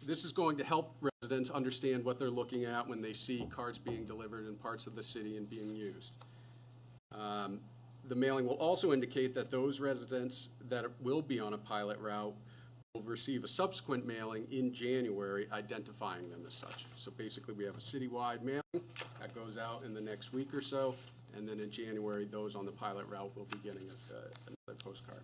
S10: This is going to help residents understand what they're looking at when they see carts being delivered in parts of the city and being used. The mailing will also indicate that those residents that will be on a pilot route will receive a subsequent mailing in January identifying them as such. So basically we have a citywide mailing that goes out in the next week or so, and then in January those on the pilot route will be getting another postcard.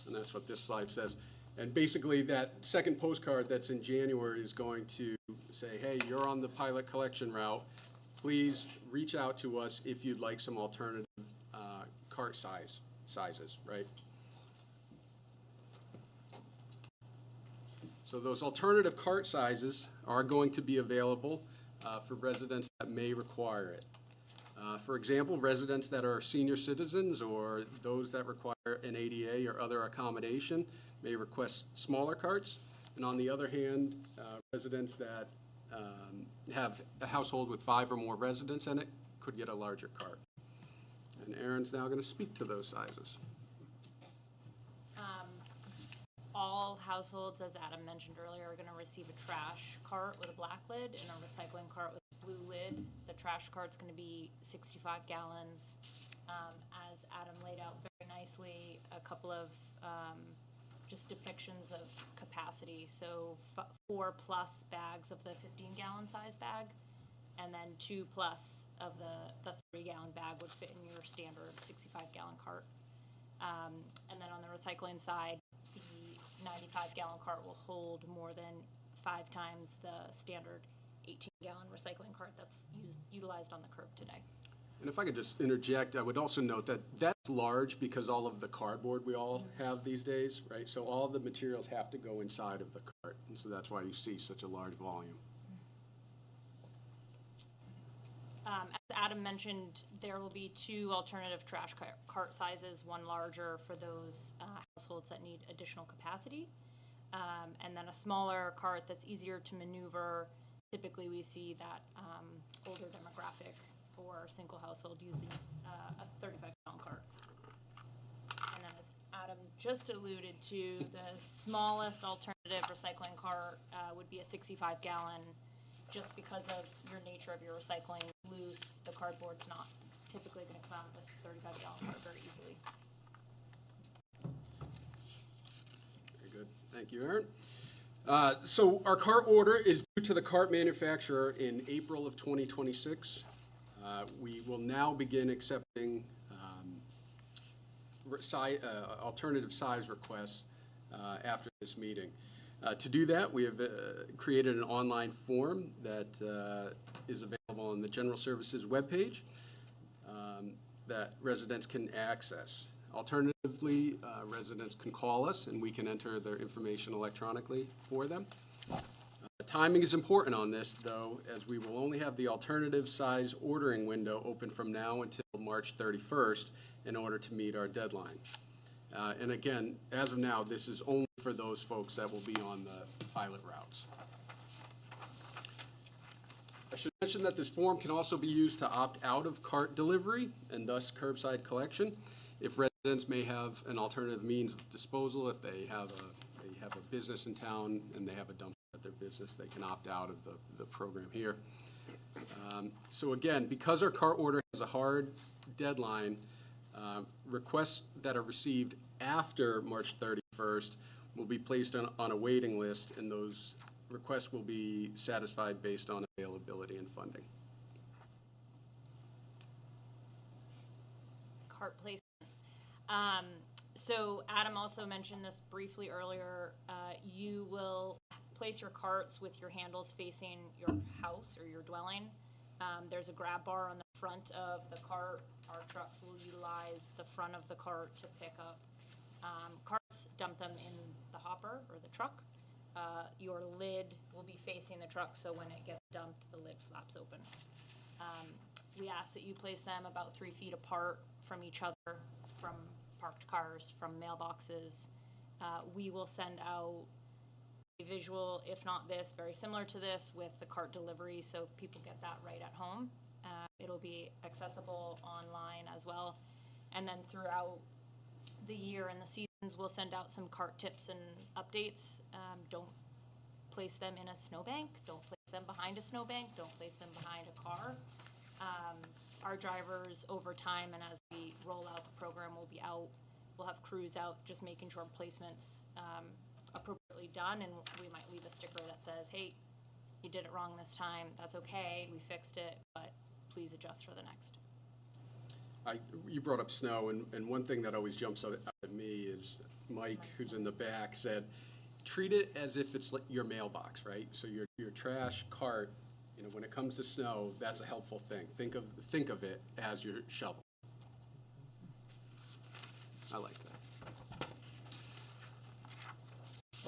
S10: And that's what this slide says. And basically that second postcard that's in January is going to say, hey, you're on the pilot collection route. Please reach out to us if you'd like some alternative cart sizes, right? So those alternative cart sizes are going to be available for residents that may require it. For example, residents that are senior citizens or those that require an ADA or other accommodation may request smaller carts. And on the other hand, residents that have a household with 5 or more residents in it could get a larger cart. And Aaron's now going to speak to those sizes.
S12: All households, as Adam mentioned earlier, are going to receive a trash cart with a black lid and a recycling cart with a blue lid. The trash cart's going to be 65 gallons. As Adam laid out very nicely, a couple of just depictions of capacity. So 4+ bags of the 15-gallon size bag, and then 2+ of the 30-gallon bag would fit in your standard 65-gallon cart. And then on the recycling side, the 95-gallon cart will hold more than 5 times the standard 18-gallon recycling cart that's utilized on the curb today.
S10: And if I could just interject, I would also note that that's large because all of the cardboard we all have these days, right? So all the materials have to go inside of the cart, and so that's why you see such a large volume.
S12: As Adam mentioned, there will be 2 alternative trash cart sizes, one larger for those households that need additional capacity, and then a smaller cart that's easier to maneuver. Typically, we see that older demographic for a single household using a 35-gallon cart. And then as Adam just alluded to, the smallest alternative recycling cart would be a 65-gallon. Just because of your nature of your recycling loose, the cardboard's not typically going to come out of a 35-gallon cart very easily.
S10: Very good. Thank you, Aaron. So our cart order is due to the cart manufacturer in April of 2026. We will now begin accepting alternative size requests after this meeting. To do that, we have created an online form that is available on the General Services webpage that residents can access. Alternatively, residents can call us and we can enter their information electronically for them. Timing is important on this, though, as we will only have the alternative size ordering window open from now until March 31st in order to meet our deadline. And again, as of now, this is only for those folks that will be on the pilot routes. I should mention that this form can also be used to opt out of cart delivery and thus curbside collection. If residents may have an alternative means of disposal, if they have a business in town and they have a dumpster at their business, they can opt out of the program here. So again, because our cart order has a hard deadline, requests that are received after March 31st will be placed on a waiting list, and those requests will be satisfied based on availability and funding.
S12: Cart placement. So Adam also mentioned this briefly earlier. You will place your carts with your handles facing your house or your dwelling. There's a grab bar on the front of the cart. Our trucks will utilize the front of the cart to pick up carts, dump them in the hopper or the truck, your lid will be facing the truck, so when it gets dumped, the lid flaps open. We ask that you place them about 3 feet apart from each other, from parked cars, from mailboxes. We will send out a visual, if not this, very similar to this, with the cart delivery, so people get that right at home. It'll be accessible online as well. And then throughout the year and the seasons, we'll send out some cart tips and updates. Don't place them in a snowbank. Don't place them behind a snowbank. Don't place them behind a car. Our drivers, over time, and as we roll out the program, will be out. We'll have crews out just making sure placements appropriately done, and we might leave a sticker that says, hey, you did it wrong this time. That's okay. We fixed it, but please adjust for the next.
S10: You brought up snow, and one thing that always jumps out at me is Mike, who's in the back, said, treat it as if it's like your mailbox, right? So your trash cart, you know, when it comes to snow, that's a helpful thing. Think of it as your shovel. I like that.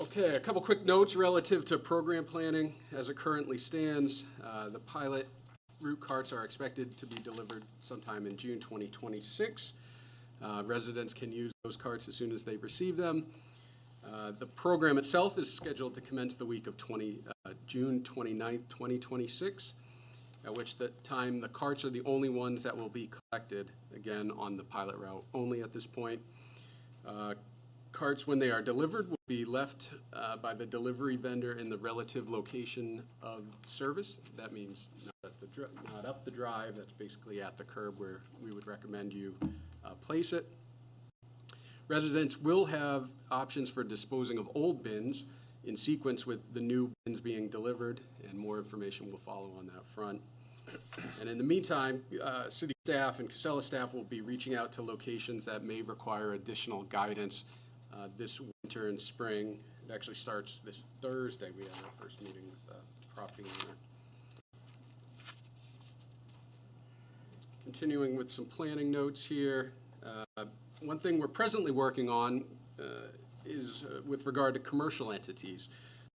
S10: Okay, a couple quick notes relative to program planning. As it currently stands, the pilot route carts are expected to be delivered sometime in June 2026. Residents can use those carts as soon as they receive them. The program itself is scheduled to commence the week of June 29th, 2026, at which time the carts are the only ones that will be collected, again, on the pilot route only at this point. Carts, when they are delivered, will be left by the delivery vendor in the relative location of service. That means not up the drive, that's basically at the curb where we would recommend you place it. Residents will have options for disposing of old bins in sequence with the new bins being delivered, and more information will follow on that front. And in the meantime, city staff and Casella staff will be reaching out to locations that may require additional guidance this winter and spring. It actually starts this Thursday. We have our first meeting with the property owner. Continuing with some planning notes here. One thing we're presently working on is with regard to commercial entities.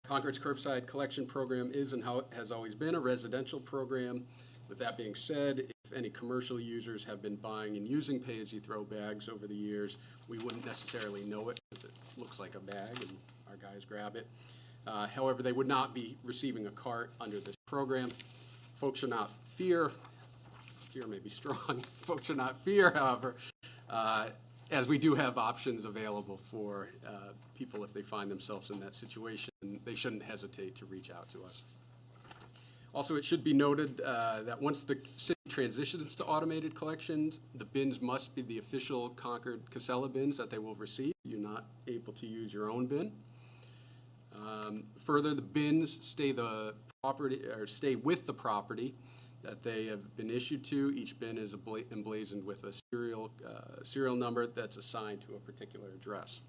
S10: Concord's curbside collection program is and has always been a residential program. With that being said, if any commercial users have been buying and using pay-as-you-throw bags over the years, we wouldn't necessarily know it because it looks like a bag and our guys grab it. However, they would not be receiving a cart under this program. Folks should not fear may be strong, folks should not fear, however, as we do have options available for people if they find themselves in that situation. They shouldn't hesitate to reach out to us. Also, it should be noted that once the city transitions to automated collections, the bins must be the official Concord Casella bins that they will receive. You're not able to use your own bin. Further, the bins stay with the property that they have been issued to. Each bin is emblazoned with a serial number that's assigned to a particular address.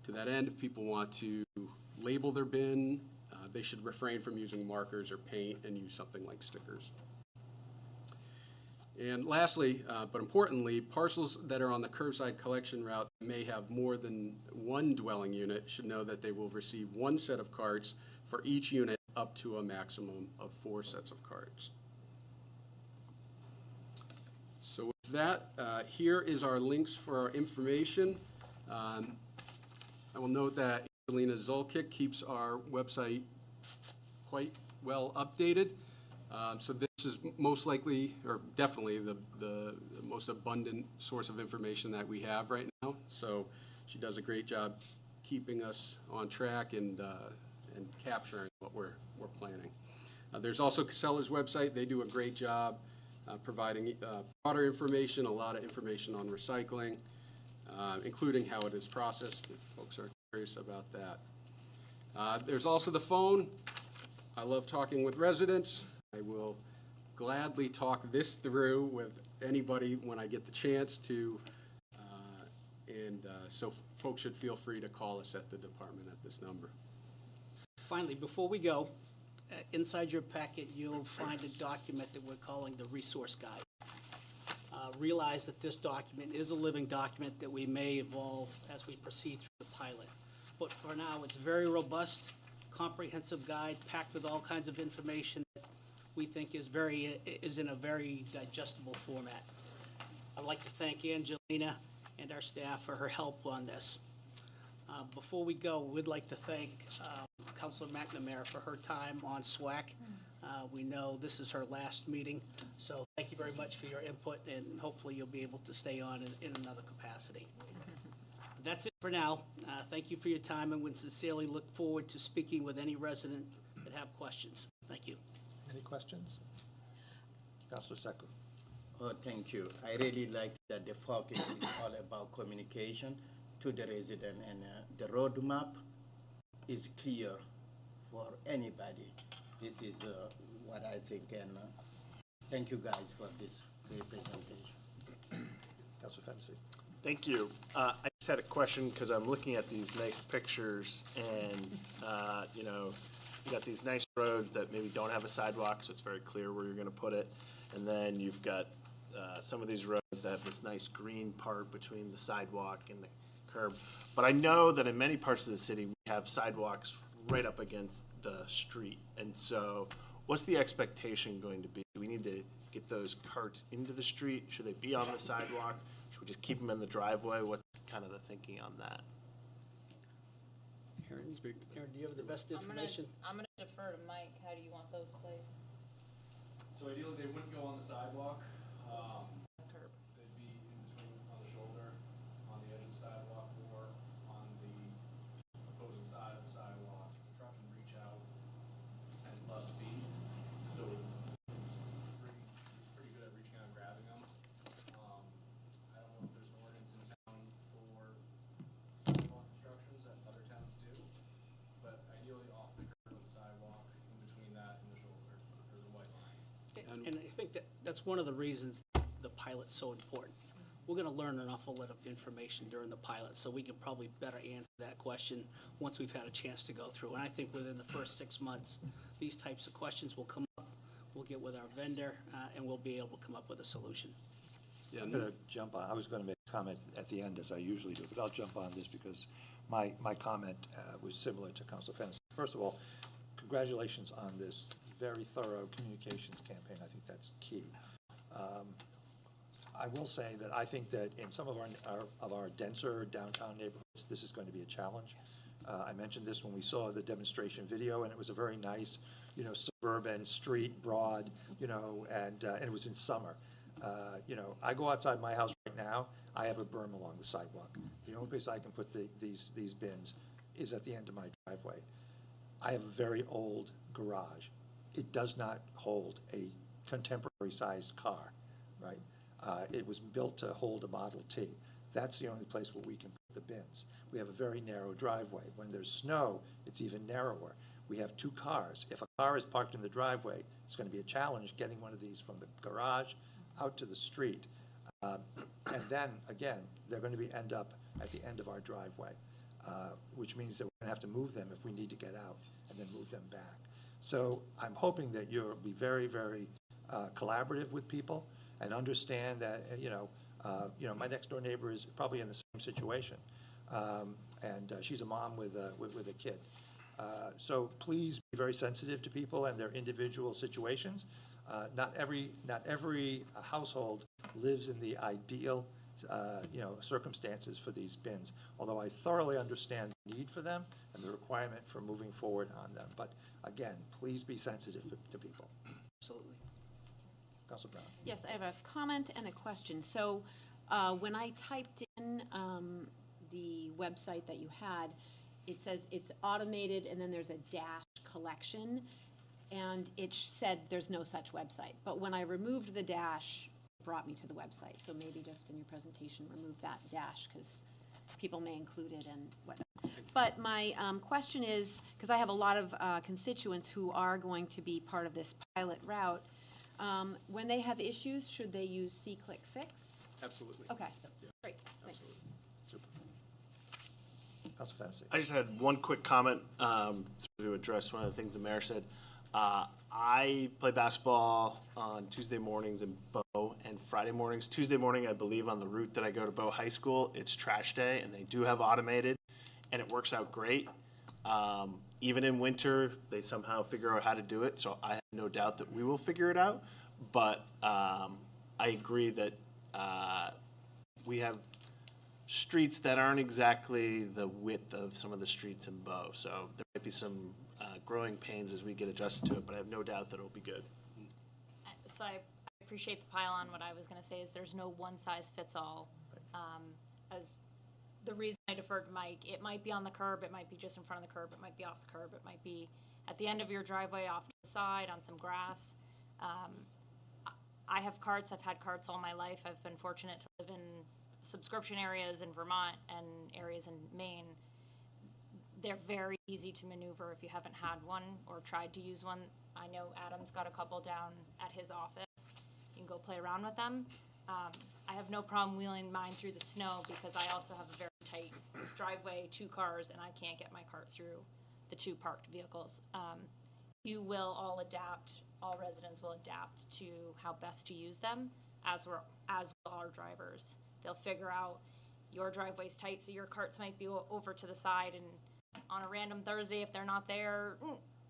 S10: To that end, if people want to label their bin, they should refrain from using markers or paint and use something like stickers. And lastly, but importantly, parcels that are on the curbside collection route that may have more than one dwelling unit should know that they will receive one set of carts for each unit up to a maximum of 4 sets of carts. So with that, here is our links for our information. I will note that Angelina Zolkic keeps our website quite well updated. So this is most likely, or definitely, the most abundant source of information that we have right now. So she does a great job keeping us on track and capturing what we're planning. There's also Casella's website. They do a great job providing broader information, a lot of information on recycling, including how it is processed, if folks are curious about that. There's also the phone. I love talking with residents. I will gladly talk this through with anybody when I get the chance to, so folks should feel free to call us at the department at this number.
S7: Finally, before we go, inside your packet, you'll find a document that we're calling the resource guide. Realize that this document is a living document that we may evolve as we proceed through the pilot. But for now, it's very robust. comprehensive guide packed with all kinds of information that we think is in a very digestible format. I'd like to thank Angelina and our staff for her help on this. Before we go, we'd like to thank Councilor McNamara for her time on SWAC. We know this is her last meeting, so thank you very much for your input, and hopefully you'll be able to stay on in another capacity. That's it for now. Thank you for your time, and we sincerely look forward to speaking with any resident that have questions. Thank you.
S19: Any questions? Councilor Sekou.
S13: Oh, thank you. I really like that the focus is all about communication to the resident, and the roadmap is clear for anybody. This is what I think, and thank you guys for this great presentation.
S19: Councilor Fennessy.
S16: Thank you. I just had a question because I'm looking at these nice pictures and, you know, you got these nice roads that maybe don't have a sidewalk, so it's very clear where you're going to put it. And then you've got some of these roads that have this nice green part between the sidewalk and the curb. But I know that in many parts of the city, we have sidewalks right up against the street. And so what's the expectation going to be? Do we need to get those carts into the street? Should they be on the sidewalk? Should we just keep them in the driveway? What's kind of the thinking on that?
S7: Aaron, do you have the best information?
S12: I'm gonna defer to Mike. How do you want those placed?
S8: So ideally, they wouldn't go on the sidewalk.
S12: Curb.
S8: They'd be in between, on the shoulder, on the edge of the sidewalk, or on the opposing side of the sidewalk. The truck can reach out and less speed, so it's pretty good at reaching out and grabbing them. I don't know if there's an ordinance in town for sidewalk obstructions that other towns do, but ideally off the curb of the sidewalk, in between that and the shoulder, or the white line.
S7: And I think that's one of the reasons the pilot's so important. We're going to learn an awful lot of information during the pilot, so we can probably better answer that question once we've had a chance to go through. And I think within the first 6 months, these types of questions will come up. We'll get with our vendor, and we'll be able to come up with a solution.
S19: Yeah, I'm going to jump on. I was going to make a comment at the end, as I usually do, but I'll jump on this because my comment was similar to Councilor Fennessy. First of all, congratulations on this very thorough communications campaign. I think that's key. I will say that I think that in some of our denser downtown neighborhoods, this is going to be a challenge. I mentioned this when we saw the demonstration video, and it was a very nice, you know, suburban street, broad, you know, and it was in summer. You know, I go outside my house right now, I have a berm along the sidewalk. The only place I can put these bins is at the end of my driveway. I have a very old garage. It does not hold a contemporary-sized car, right? It was built to hold a Model T. That's the only place where we can put the bins. We have a very narrow driveway. When there's snow, it's even narrower. We have 2 cars. If a car is parked in the driveway, it's going to be a challenge getting one of these from the garage out to the street. And then, again, they're going to end up at the end of our driveway, which means that we're going to have to move them if we need to get out and then move them back. So I'm hoping that you'll be very, very collaborative with people and understand that, you know, my next door neighbor is probably in the same situation. And she's a mom with a kid. So please be very sensitive to people and their individual situations. Not every household lives in the ideal, you know, circumstances for these bins, although I thoroughly understand the need for them and the requirement for moving forward on them. But again, please be sensitive to people.
S7: Absolutely.
S19: Councilor Brown.
S5: Yes, I have a comment and a question. So when I typed in the website that you had, it says it's automated and then there's a dash collection, and it said there's no such website. But when I removed the dash, it brought me to the website. So maybe just in your presentation, remove that dash because people may include it and whatnot. But my question is, because I have a lot of constituents who are going to be part of this pilot route, when they have issues, should they use C-Click Fix?
S10: Absolutely.
S5: Okay, great, thanks.
S19: Super. Councilor Fennessy.
S16: I just had one quick comment to address one of the things the mayor said. I play basketball on Tuesday mornings in Bow and Friday mornings. Tuesday morning, I believe on the route that I go to Bow High School, it's trash day and they do have automated and it works out great. Even in winter, they somehow figure out how to do it, so I have no doubt that we will figure it out. But I agree that we have streets that aren't exactly the width of some of the streets in Bow, so there might be some growing pains as we get adjusted to it, but I have no doubt that it'll be good.
S12: So I appreciate the pile-on. What I was going to say is there's no one-size-fits-all. As the reason I deferred to Mike, it might be on the curb, it might be just in front of the curb, it might be off the curb, it might be at the end of your driveway off to the side on some grass. I have carts. I've had carts all my life. I've been fortunate to live in subscription areas in Vermont and areas in Maine. They're very easy to maneuver if you haven't had one or tried to use one. I know Adam's got a couple down at his office. You can go play around with them. I have no problem wheeling mine through the snow because I also have a very tight driveway, 2 cars, and I can't get my cart through the 2 parked vehicles. You will all adapt, all residents will adapt to how best to use them, as will our drivers. They'll figure out your driveway's tight, so your carts might be over to the side, and on a random Thursday, if they're not there,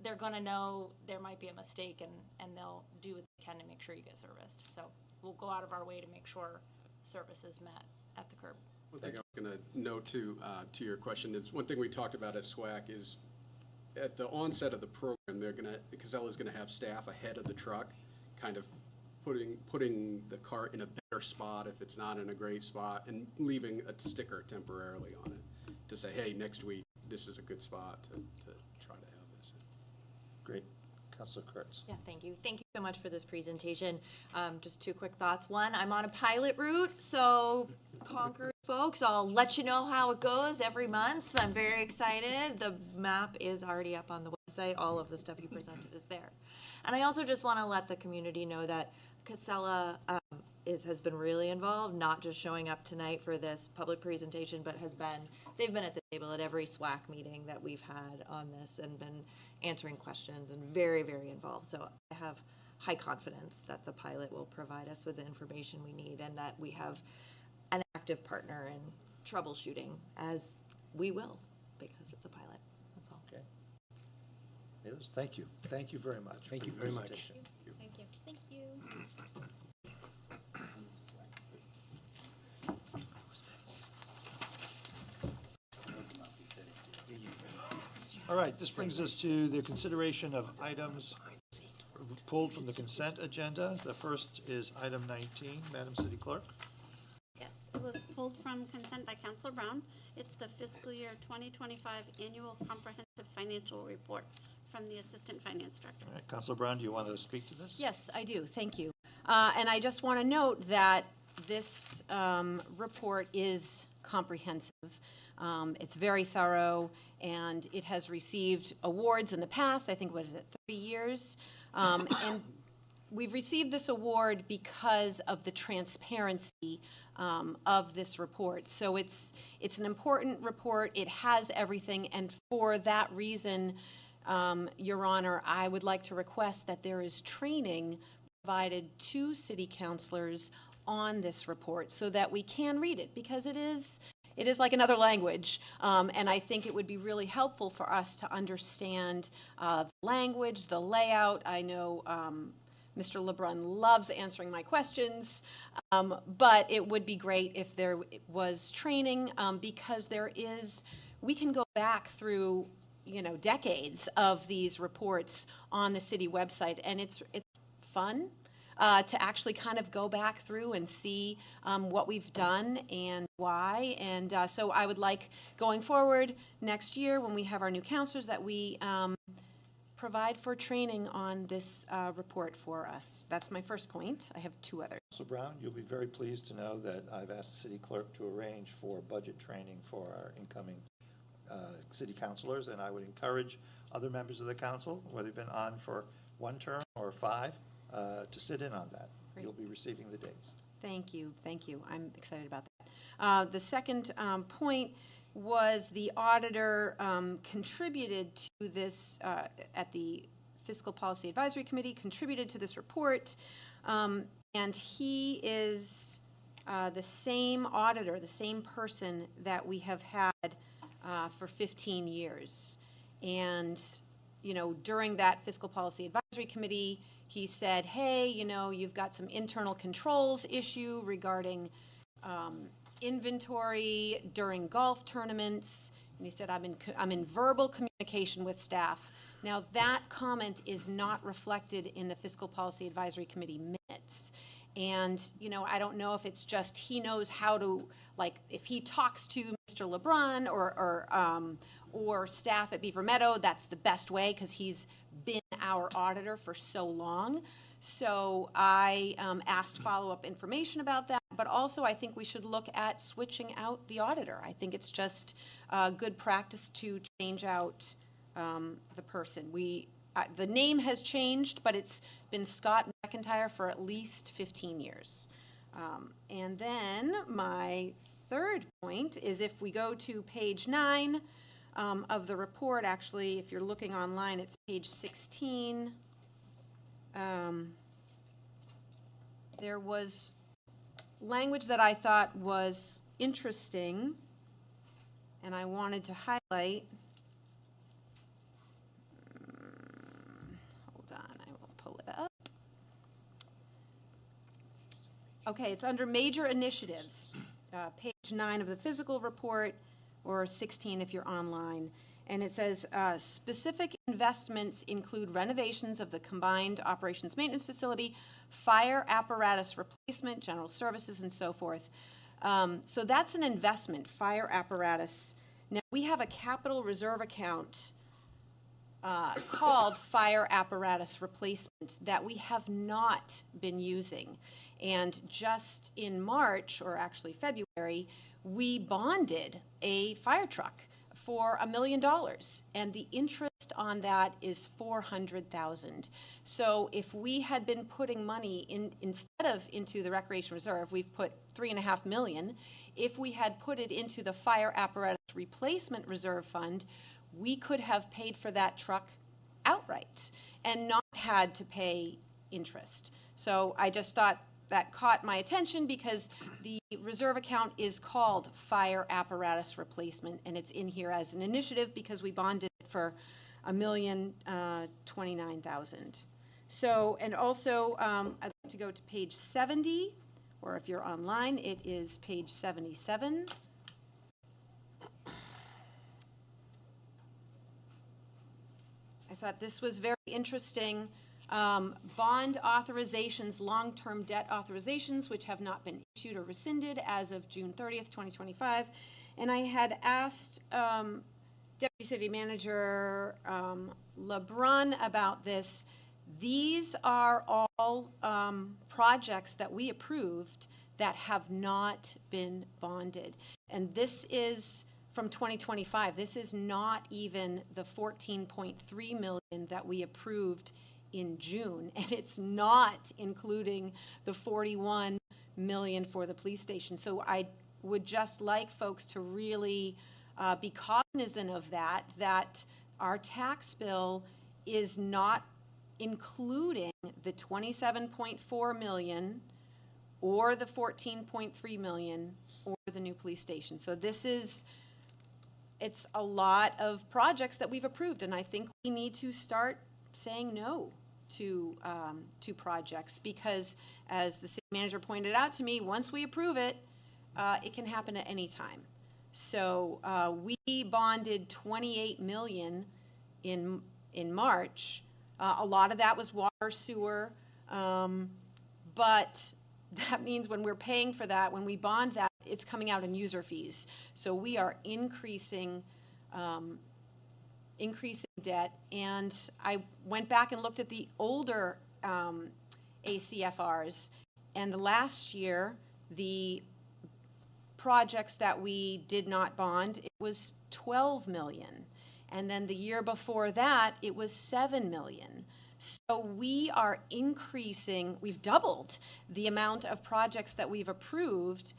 S12: they're gonna know there might be a mistake, and they'll do what they can to make sure you get serviced. So we'll go out of our way to make sure service is met at the curb.
S10: One thing I was going to note to your question is one thing we talked about at SWAC is at the onset of the program, Casella's going to have staff ahead of the truck, kind of putting the cart in a better spot if it's not in a great spot, and leaving a sticker temporarily on it to say, hey, next week this is a good spot to try to have this.
S1: Great. Councilor Kurtz.
S11: Yeah, thank you. Thank you so much for this presentation. Just 2 quick thoughts. One, I'm on a pilot route, so Concord folks, I'll let you know how it goes every month. I'm very excited. The map is already up on the website. All of the stuff you presented is there. And I also just want to let the community know that Casella has been really involved, not just showing up tonight for this public presentation, but they've been at the table at every SWAC meeting that we've had on this and been answering questions and very, very involved. So I have high confidence that the pilot will provide us with the information we need and that we have an active partner in troubleshooting, as we will, because it's a pilot. That's all.
S1: Okay. Yes, thank you. Thank you very much.
S4: Thank you very much.
S2: Thank you. Thank you.
S1: All right, this brings us to the consideration of items pulled from the consent agenda. The first is item 19, Madam City Clerk.
S2: Yes, it was pulled from consent by Councilor Brown. It's the fiscal year 2025 annual comprehensive financial report from the Assistant Finance Director.
S1: All right, Councilor Brown, do you want to speak to this?
S5: Yes, I do. Thank you. And I just want to note that this report is comprehensive. It's very thorough, and it has received awards in the past. I think, what is it, 30 years? And we've received this award because of the transparency of this report. So it's an important report. It has everything, and for that reason, Your Honor, I would like to request that there is training provided to city councilors on this report so that we can read it, because it is like another language, and I think it would be really helpful for us to understand the language, the layout. I know Mr. LeBrun loves answering my questions, but it would be great if there was training, because we can go back through, decades of these reports on the city website, and it's fun to actually kind of go back through and see what we've done and why. And so I would like, going forward next year when we have our new counselors, that we provide for training on this report for us. That's my first point. I have 2 others.
S1: Councilor Brown, you'll be very pleased to know that I've asked the city clerk to arrange for budget training for our incoming city councilors, and I would encourage other members of the council, whether you've been on for 1 term or 5, to sit in on that.
S5: Great.
S1: You'll be receiving the dates.
S5: Thank you. Thank you. I'm excited about that. The second point was the auditor contributed to this at the Fiscal Policy Advisory Committee, contributed to this report, and he is the same auditor, the same person that we have had for 15 years. And, during that Fiscal Policy Advisory Committee, he said, hey, you've got some internal controls issue regarding inventory during golf tournaments. And he said, I'm in verbal communication with staff. Now, that comment is not reflected in the Fiscal Policy Advisory Committee minutes. And, I don't know if it's just he knows how to, like, if he talks to Mr. LeBrun or staff at Beaver Meadow, that's the best way because he's been our auditor for so long. So I asked follow-up information about that, but also I think we should look at switching out the auditor. I think it's just good practice to change out the person. The name has changed, but it's been Scott McIntyre for at least 15 years. And then my third point is if we go to page 9 of the report, actually, if you're looking online, it's page 16. There was language that I thought was interesting, and I wanted to highlight. Hold on, I will pull it up. Okay, it's under major initiatives, page 9 of the physical report, or 16 if you're online. And it says, specific investments include renovations of the combined operations maintenance facility, fire apparatus replacement, general services, and so forth. So that's an investment, fire apparatus. Now, we have a capital reserve account called fire apparatus replacement that we have not been using. And just in March, or actually February, we bonded a fire truck for $1 million, and the interest on that is $400,000. So if we had been putting money instead of into the recreation reserve, we've put $3.5 million. If we had put it into the fire apparatus replacement reserve fund, we could have paid for that truck outright and not had to pay interest. So I just thought that caught my attention because the reserve account is called fire apparatus replacement, and it's in here as an initiative because we bonded it for $1,029,000. So, and also I'd like to go to page 70, or if you're online, it is page 77. I thought this was very interesting. Bond authorizations, long-term debt authorizations, which have not been issued or rescinded as of June 30th, 2025. And I had asked Deputy City Manager LeBrun about this. These are all projects that we approved that have not been bonded. And this is from 2025. This is not even the $14.3 million that we approved in June, and it's not including the $41 million for the police station. So I would just like folks to really be cognizant of that our tax bill is not including the $27.4 million or the $14.3 million or the new police station. So it's a lot of projects that we've approved, and I think we need to start saying no to projects because, as the city manager pointed out to me, once we approve it, it can happen at any time. So we bonded $28 million in March. A lot of that was water, sewer, but that means when we're paying for that, when we bond that, it's coming out in user fees. So we are increasing debt, and I went back and looked at the older ACFRs, and last year the projects that we did not bond, it was $12 million, and then the year before that it was $7 million. So we are increasing, we've doubled the amount of projects that we've approved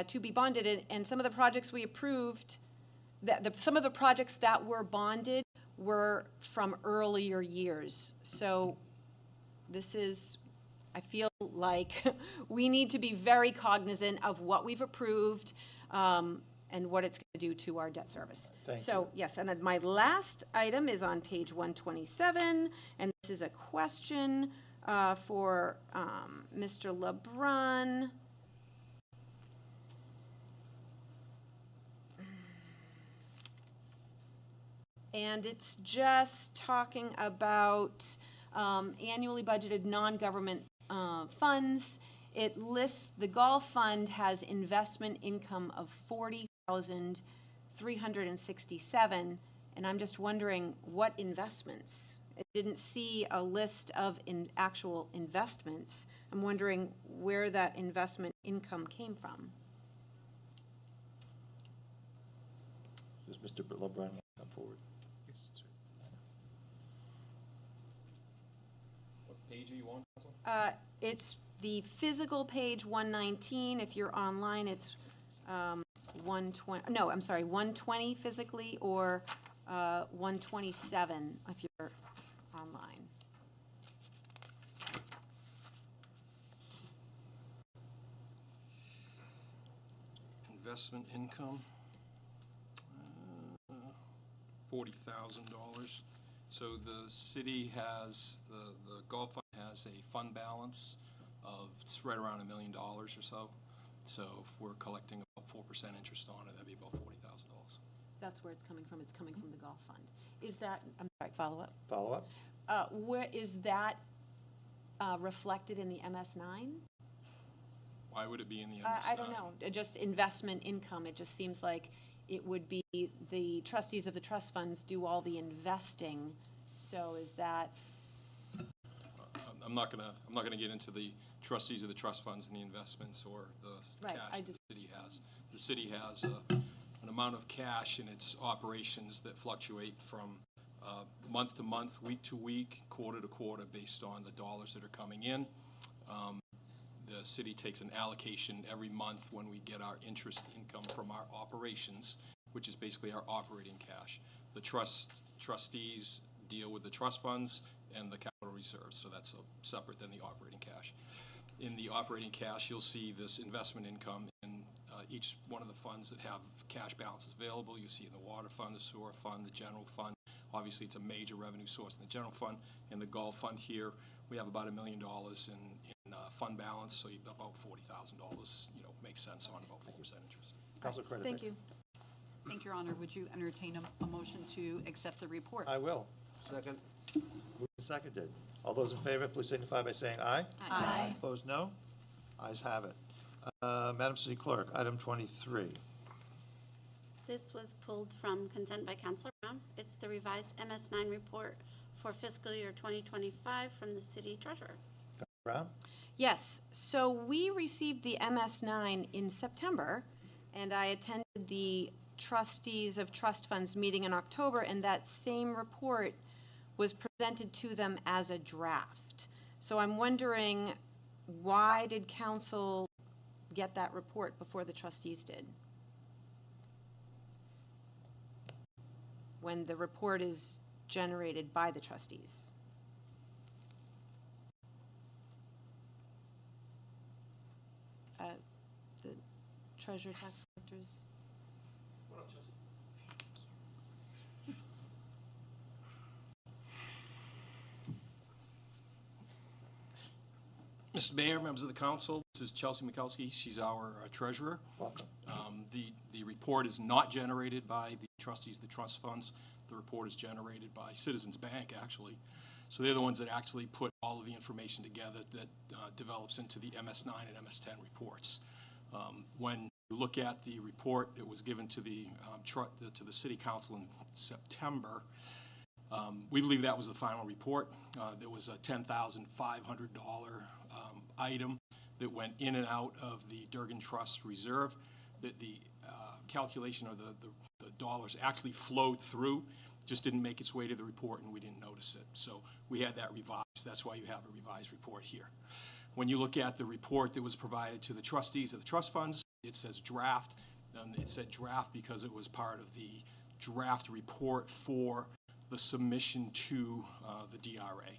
S5: to be bonded, and some of the projects we approved, some of the projects that were bonded were from earlier years. So this is, I feel like we need to be very cognizant of what we've approved, and and what it's going to do to our debt service.
S1: Thank
S5: So, yes, and then my last item is on page 127, and this is a question for Mr. LeBrun. And it's just talking about annually budgeted non-government funds. It lists the golf fund has investment income of $40,367, and I'm just wondering what investments. It didn't see a list of actual investments. I'm wondering where that investment income came from.
S1: Does Mr. LeBrun come forward?
S8: What page are you on, Council?
S5: It's the physical page 119. If you're online, it's 120. No, I'm sorry, 120 physically, or 127 if you're online.
S15: Investment income, $40,000. So the city has, the golf fund has a fund balance of, it's right around $1 million or so. So if we're collecting about 4% interest on it, that'd be about $40,000.
S5: That's where it's coming from. It's coming from the golf fund. Is that, I'm sorry, follow up?
S1: Follow up?
S5: Where is that reflected in the MS9?
S15: Why would it be in the MS9?
S5: I don't know. Just investment income. It just seems like it would be the trustees of the trust funds do all the investing. So is that?
S15: I'm not gonna get into the trustees of the trust funds and the investments or the
S5: Right,
S15: cash that the city has. The city has an amount of cash in its operations that fluctuate from month to month, week to week, quarter to quarter, based on the dollars that are coming in. The city takes an allocation every month when we get our interest income from our operations, which is basically our operating cash. The trustees deal with the trust funds and the capital reserves, so that's separate than the operating cash. In the operating cash, you'll see this investment income in each one of the funds that have cash balances available. You see in the water fund, the sewer fund, the general fund. Obviously, it's a major revenue source in the general fund. In the golf fund here, we have about $1 million in fund balance, so about $40,000, makes sense on about 4% interest.
S1: Councilor Credit.
S6: Thank you. Thank you, Your Honor. Would you entertain a motion to accept the report?
S1: I will.
S4: Second.
S1: Moved and seconded. All those in favor, please signify by saying aye.
S6: Aye.
S1: Opposed, no. Ayes have it. Madam City Clerk, item 23.
S2: This was pulled from consent by Councilor Brown. It's the revised MS9 report for fiscal year 2025 from the city treasurer.
S1: Councilor Brown?
S5: Yes, so we received the MS9 in September, and I attended the trustees of trust funds meeting in October, and that same report was presented to them as a draft. So I'm wondering, why did council get that report before the trustees did? When the report is generated by the trustees. The treasurer tax collectors.
S15: Mr. Mayor, members of the council, this is Chelsea Mikulski. She's our treasurer.
S1: Welcome.
S15: The report is not generated by the trustees of the trust funds. The report is generated by Citizens Bank, actually. So they're the ones that actually put all of the information together that develops into the MS9 and MS10 reports. When you look at the report, it was given to the City Council in September. We believe that was the final report. There was a $10,500 item that went in and out of the Durgan Trust Reserve. That the calculation of the dollars actually flowed through, just didn't make its way to the report, and we didn't notice it. So we had that revised. That's why you have a revised report here. When you look at the report that was provided to the trustees of the trust funds, it says draft. It said draft because it was part of the draft report for the submission to the DRA.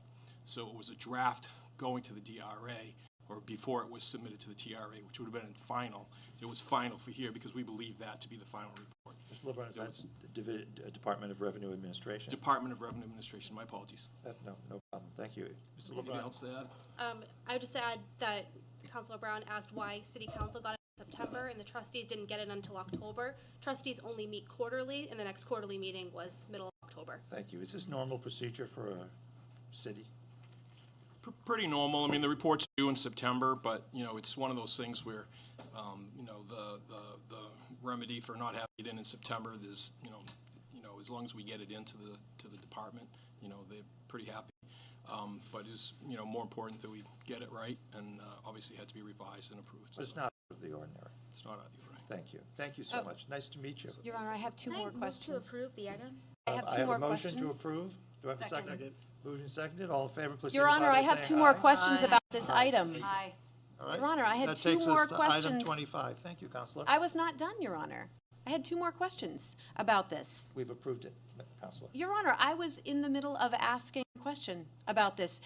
S15: So it was a draft going to the DRA,
S14: or before it was submitted to the TRA, which would have been in final. It was final for here because we believe that to be the final report.
S1: Mr. LeBrun, is that Department of Revenue Administration?
S14: Department of Revenue Administration, my apologies.
S1: No problem. Thank you. Mr.
S14: Anything
S1: LeBrun?
S14: else to add?
S17: I would just add that Councilor Brown asked why City Council got it in September and the trustees didn't get it until October. Trustees only meet quarterly, and the next quarterly meeting was middle of October.
S1: Thank you. Is this normal procedure for a city?
S14: Pretty normal. I mean, the report's due in September, but, you know, it's one of those things where, you know, the remedy for not having it in September is, you know, as long as we get it into the department, you know, they're pretty happy. But it's, you know, more important that we get it right, and obviously had to be revised and approved.
S1: But it's not out of the ordinary.
S14: It's not out of the ordinary.
S1: Thank you. Thank you so much. Nice to meet you.
S5: Your Honor, I have two more questions.
S2: to approve the item?
S5: I have two more
S1: a motion to
S5: questions.
S1: approve. Do I have a second?
S5: Second.
S1: Moved and seconded. All in favor, please
S5: Your
S1: signify
S5: Honor,
S1: by
S5: I have
S1: saying
S5: two more
S1: aye.
S5: questions about this item.
S6: Aye.
S1: All right.
S5: Your Honor, I had
S1: That
S5: two
S1: takes
S5: more
S1: us to Item
S5: questions.
S1: 25. Thank you, Counselor.
S5: I was not done, Your Honor. I had two more questions about this.
S1: We've approved it, Counselor.
S5: Your Honor, I was in the middle of asking a question about this.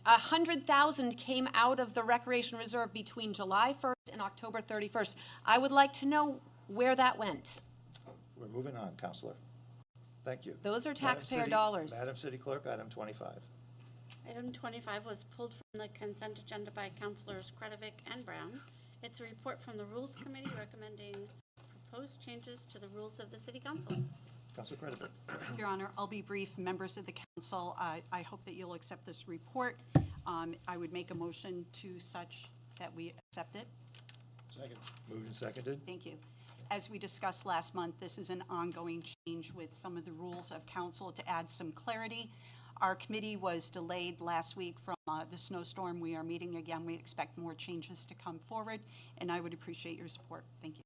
S5: 100,000 came out of the Recreation Reserve between July 1st and October 31st. I would like to know where that went.
S1: We're moving on, Counselor. Thank you.
S5: Those are
S1: Madam
S5: taxpayer
S1: City-
S5: dollars.
S1: Madam City Clerk, item 25.
S2: Item 25 was pulled from the consent agenda by Councilors Kretovic and Brown. It's a report from the Rules Committee recommending proposed changes to the rules of the City Council.
S1: Counselor Kretovic.
S6: Your Honor, I'll be brief. Members of the council, I hope that you'll accept this report. I would make a motion to such that we accept it.
S1: Second. Moved and seconded.
S6: Thank you. As we discussed last month, this is an ongoing change with some of the rules of council to add some clarity. Our committee was delayed last week from the snowstorm. We are meeting again. We expect more changes to come forward, and I would appreciate your support. Thank you.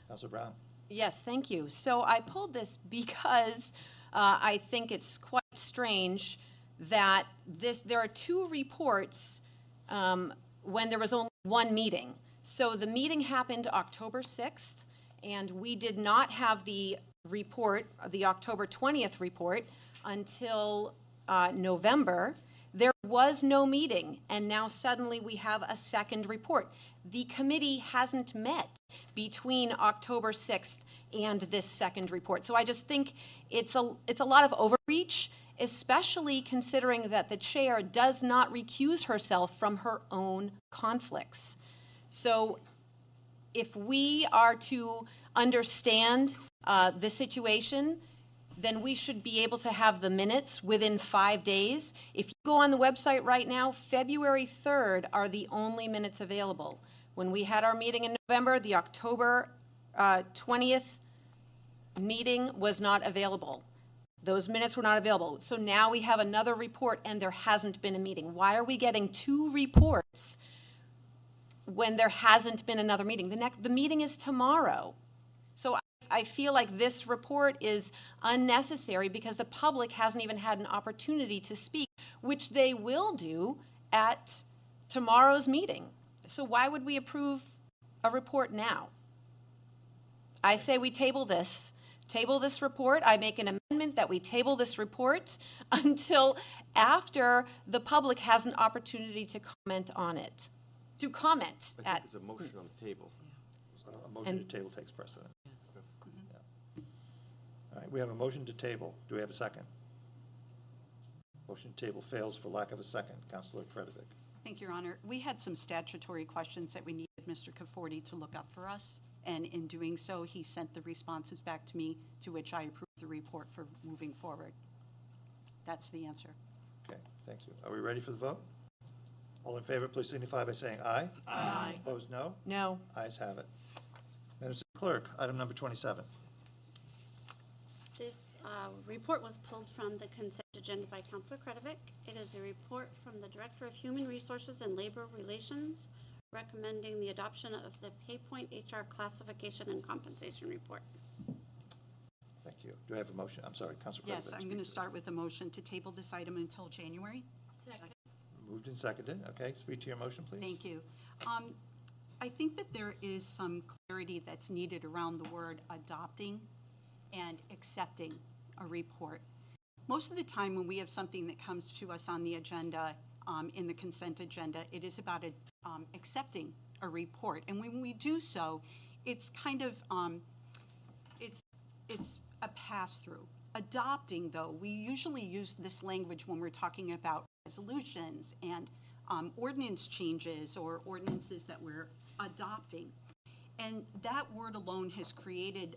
S1: Counselor Brown.
S5: Yes, thank you. So I pulled this because I think it's quite strange that there are two reports when there was only one meeting. So the meeting happened October 6th, and we did not have the report, the October 20th report, until November. There was no meeting, and now suddenly we have a second report. The committee hasn't met between October 6th and this second report. So I just think it's a lot of overreach, especially considering that the chair does not recuse herself from her own conflicts. So if we are to understand the situation, then we should be able to have the minutes within 5 days. If you go on the website right now, February 3rd are the only minutes available. When we had our meeting in November, the October 20th meeting was not available. Those minutes were not available. So now we have another report and there hasn't been a meeting. Why are we getting two reports when there hasn't been another meeting? The meeting is tomorrow. So I feel like this report is unnecessary because the public hasn't even had an opportunity to speak, which they will do at tomorrow's meeting. So why would we approve a report now? I say we table this report. I make an amendment that we table this report until after the public has an opportunity to comment on it. To comment
S23: I
S5: at.
S23: think there's a motion on the table.
S1: A motion to table takes precedent. Yeah. All right, we have a motion to table. Do we have a second? Motion to table fails for lack of a second. Councilor Kretovic.
S6: Thank you, Your Honor. We had some statutory questions that we needed Mr. Conforti to look up for us, and in doing so, he sent the responses back to me, to which I approved the report for moving forward. That's the answer.
S1: Okay, thank you. Are we ready for the vote? All in favor, please signify by saying aye.
S5: Aye.
S1: Opposed, no?
S5: No.
S1: Ayes have it. Madam City Clerk, item number 27.
S2: This report was pulled from the consent agenda by Councilor Kretovic. It is a report from the Director of Human Resources and Labor Relations recommending the adoption of the PayPoint HR classification and compensation report.
S1: Thank you. Do I have a motion? I'm sorry, Councilor Kretovic.
S6: Yes, I'm going to start with a motion to table this item until January.
S1: Moved and seconded. Okay, speak to your motion, please.
S6: Thank you. I think that there is some clarity that's needed around the word adopting and accepting a report. Most of the time when we have something that comes to us on the agenda, in the consent agenda. It is about accepting a report. And when we do so, it's kind of, it's a pass-through. Adopting, though, we usually use this language when we're talking about resolutions and ordinance changes or ordinances that we're adopting. And that word alone has created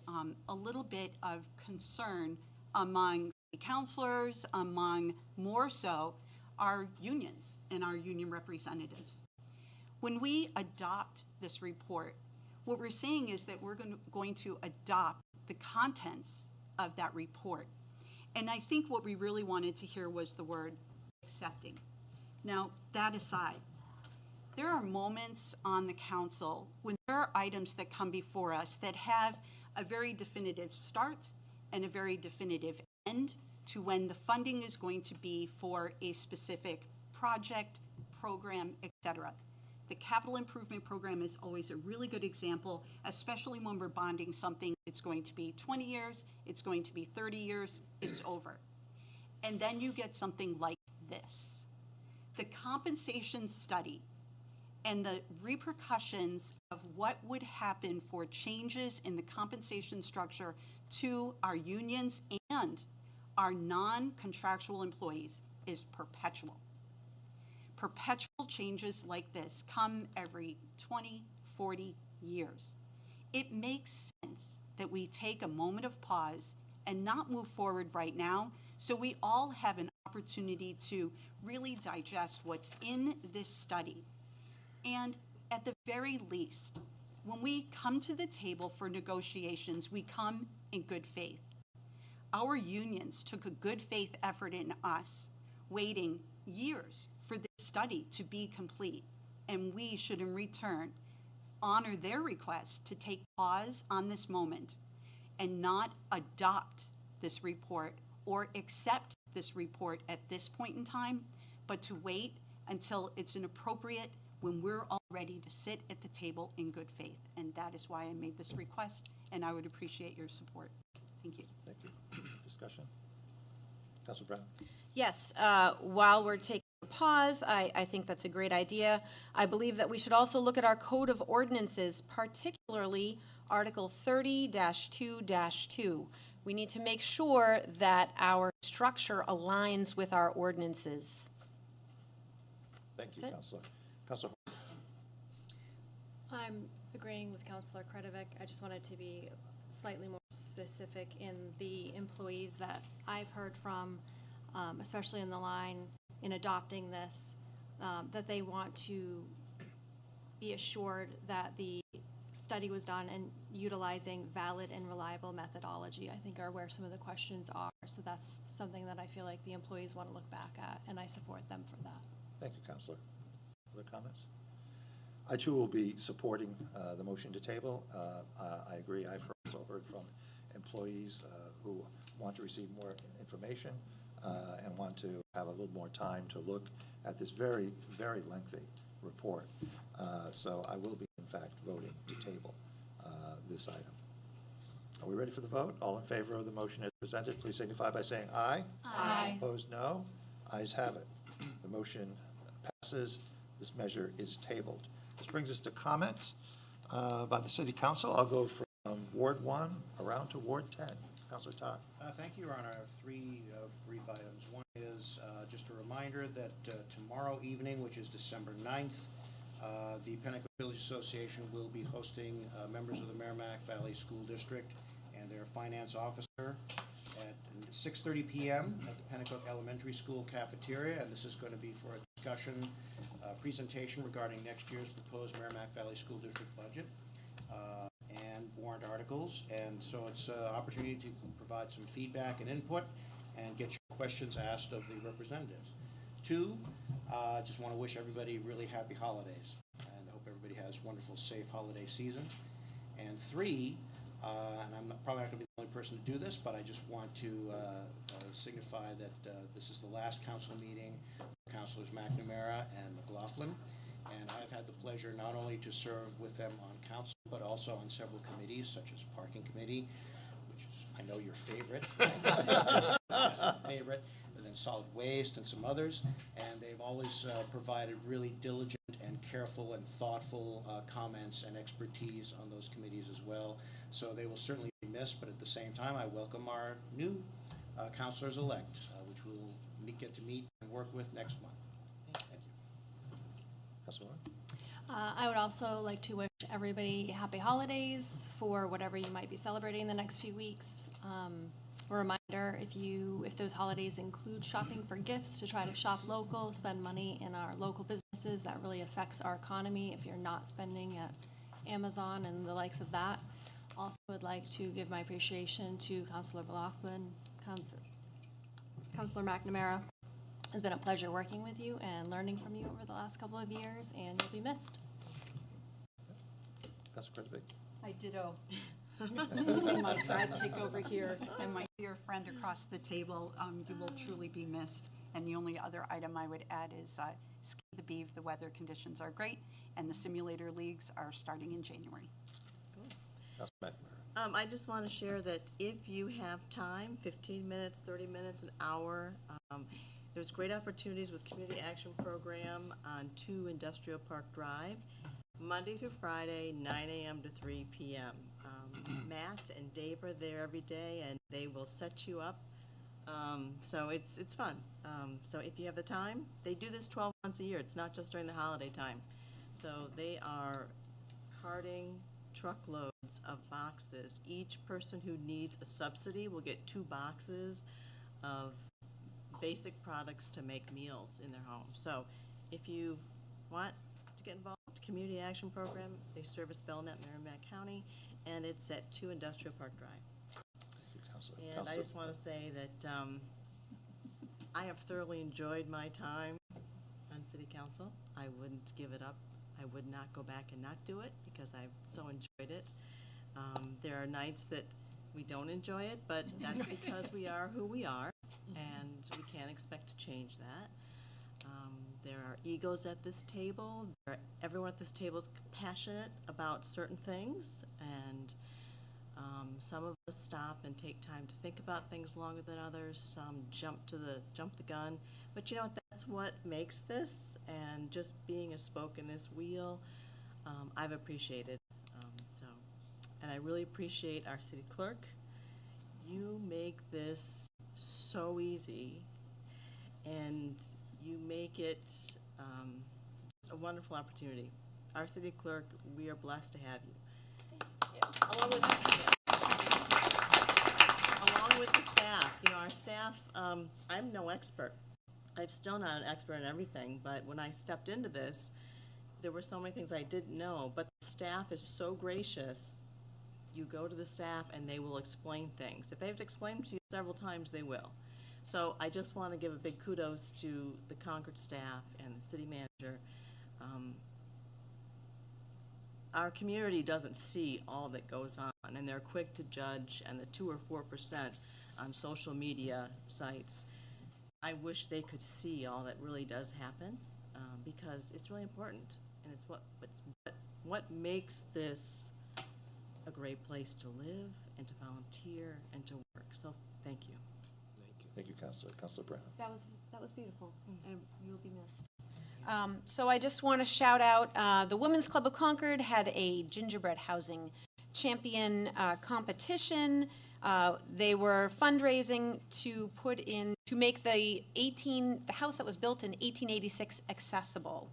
S6: a little bit of concern among counselors, among more so our unions and our union representatives. When we adopt this report, what we're saying is that we're going to adopt the contents of that report. And I think what we really wanted to hear was the word accepting. Now, that aside, there are moments on the council when there are items that come before us that have a very definitive start and a very definitive end to when the funding is going to be for a specific project, program, etc. The capital improvement program is always a really good example, especially when we're bonding something. It's going to be 20 years, it's going to be 30 years, it's over. And then you get something like this. The compensation study and the repercussions of what would happen for changes in the compensation structure to our unions and our non-contractual employees is perpetual. Perpetual changes like this come every 20, 40 years. It makes sense that we take a moment of pause and not move forward right now, so we all have an opportunity to really digest what's in this study. And at the very least, when we come to the table for negotiations, we come in good faith. Our unions took a good faith effort in us, waiting years for this study to be complete, and we should in return honor their request to take pause on this moment and not adopt this report or accept this report at this point in time, but to wait until it's an appropriate when we're all ready to sit at the table in good faith. And that is why I made this request, and I would appreciate your support. Thank you.
S1: Thank you. Discussion? Councilor Brown?
S5: Yes, while we're taking a pause, I think that's a great idea. I believe that we should also look at our code of ordinances, particularly Article 30-2-2. We need to make sure that our structure aligns with our ordinances.
S1: Thank you,
S5: That's it.
S1: Councilor. Councilor
S9: I'm agreeing with Councilor Kretovic. I just wanted to be slightly more specific in the employees that I've heard from, especially in the line in adopting this, that they want to be assured that the study was done and utilizing valid and reliable methodology, I think, are where some of the questions are. So that's something that I feel like the employees want to look back at, and I support them for that.
S1: Thank you, Councilor. Other comments? I too will be supporting the motion to table. I agree. I've also heard from employees who want to receive more information and want to have a little more time to look at this very, very lengthy report. So I will be, in fact, voting to table this item. Are we ready for the vote? All in favor of the motion as presented, please signify by saying aye.
S9: Aye.
S1: Opposed, no. Ayes have it. The motion passes. This measure is tabled. This brings us to comments by the City Council. I'll go from Ward 1 around to Ward 10. Councilor Todd.
S4: Thank you, Your Honor. I have three brief items. One is just a reminder that tomorrow evening, which is December 9th, the Pennacook Village Association will be hosting members of the Merrimack Valley School District and their finance officer at 6:30 p.m. at the Pennacook Elementary School cafeteria, and this is going to be for a discussion presentation regarding next year's proposed Merrimack Valley School District budget and warrant articles. And so it's an opportunity to provide some feedback and input and get your questions asked of the representatives. Two, just want to wish everybody really happy holidays, and I hope everybody has a wonderful, safe holiday season. And three, and I'm probably not going to be the only person to do this, but I just want to signify that this is the last council meeting for Councilors McNamara and McLaughlin, and I've had the pleasure not only to serve with them on council, but also on several committees, such as Parking Committee, which is, I know, your favorite, and then solid waste and some others, and they've always provided really diligent and careful and thoughtful comments and expertise on those committees as well. So they will certainly be missed, but at the same time, I welcome our new councilors-elect, which we'll get to meet and work with next month. Thank you.
S1: Councilor Warren?
S9: I would also like to wish everybody happy holidays for whatever you might be celebrating in the next few weeks. A reminder, if those holidays include shopping for gifts, to try to shop local, spend money in our local businesses. That really affects our economy if you're not spending at Amazon and the likes of that. Also would like to give my appreciation to Councilor Balaughlin, Councilor McNamara. It's been a pleasure working with you and learning from you over the last couple of years, and you'll be missed.
S1: Councilor Cresvig?
S6: I ditto. Using my sidekick over here and my dear friend across the table, you will truly be missed. And the only other item I would add is Ski the Beeve, the weather conditions are great, and the simulator leagues are starting in January.
S1: Councilor McNamara?
S20: I just want to share that if you have time, 15 minutes, 30 minutes, an hour, there's great opportunities with Community Action Program on 2 Industrial Park Drive, Monday through Friday, 9 a.m. to 3 p.m. Matt and Dave are there every day, and they will set you up. So it's fun. So if you have the time, they do this 12 months a year. It's not just during the holiday time. So they are carting truckloads of boxes. Each person who needs a subsidy will get 2 boxes of basic products to make meals in their home. So if you want to get involved, Community Action Program, they service Belknap, Merrimack County, and it's at 2 Industrial Park Drive.
S1: Thank you, Councilor.
S20: And I just want to say that I have thoroughly enjoyed my time on City Council. I wouldn't give it up. I would not go back and not do it because I've so enjoyed it. There are nights that we don't enjoy it, but that's because we are who we are, and we can't expect to change that. There are egos at this table. Everyone at this table is passionate about certain things, and some of us stop and take time to think about things longer than others. Some jump the gun. But you know what? That's what makes this, and just being a spoke in this wheel, I've appreciated. And I really appreciate our city clerk. You make this so easy, and you make it a wonderful opportunity. Our city clerk, we are blessed to have you. Along with the staff. You know, our staff, I'm no expert. I'm still not an expert in everything, but when I stepped into this, there were so many things I didn't know, but the staff is so gracious. You go to the staff and they will explain things. If they have to explain to you several times, they will. So I just want to give a big kudos to the Concord staff and the city manager. Our community doesn't see all that goes on, and they're quick to judge, and the 2 or 4% on social media sites. I wish they could see all that really does happen, because it's really important, and it's what makes this a great place to live and to volunteer and to work. So thank you.
S1: Thank you, Councilor. Councilor Brown?
S2: That was beautiful, and you'll be missed.
S5: So I just want to shout out, the Women's Club of Concord had a gingerbread housing champion competition. They were fundraising to make the house that was built in 1886 accessible.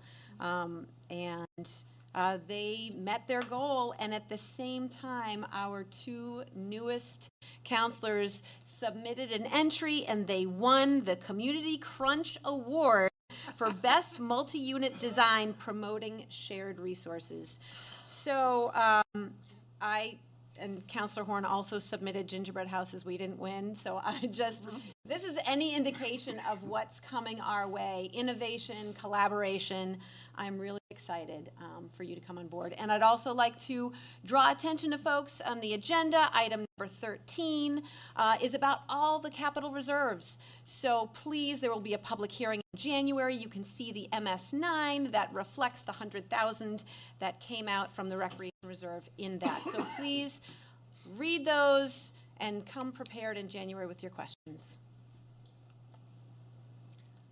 S5: They met their goal, and at the same time, our 2 newest counselors submitted an entry, and they won the Community Crunch Award for Best Multi-Unit Design Promoting Shared Resources. So and Councilor Horn also submitted gingerbread houses. We didn't win, so this is any indication of what's coming our way. Innovation, collaboration. I'm really excited for you to come on board. And I'd also like to draw attention to folks on the agenda. Item number 13 is about all the capital reserves. So please, there will be a public hearing in January. You can see the MS9 that reflects the $100,000 that came out from the Recreation Reserve in that. So please read those and come prepared in January with your questions.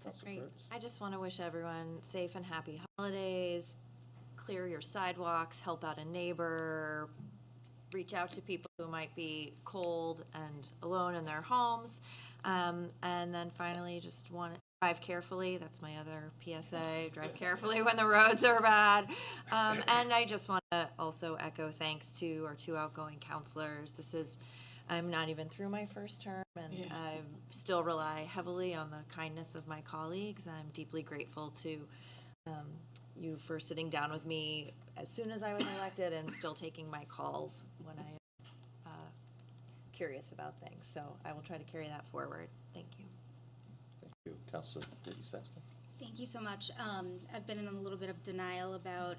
S19: Councilor
S11: Great.
S19: Kurtz?
S11: I just want to wish everyone safe and happy holidays. Clear your sidewalks, help out a neighbor, reach out to people who might be cold and alone in their homes. And then finally, just want to drive carefully. That's my other PSA. Drive carefully when the roads are bad. And I just want to also echo thanks to our two outgoing counselors. I'm not even through my first term, and I still rely heavily on the kindness of my colleagues. I'm deeply grateful to you for sitting down with me as soon as I was elected and still taking my calls when I am curious about things. So I will try to carry that forward. Thank you.
S19: Thank you. Councilor Katie Sexton?
S18: Thank you so much. I've been in a little bit of denial about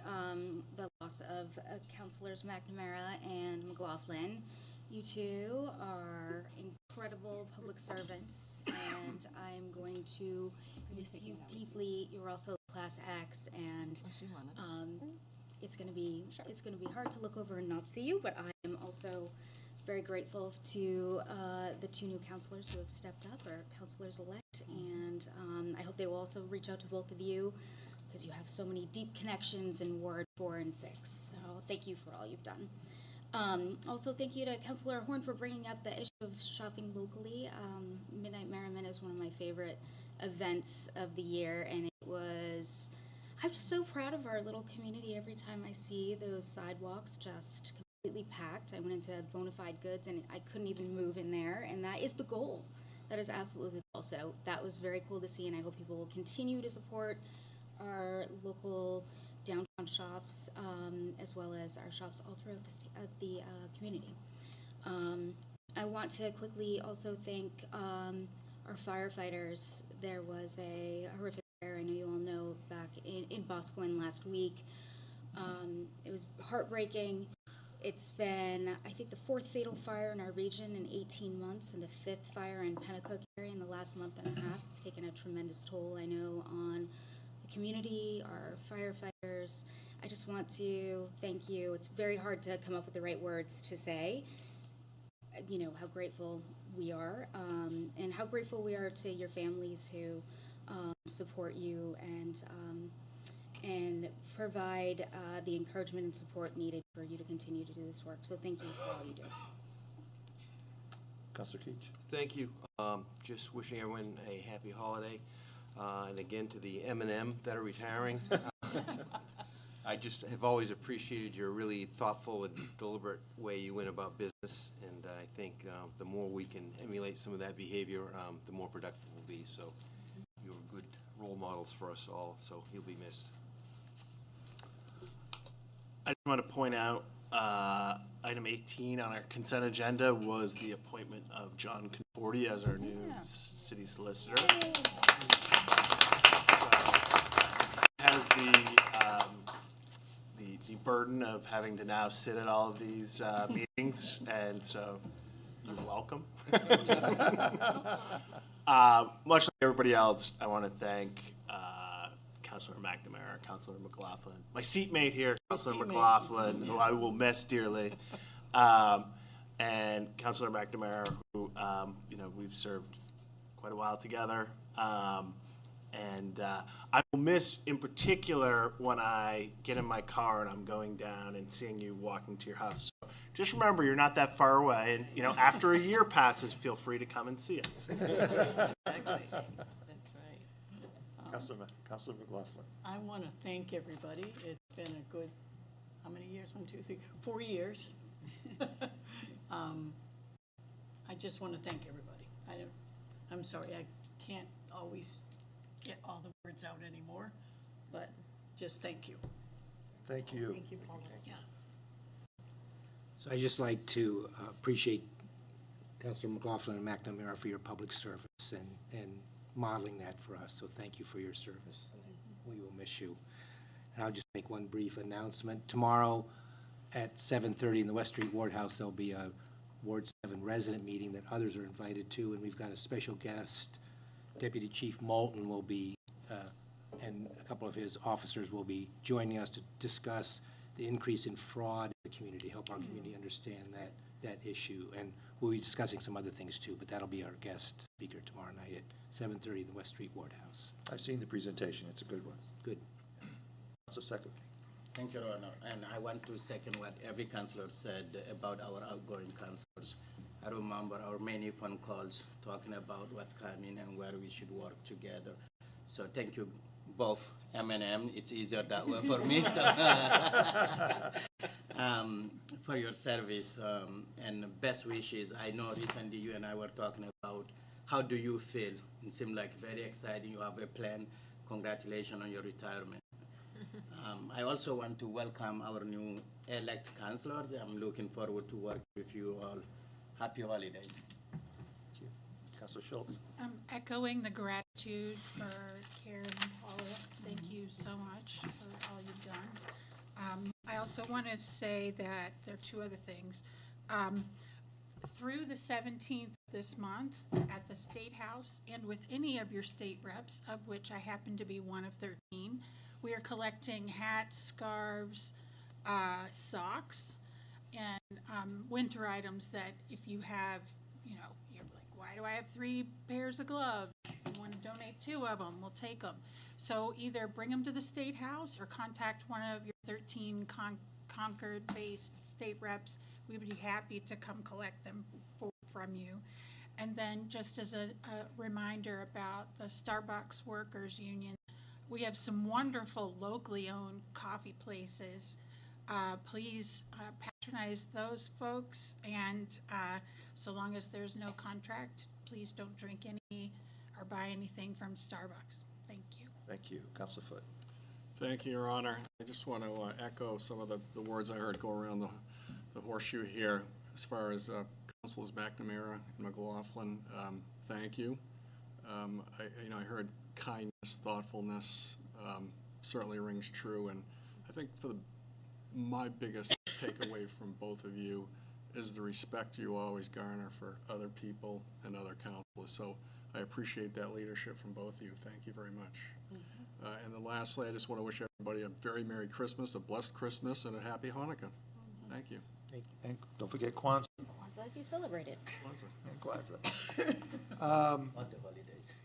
S18: the loss of Councilors McNamara and McLaughlin. You two are incredible public servants, and I'm going to miss you deeply. You're also Class X, and it's going to be hard to look over and not see you. But I am also very grateful to the two new counselors who have stepped up, or counselors-elect, and I hope they will also reach out to both of you because you have so many deep connections in Ward 4 and 6. So thank you for all you've done. Also, thank you to Councilor Horn for bringing up the issue of shopping locally. Midnight Merriment is one of my favorite events of the year, and I'm just so proud of our little community every time I see those sidewalks just completely packed. I went into Bonafide Goods and I couldn't even move in there, and that is the goal. That is absolutely the goal. So that was very cool to see, and I hope people will continue to support our local downtown shops, as well as our shops all throughout the community. I want to quickly also thank our firefighters. There was a horrific fire, I know you all know, back in Boscawen last week. It was heartbreaking. It's been, I think, the 4th fatal fire in our region in 18 months, and the 5th fire in Pennacook area in the last month and a half. It's taken a tremendous toll, I know, on community, our firefighters. I just want to thank you. It's very hard to come up with the right words to say, you know, how grateful we are, and how grateful we are to your families who support you and provide the encouragement and support needed for you to continue to do this work. So thank you for all you do.
S19: Councilor Teach?
S21: Thank you. Just wishing everyone a happy holiday. And again, to the M&M that are retiring. I just have always appreciated your really thoughtful and deliberate way you went about business, and I think the more we can emulate some of that behavior, the more productive we'll be. So you're good role models for us all, so you'll be missed.
S16: I just want to point out item 18 on our consent agenda was the appointment of John Conforti as our new city solicitor. Has the burden of having to now sit at all of these meetings, and so you're welcome. Much like everybody else, I want to thank Councilor McNamara, Councilor McLaughlin, my seatmate here, Councilor McLaughlin, who I will miss dearly, and Councilor McNamara, who we've served quite a while together. And I will miss, in particular, when I get in my car and I'm going down and seeing you walking to your house. So just remember, you're not that far away, and after a year passes, feel free to come and see us.
S23: That's right.
S19: Councilor McLaughlin.
S23: I want to thank everybody. It's been a good, how many years? 1, 2, 3, 4 years. I just want to thank everybody. I'm sorry, I can't always get all the words out anymore, but just thank you.
S19: Thank you.
S23: Thank you, Paula. Yeah.
S24: So I just like to appreciate Councilor McLaughlin and McNamara for your public service and modeling that for us. So thank you for your service. We will miss you. And I'll just make one brief announcement. Tomorrow at 7:30 in the West Street Ward House, there'll be a Ward 7 resident meeting that others are invited to, and we've got a special guest. Deputy Chief Moulton will be, and a couple of his officers will be joining us to discuss the increase in fraud in the community, help our community understand that issue. And we'll be discussing some other things too, but that'll be our guest speaker tomorrow night at 7:30 in the West Street Ward House.
S1: I've seen the presentation. It's a good one.
S24: Good.
S1: Councilor Secretary.
S3: Thank you, Your Honor. And I want to second what every councillor said about our outgoing councillors. I remember our many phone calls talking about what's coming and where we should work together. So thank you both, M&M. It's easier that way for me. So for your service and best wishes. I know recently you and I were talking about how do you feel? It seemed like very exciting. You have a plan. Congratulations on your retirement. I also want to welcome our new elect councillors. I'm looking forward to work with you all. Happy holidays.
S1: Thank you. Councilor Schultz.
S7: Echoing the gratitude for Karen and Paula. Thank you so much for all you've done. I also want to say that there are two other things. Through the 17th this month at the State House and with any of your state reps, of which I happen to be one of 13, we are collecting hats, scarves, socks, and winter items that if you have, you know, you're like, why do I have 3 pairs of gloves? You want to donate 2 of them, we'll take them. So either bring them to the State House or contact one of your 13 Concord-based state reps. We would be happy to come collect them from you. And then just as a reminder about the Starbucks Workers Union, we have some wonderful locally owned coffee places. Please patronize those folks, and so long as there's no contract, please don't drink any or buy anything from Starbucks. Thank you.
S1: Thank you. Councilor Foote.
S15: Thank you, Your Honor. I just want to echo some of the words I heard go around the horseshoe here as far as Councilors McNamara and McLaughlin. Thank you. I heard kindness, thoughtfulness, certainly rings true, and I think my biggest takeaway from both of you is the respect you always garner for other people and other councilors. So I appreciate that leadership from both of you. Thank you very much. And then lastly, I just want to wish everybody a very Merry Christmas, a blessed Christmas, and a Happy Hanukkah. Thank you.
S1: And don't forget Kwanzaa.
S11: Kwanzaa, if you celebrate it.
S1: And Kwanzaa.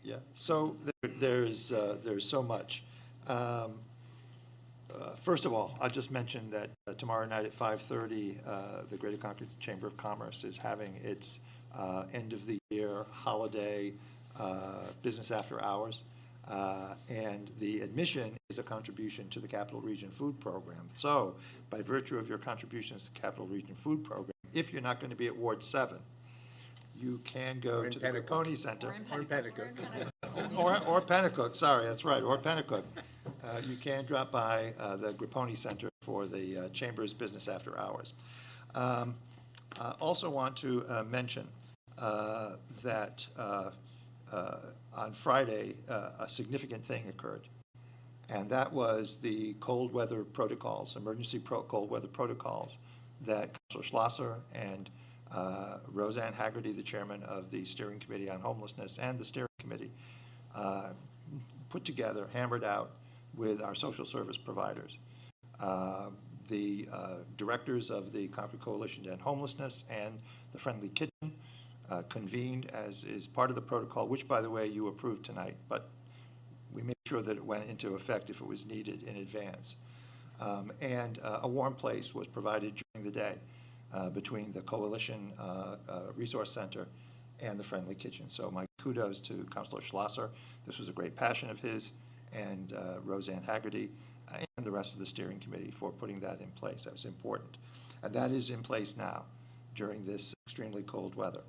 S1: Yeah. So there's so much. First of all, I'll just mention that tomorrow night at 5:30, the Greater Concord Chamber of Commerce is having its end of the year holiday business after hours. And the admission is a contribution to the Capital Region Food Program. So by virtue of your contributions to the Capital Region Food Program, if you're not going to be at Ward 7, you can go to the Grapponi Center.
S24: Or in Pennacook.
S1: Or Pennacook, sorry, that's right, or Pennacook. You can drop by the Grapponi Center for the Chamber's Business After Hours. I also want to mention that on Friday, a significant thing occurred, and that was the cold weather protocols, cold weather protocols that Councilor Schlosser and Roseanne Haggerty, the chairman of the Steering Committee on Homelessness, and the Steering Committee put together, hammered out with our social service providers. The directors of the Concord Coalition to End Homelessness and the Friendly Kitchen convened as is part of the protocol, which, by the way, you approved tonight, but we made sure that it went into effect if it was needed in advance. And a warm place was provided during the day between the Coalition Resource Center and the Friendly Kitchen. So my kudos to Councilor Schlosser. This was a great passion of his, and Roseanne Haggerty and the rest of the steering committee for putting that in place. That was important. And that is in place now during this extremely cold weather.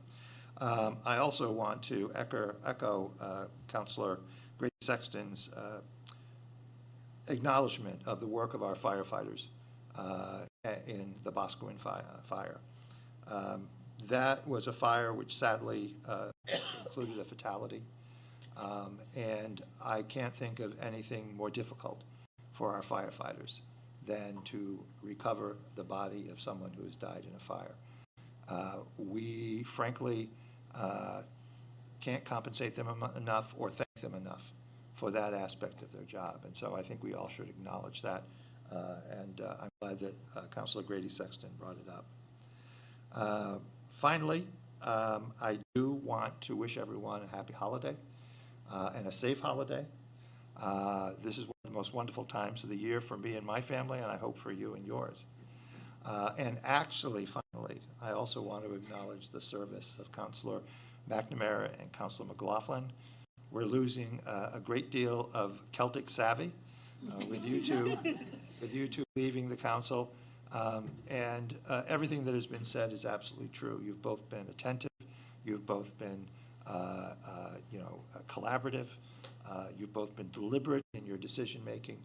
S1: I also want to echo Councilor Grady Sexton's acknowledgement of the work of our firefighters in the Boscawen fire. That was a fire which sadly included a fatality, and I can't think of anything more difficult for our firefighters than to recover the body of someone who has died in a fire. We frankly can't compensate them enough or thank them enough for that aspect of their job, and so I think we all should acknowledge that And I'm glad that Councilor Grady Sexton brought it up. Finally, I do want to wish everyone a happy holiday and a safe holiday. This is one of the most wonderful times of the year for me and my family, and I hope for you and yours. And actually, finally, I also want to acknowledge the service of Councilor McNamara and Councilor McLaughlin. We're losing a great deal of Celtic savvy with you two leaving the council. And everything that has been said is absolutely true. You've both been attentive. You've both been, collaborative. You've both been deliberate in your decision-making.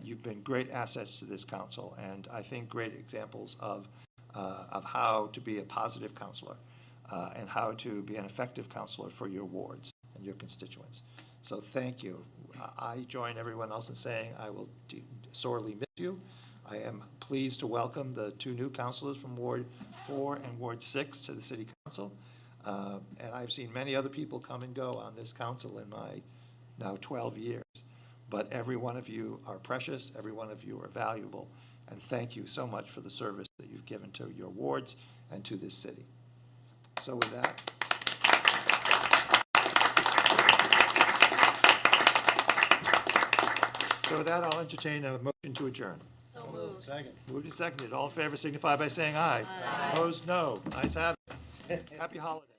S1: You've been great assets to this council, and I think great examples of how to be a positive counselor and how to be an effective counselor for your wards and your constituents. So thank you. I join everyone else in saying I will sorely miss you. I am pleased to welcome the two new councilors from Ward 4 and Ward 6 to the City Council. And I've seen many other people come and go on this council in my now 12 years. But every one of you are precious, every one of you are valuable, and thank you so much for the service that you've given to your wards and to this city. So with that, I'll entertain a motion to adjourn.
S17: So moved.
S4: Second.
S1: Moved and seconded. All in favor signify by saying aye.
S17: Aye.
S1: Opposed, no. Ayes have it. Happy holidays.